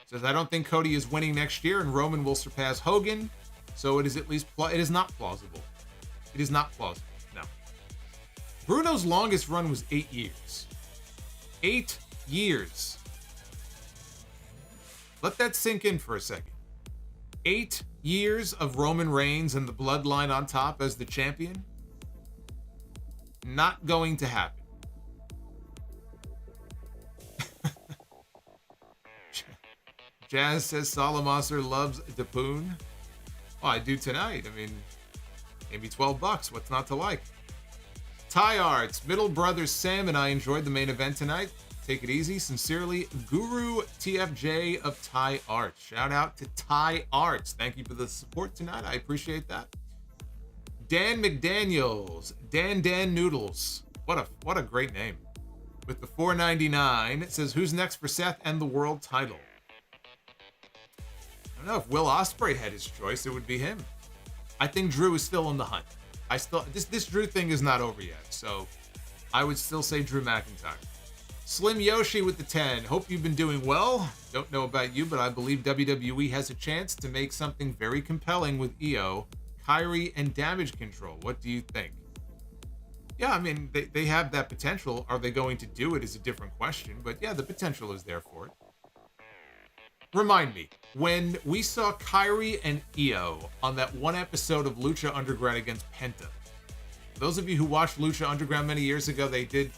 A: Says, I don't think Cody is winning next year, and Roman will surpass Hogan. So it is at least it is not plausible. It is not plausible. No. Bruno's longest run was 8 years. 8 years. Let that sink in for a second. 8 years of Roman Reigns and the Bloodline on top as the champion. Not going to happen. Jazz says Solomonster loves Dapoon. Well, I do tonight. I mean, maybe $12. What's not to like? Ty Arts, middle brother Sam and I enjoyed the main event tonight. Take it easy. Sincerely, Guru TFJ of Ty Arts. Shout out to Ty Arts. Thank you for the support tonight. I appreciate that. Dan McDaniels, Dan Noodles. What a great name. With the $4.99, it says, who's next for Seth and the world title? I don't know. If Will Ospreay had his choice, it would be him. I think Drew is still in the hunt. This Drew thing is not over yet, so I would still say Drew McIntyre. Slim Yoshi with the 10. Hope you've been doing well. Don't know about you, but I believe WWE has a chance to make something very compelling with EO, KAIRI, and Damage Control. What do you think? Yeah, I mean, they have that potential. Are they going to do it is a different question, but yeah, the potential is there for it. Remind me, when we saw KAIRI and EO on that one episode of Lucha Underground against Penta, for those of you who watched Lucha Underground many years ago, they did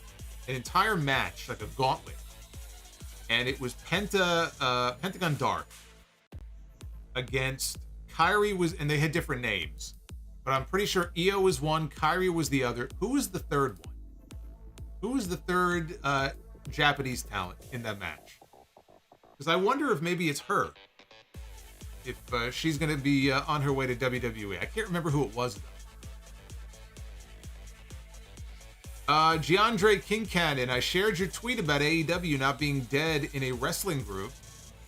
A: an entire match, like a gauntlet, and it was Pentagon Dark against KAIRI and they had different names, but I'm pretty sure EO was one, KAIRI was the other. Who was the third one? Who was the third Japanese talent in that match? Because I wonder if maybe it's her. If she's going to be on her way to WWE. I can't remember who it was, though. Giandre Kincannon, I shared your tweet about AEW not being dead in a wrestling group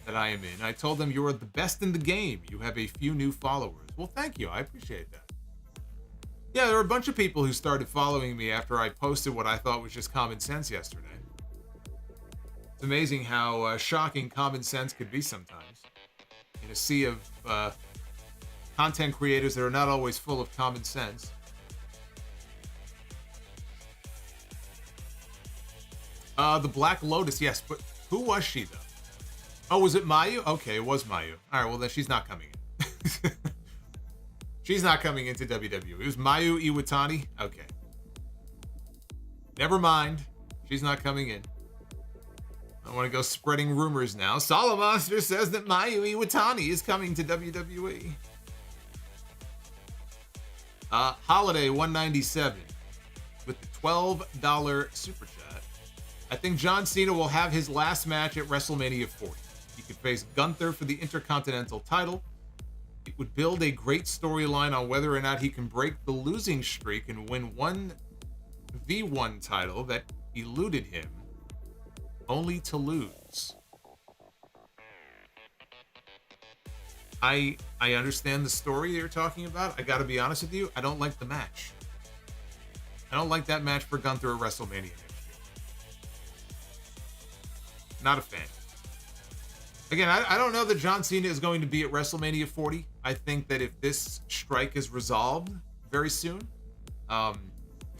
A: that I am in. I told them you are the best in the game. You have a few new followers. Well, thank you. I appreciate that. Yeah, there were a bunch of people who started following me after I posted what I thought was just common sense yesterday. It's amazing how shocking common sense could be sometimes. In a sea of content creators that are not always full of common sense. The Black Lotus, yes, but who was she, though? Oh, was it Mayu? Okay, it was Mayu. All right, well, then she's not coming in. She's not coming into WWE. It was Mayu Iwatani? Okay. Never mind. She's not coming in. I want to go spreading rumors now. Solomonster says that Mayu Iwatani is coming to WWE. Holiday 197 with the $12 super chat. I think John Cena will have his last match at WrestleMania 40. He could face Gunther for the Intercontinental title. It would build a great storyline on whether or not he can break the losing streak and win one V1 title that eluded him, only to lose. I understand the story you're talking about. I gotta be honest with you, I don't like the match. I don't like that match for Gunther at WrestleMania next year. Not a fan. Again, I don't know that John Cena is going to be at WrestleMania 40. I think that if this strike is resolved very soon,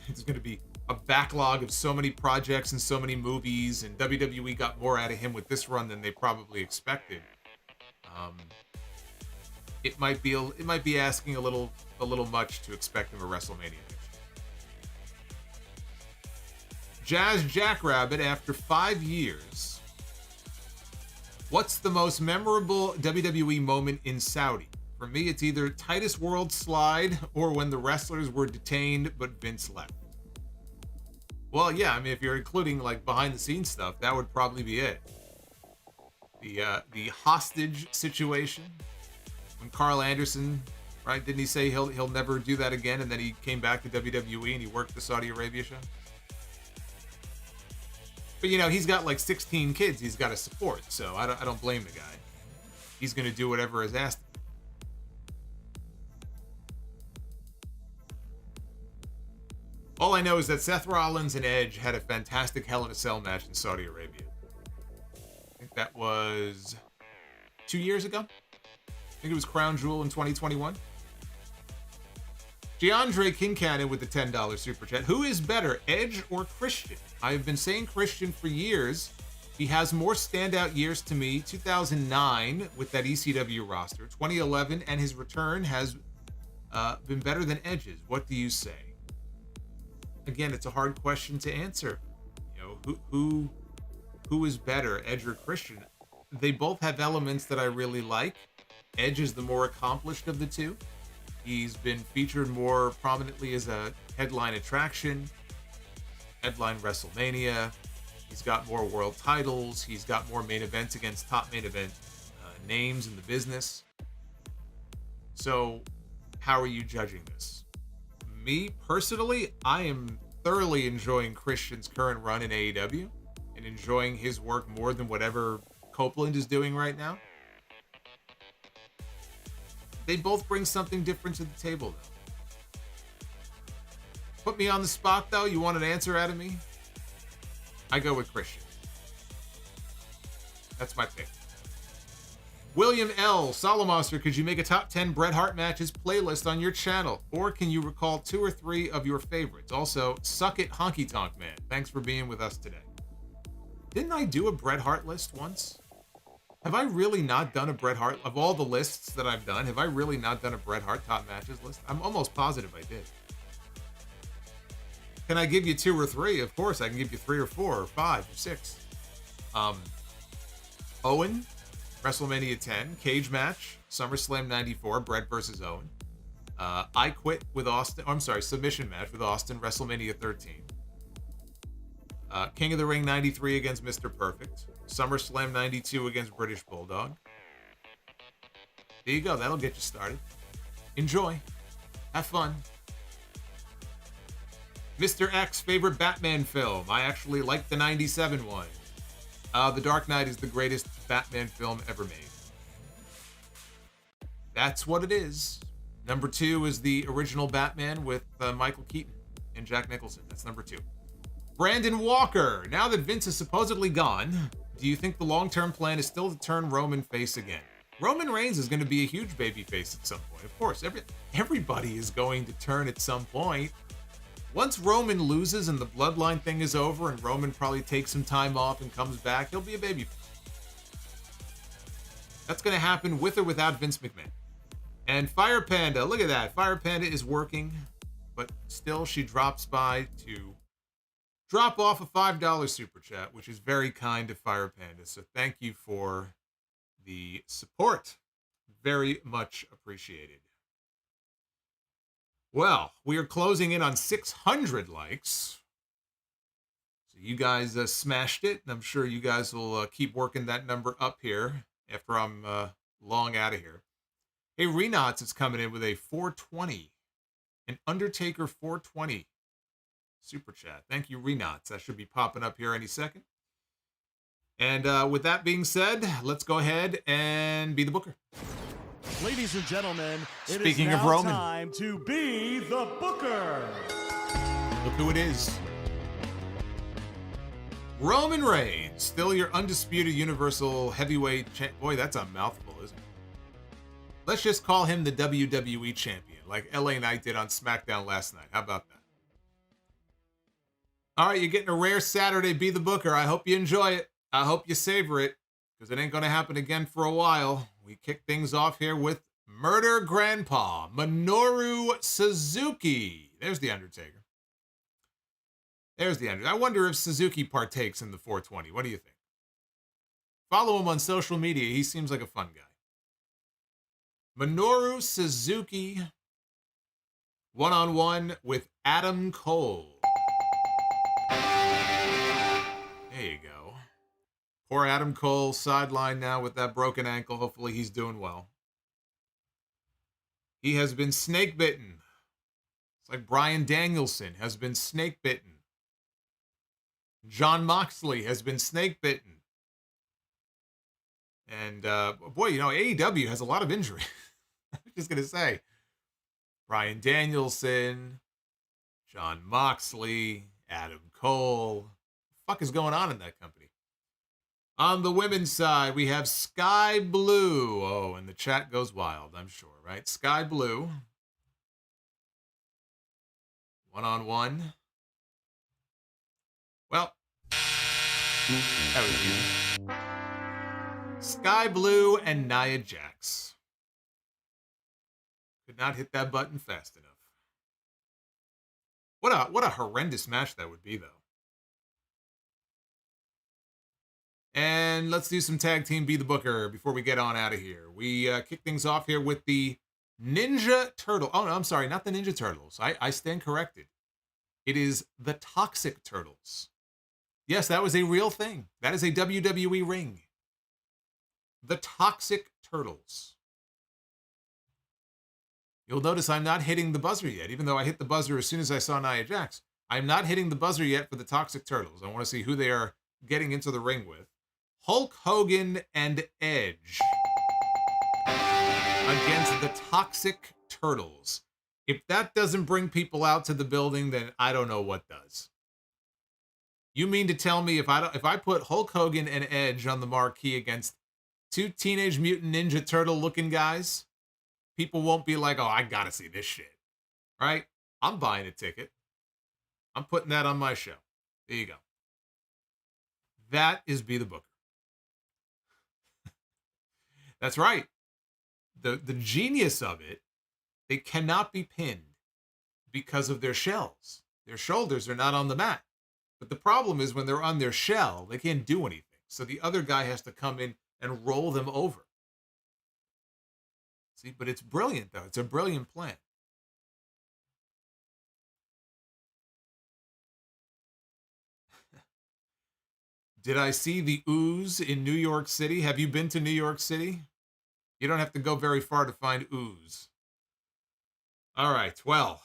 A: it's going to be a backlog of so many projects and so many movies, and WWE got more out of him with this run than they probably expected. It might be asking a little much to expect him at WrestleMania next year. Jazz Jackrabbit, after 5 years, what's the most memorable WWE moment in Saudi? For me, it's either Titus World Slide or when the wrestlers were detained but Vince left. Well, yeah, I mean, if you're including like behind the scenes stuff, that would probably be it. The hostage situation when Carl Anderson, right? Didn't he say he'll never do that again? And then he came back to WWE and he worked the Saudi Arabia show. But you know, he's got like 16 kids he's got to support, so I don't blame the guy. He's going to do whatever is asked. All I know is that Seth Rollins and Edge had a fantastic Hell in a Cell match in Saudi Arabia. I think that was 2 years ago. I think it was Crown Jewel in 2021. DeAndre Kincannon with the $10 super chat. Who is better, Edge or Christian? I have been saying Christian for years. He has more standout years to me. 2009 with that ECW roster. 2011 and his return has been better than Edge's. What do you say? Again, it's a hard question to answer. You know, who is better, Edge or Christian? They both have elements that I really like. Edge is the more accomplished of the two. He's been featured more prominently as a headline attraction, headline WrestleMania. He's got more world titles. He's got more main events against top main event names in the business. So how are you judging this? Me, personally, I am thoroughly enjoying Christian's current run in AEW and enjoying his work more than whatever Copeland is doing right now. They both bring something different to the table, though. Put me on the spot, though. You want an answer out of me? I go with Christian. That's my pick. William L. Solomonster, could you make a top 10 Bret Hart matches playlist on your channel? Or can you recall 2 or 3 of your favorites? Also, suck it, Honky Tonk Man. Thanks for being with us today. Didn't I do a Bret Hart list once? Have I really not done a Bret Hart? Of all the lists that I've done, have I really not done a Bret Hart top matches list? I'm almost positive I did. Can I give you 2 or 3? Of course, I can give you 3 or 4 or 5 or 6. Owen, WrestleMania 10, cage match, SummerSlam 94, Bret versus Owen. I Quit with Austin, submission match with Austin, WrestleMania 13. King of the Ring 93 against Mr. Perfect. SummerSlam 92 against British Bulldog. There you go. That'll get you started. Enjoy. Have fun. Mr. X, favorite Batman film. I actually like the 97 one. The Dark Knight is the greatest Batman film ever made. That's what it is. Number 2 is the original Batman with Michael Keaton and Jack Nicholson. That's number 2. Brandon Walker, now that Vince is supposedly gone, do you think the long-term plan is still to turn Roman face again? Roman Reigns is going to be a huge baby face at some point. Of course, everybody is going to turn at some point. Once Roman loses and the bloodline thing is over and Roman probably takes some time off and comes back, he'll be a baby face. That's going to happen with or without Vince McMahon. And Fire Panda, look at that. Fire Panda is working, but still she drops by to drop off a $5 super chat, which is very kind of Fire Panda. So thank you for the support. Very much appreciated. Well, we are closing in on 600 likes. So you guys smashed it, and I'm sure you guys will keep working that number up here after I'm long out of here. Hey, Renots is coming in with a 420. An Undertaker 420 super chat. Thank you, Renots. That should be popping up here any second. And with that being said, let's go ahead and be the booker.
D: Ladies and gentlemen,
A: Speaking
D: it is
A: of
D: now
A: Roman,
D: time to be the booker.
A: Look who it is. Roman Reigns, still your undisputed Universal Heavyweight Champ. Boy, that's a mouthful, isn't it? Let's just call him the WWE Champion, like LA Knight did on SmackDown last night. How about that? All right, you're getting a rare Saturday Be the Booker. I hope you enjoy it. I hope you savor it, because it ain't going to happen again for a while. We kick things off here with Murder Grandpa, Minoru Suzuki. There's the Undertaker. There's the Undertaker. I wonder if Suzuki partakes in the 420. What do you think? Follow him on social media. He seems like a fun guy. Minoru Suzuki, one-on-one with Adam Cole. There you go. Poor Adam Cole, sidelined now with that broken ankle. Hopefully he's doing well. He has been snake bitten. It's like Bryan Danielson has been snake bitten. Jon Moxley has been snake bitten. And boy, you know, AEW has a lot of injury. I'm just going to say. Bryan Danielson, Jon Moxley, Adam Cole. What the fuck is going on in that company? On the women's side, we have Sky Blue. Oh, and the chat goes wild, I'm sure, right? Sky Blue. One-on-one. Well, that was easy. Sky Blue and Nia Jax. Could not hit that button fast enough. What a horrendous match that would be, though. And let's do some tag team Be the Booker before we get on out of here. We kick things off here with the Ninja Turtle. Oh, no, I'm sorry, not the Ninja Turtles. I stand corrected. It is the Toxic Turtles. Yes, that was a real thing. That is a WWE ring. The Toxic Turtles. You'll notice I'm not hitting the buzzer yet, even though I hit the buzzer as soon as I saw Nia Jax. I'm not hitting the buzzer yet for the Toxic Turtles. I want to see who they are getting into the ring with. Hulk Hogan and Edge against the Toxic Turtles. If that doesn't bring people out to the building, then I don't know what does. You mean to tell me if I put Hulk Hogan and Edge on the marquee against two Teenage Mutant Ninja Turtle looking guys, people won't be like, oh, I gotta see this shit, right? I'm buying a ticket. I'm putting that on my show. There you go. That is Be the Booker. That's right. The genius of it, they cannot be pinned because of their shells. Their shoulders are not on the mat. But the problem is when they're on their shell, they can't do anything. So the other guy has to come in and roll them over. See, but it's brilliant, though. It's a brilliant plan. Did I see the ooze in New York City? Have you been to New York City? You don't have to go very far to find ooze. All right, well,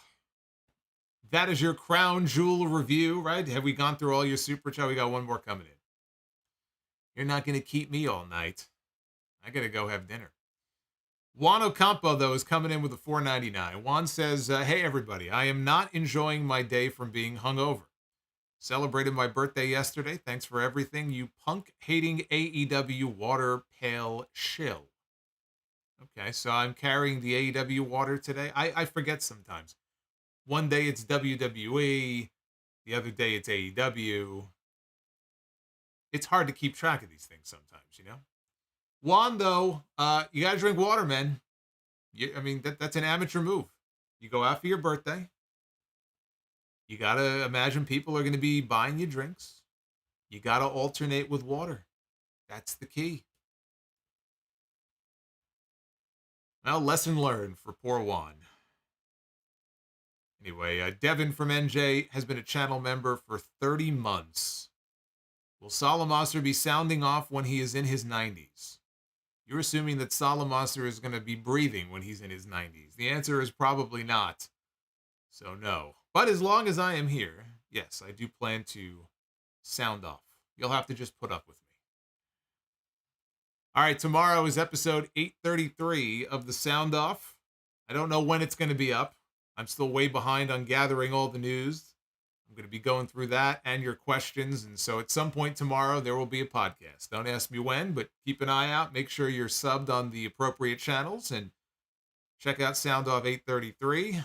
A: that is your Crown Jewel review, right? Have we gone through all your super chat? We got one more coming in. You're not going to keep me all night. I got to go have dinner. Juan Ocampo, though, is coming in with a $4.99. Juan says, hey, everybody, I am not enjoying my day from being hungover. Celebrated my birthday yesterday. Thanks for everything, you punk-hating AEW water pail shill. Okay, so I'm carrying the AEW water today. I forget sometimes. One day it's WWE. The other day it's AEW. It's hard to keep track of these things sometimes, you know? Juan, though, you got to drink water, man. I mean, that's an amateur move. You go out for your birthday. you got to imagine people are going to be buying you drinks. You got to alternate with water. That's the key. Well, lesson learned for poor Juan. Anyway, Devin from NJ has been a channel member for 30 months. Will Solomonster be sounding off when he is in his 90s? You're assuming that Solomonster is going to be breathing when he's in his 90s. The answer is probably not. So no. But as long as I am here, yes, I do plan to sound off. You'll have to just put up with me. All right, tomorrow is episode 833 of the Sound Off. I don't know when it's going to be up. I'm still way behind on gathering all the news. I'm going to be going through that and your questions. And so at some point tomorrow, there will be a podcast. Don't ask me when, but keep an eye out. Make sure you're subbed on the appropriate channels and check out Sound Off 833.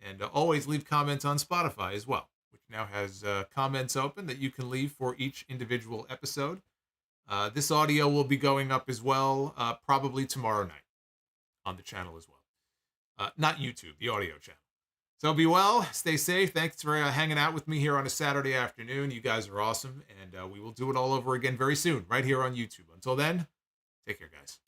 A: And always leave comments on Spotify as well, which now has comments open that you can leave for each individual episode. This audio will be going up as well, probably tomorrow night on the channel as well. Not YouTube, the audio channel. So be well, stay safe. Thanks for hanging out with me here on a Saturday afternoon. You guys are awesome, and we will do it all over again very soon, right here on YouTube. Until then, take care, guys.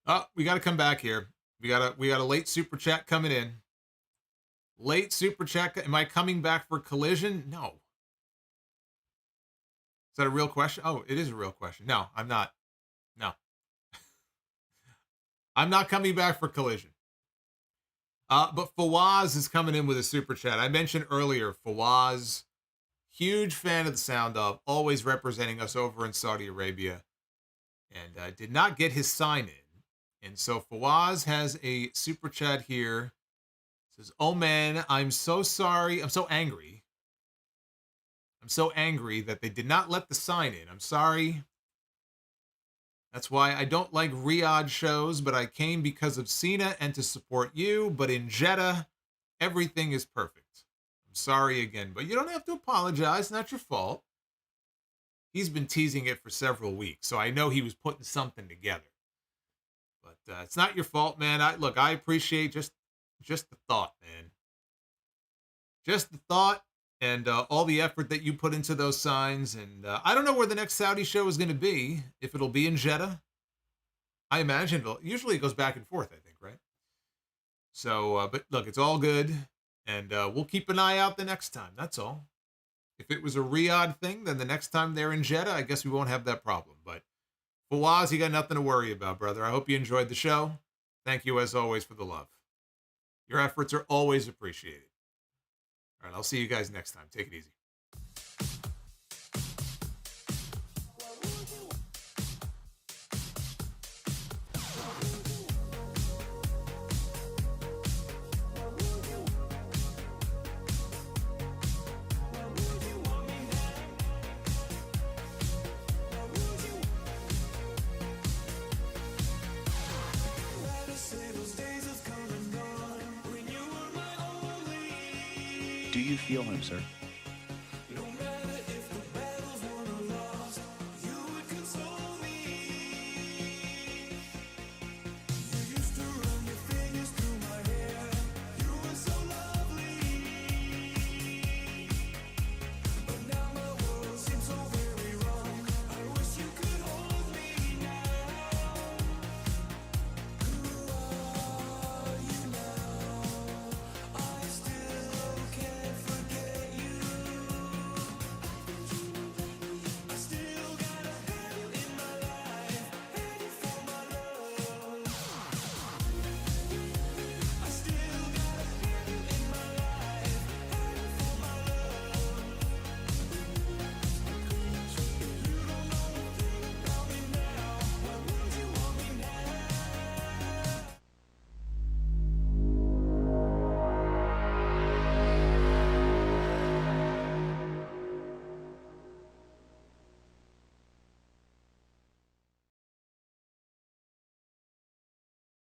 A: Oh, we got to come back here. We got a late super chat coming in. Late super chat. Am I coming back for Collision? No. Is that a real question? Oh, it is a real question. No, I'm not. No. I'm not coming back for Collision. But Fawaz is coming in with a super chat. I mentioned earlier, Fawaz, huge fan of the Sound Off, always representing us over in Saudi Arabia, and did not get his sign in. And so Fawaz has a super chat here. Says, oh man, I'm so sorry. I'm so angry. I'm so angry that they did not let the sign in. I'm sorry. That's why I don't like Riyadh shows, but I came because of Cena and to support you. But in Jeddah, everything is perfect. I'm sorry again, but you don't have to apologize. Not your fault. He's been teasing it for several weeks, so I know he was putting something together. But it's not your fault, man. I appreciate just the thought, man. Just the thought and all the effort that you put into those signs. And I don't know where the next Saudi show is going to be. If it'll be in Jeddah. I imagine usually it goes back and forth, I think, right? So, but look, it's all good. And we'll keep an eye out the next time. That's all. If it was a Riyadh thing, then the next time they're in Jeddah, I guess we won't have that problem. But Fawaz, you got nothing to worry about, brother. I hope you enjoyed the show. Thank you, as always, for the love. Your efforts are always appreciated. All right, I'll see you guys next time. Take it easy.
E: Do you feel him, sir?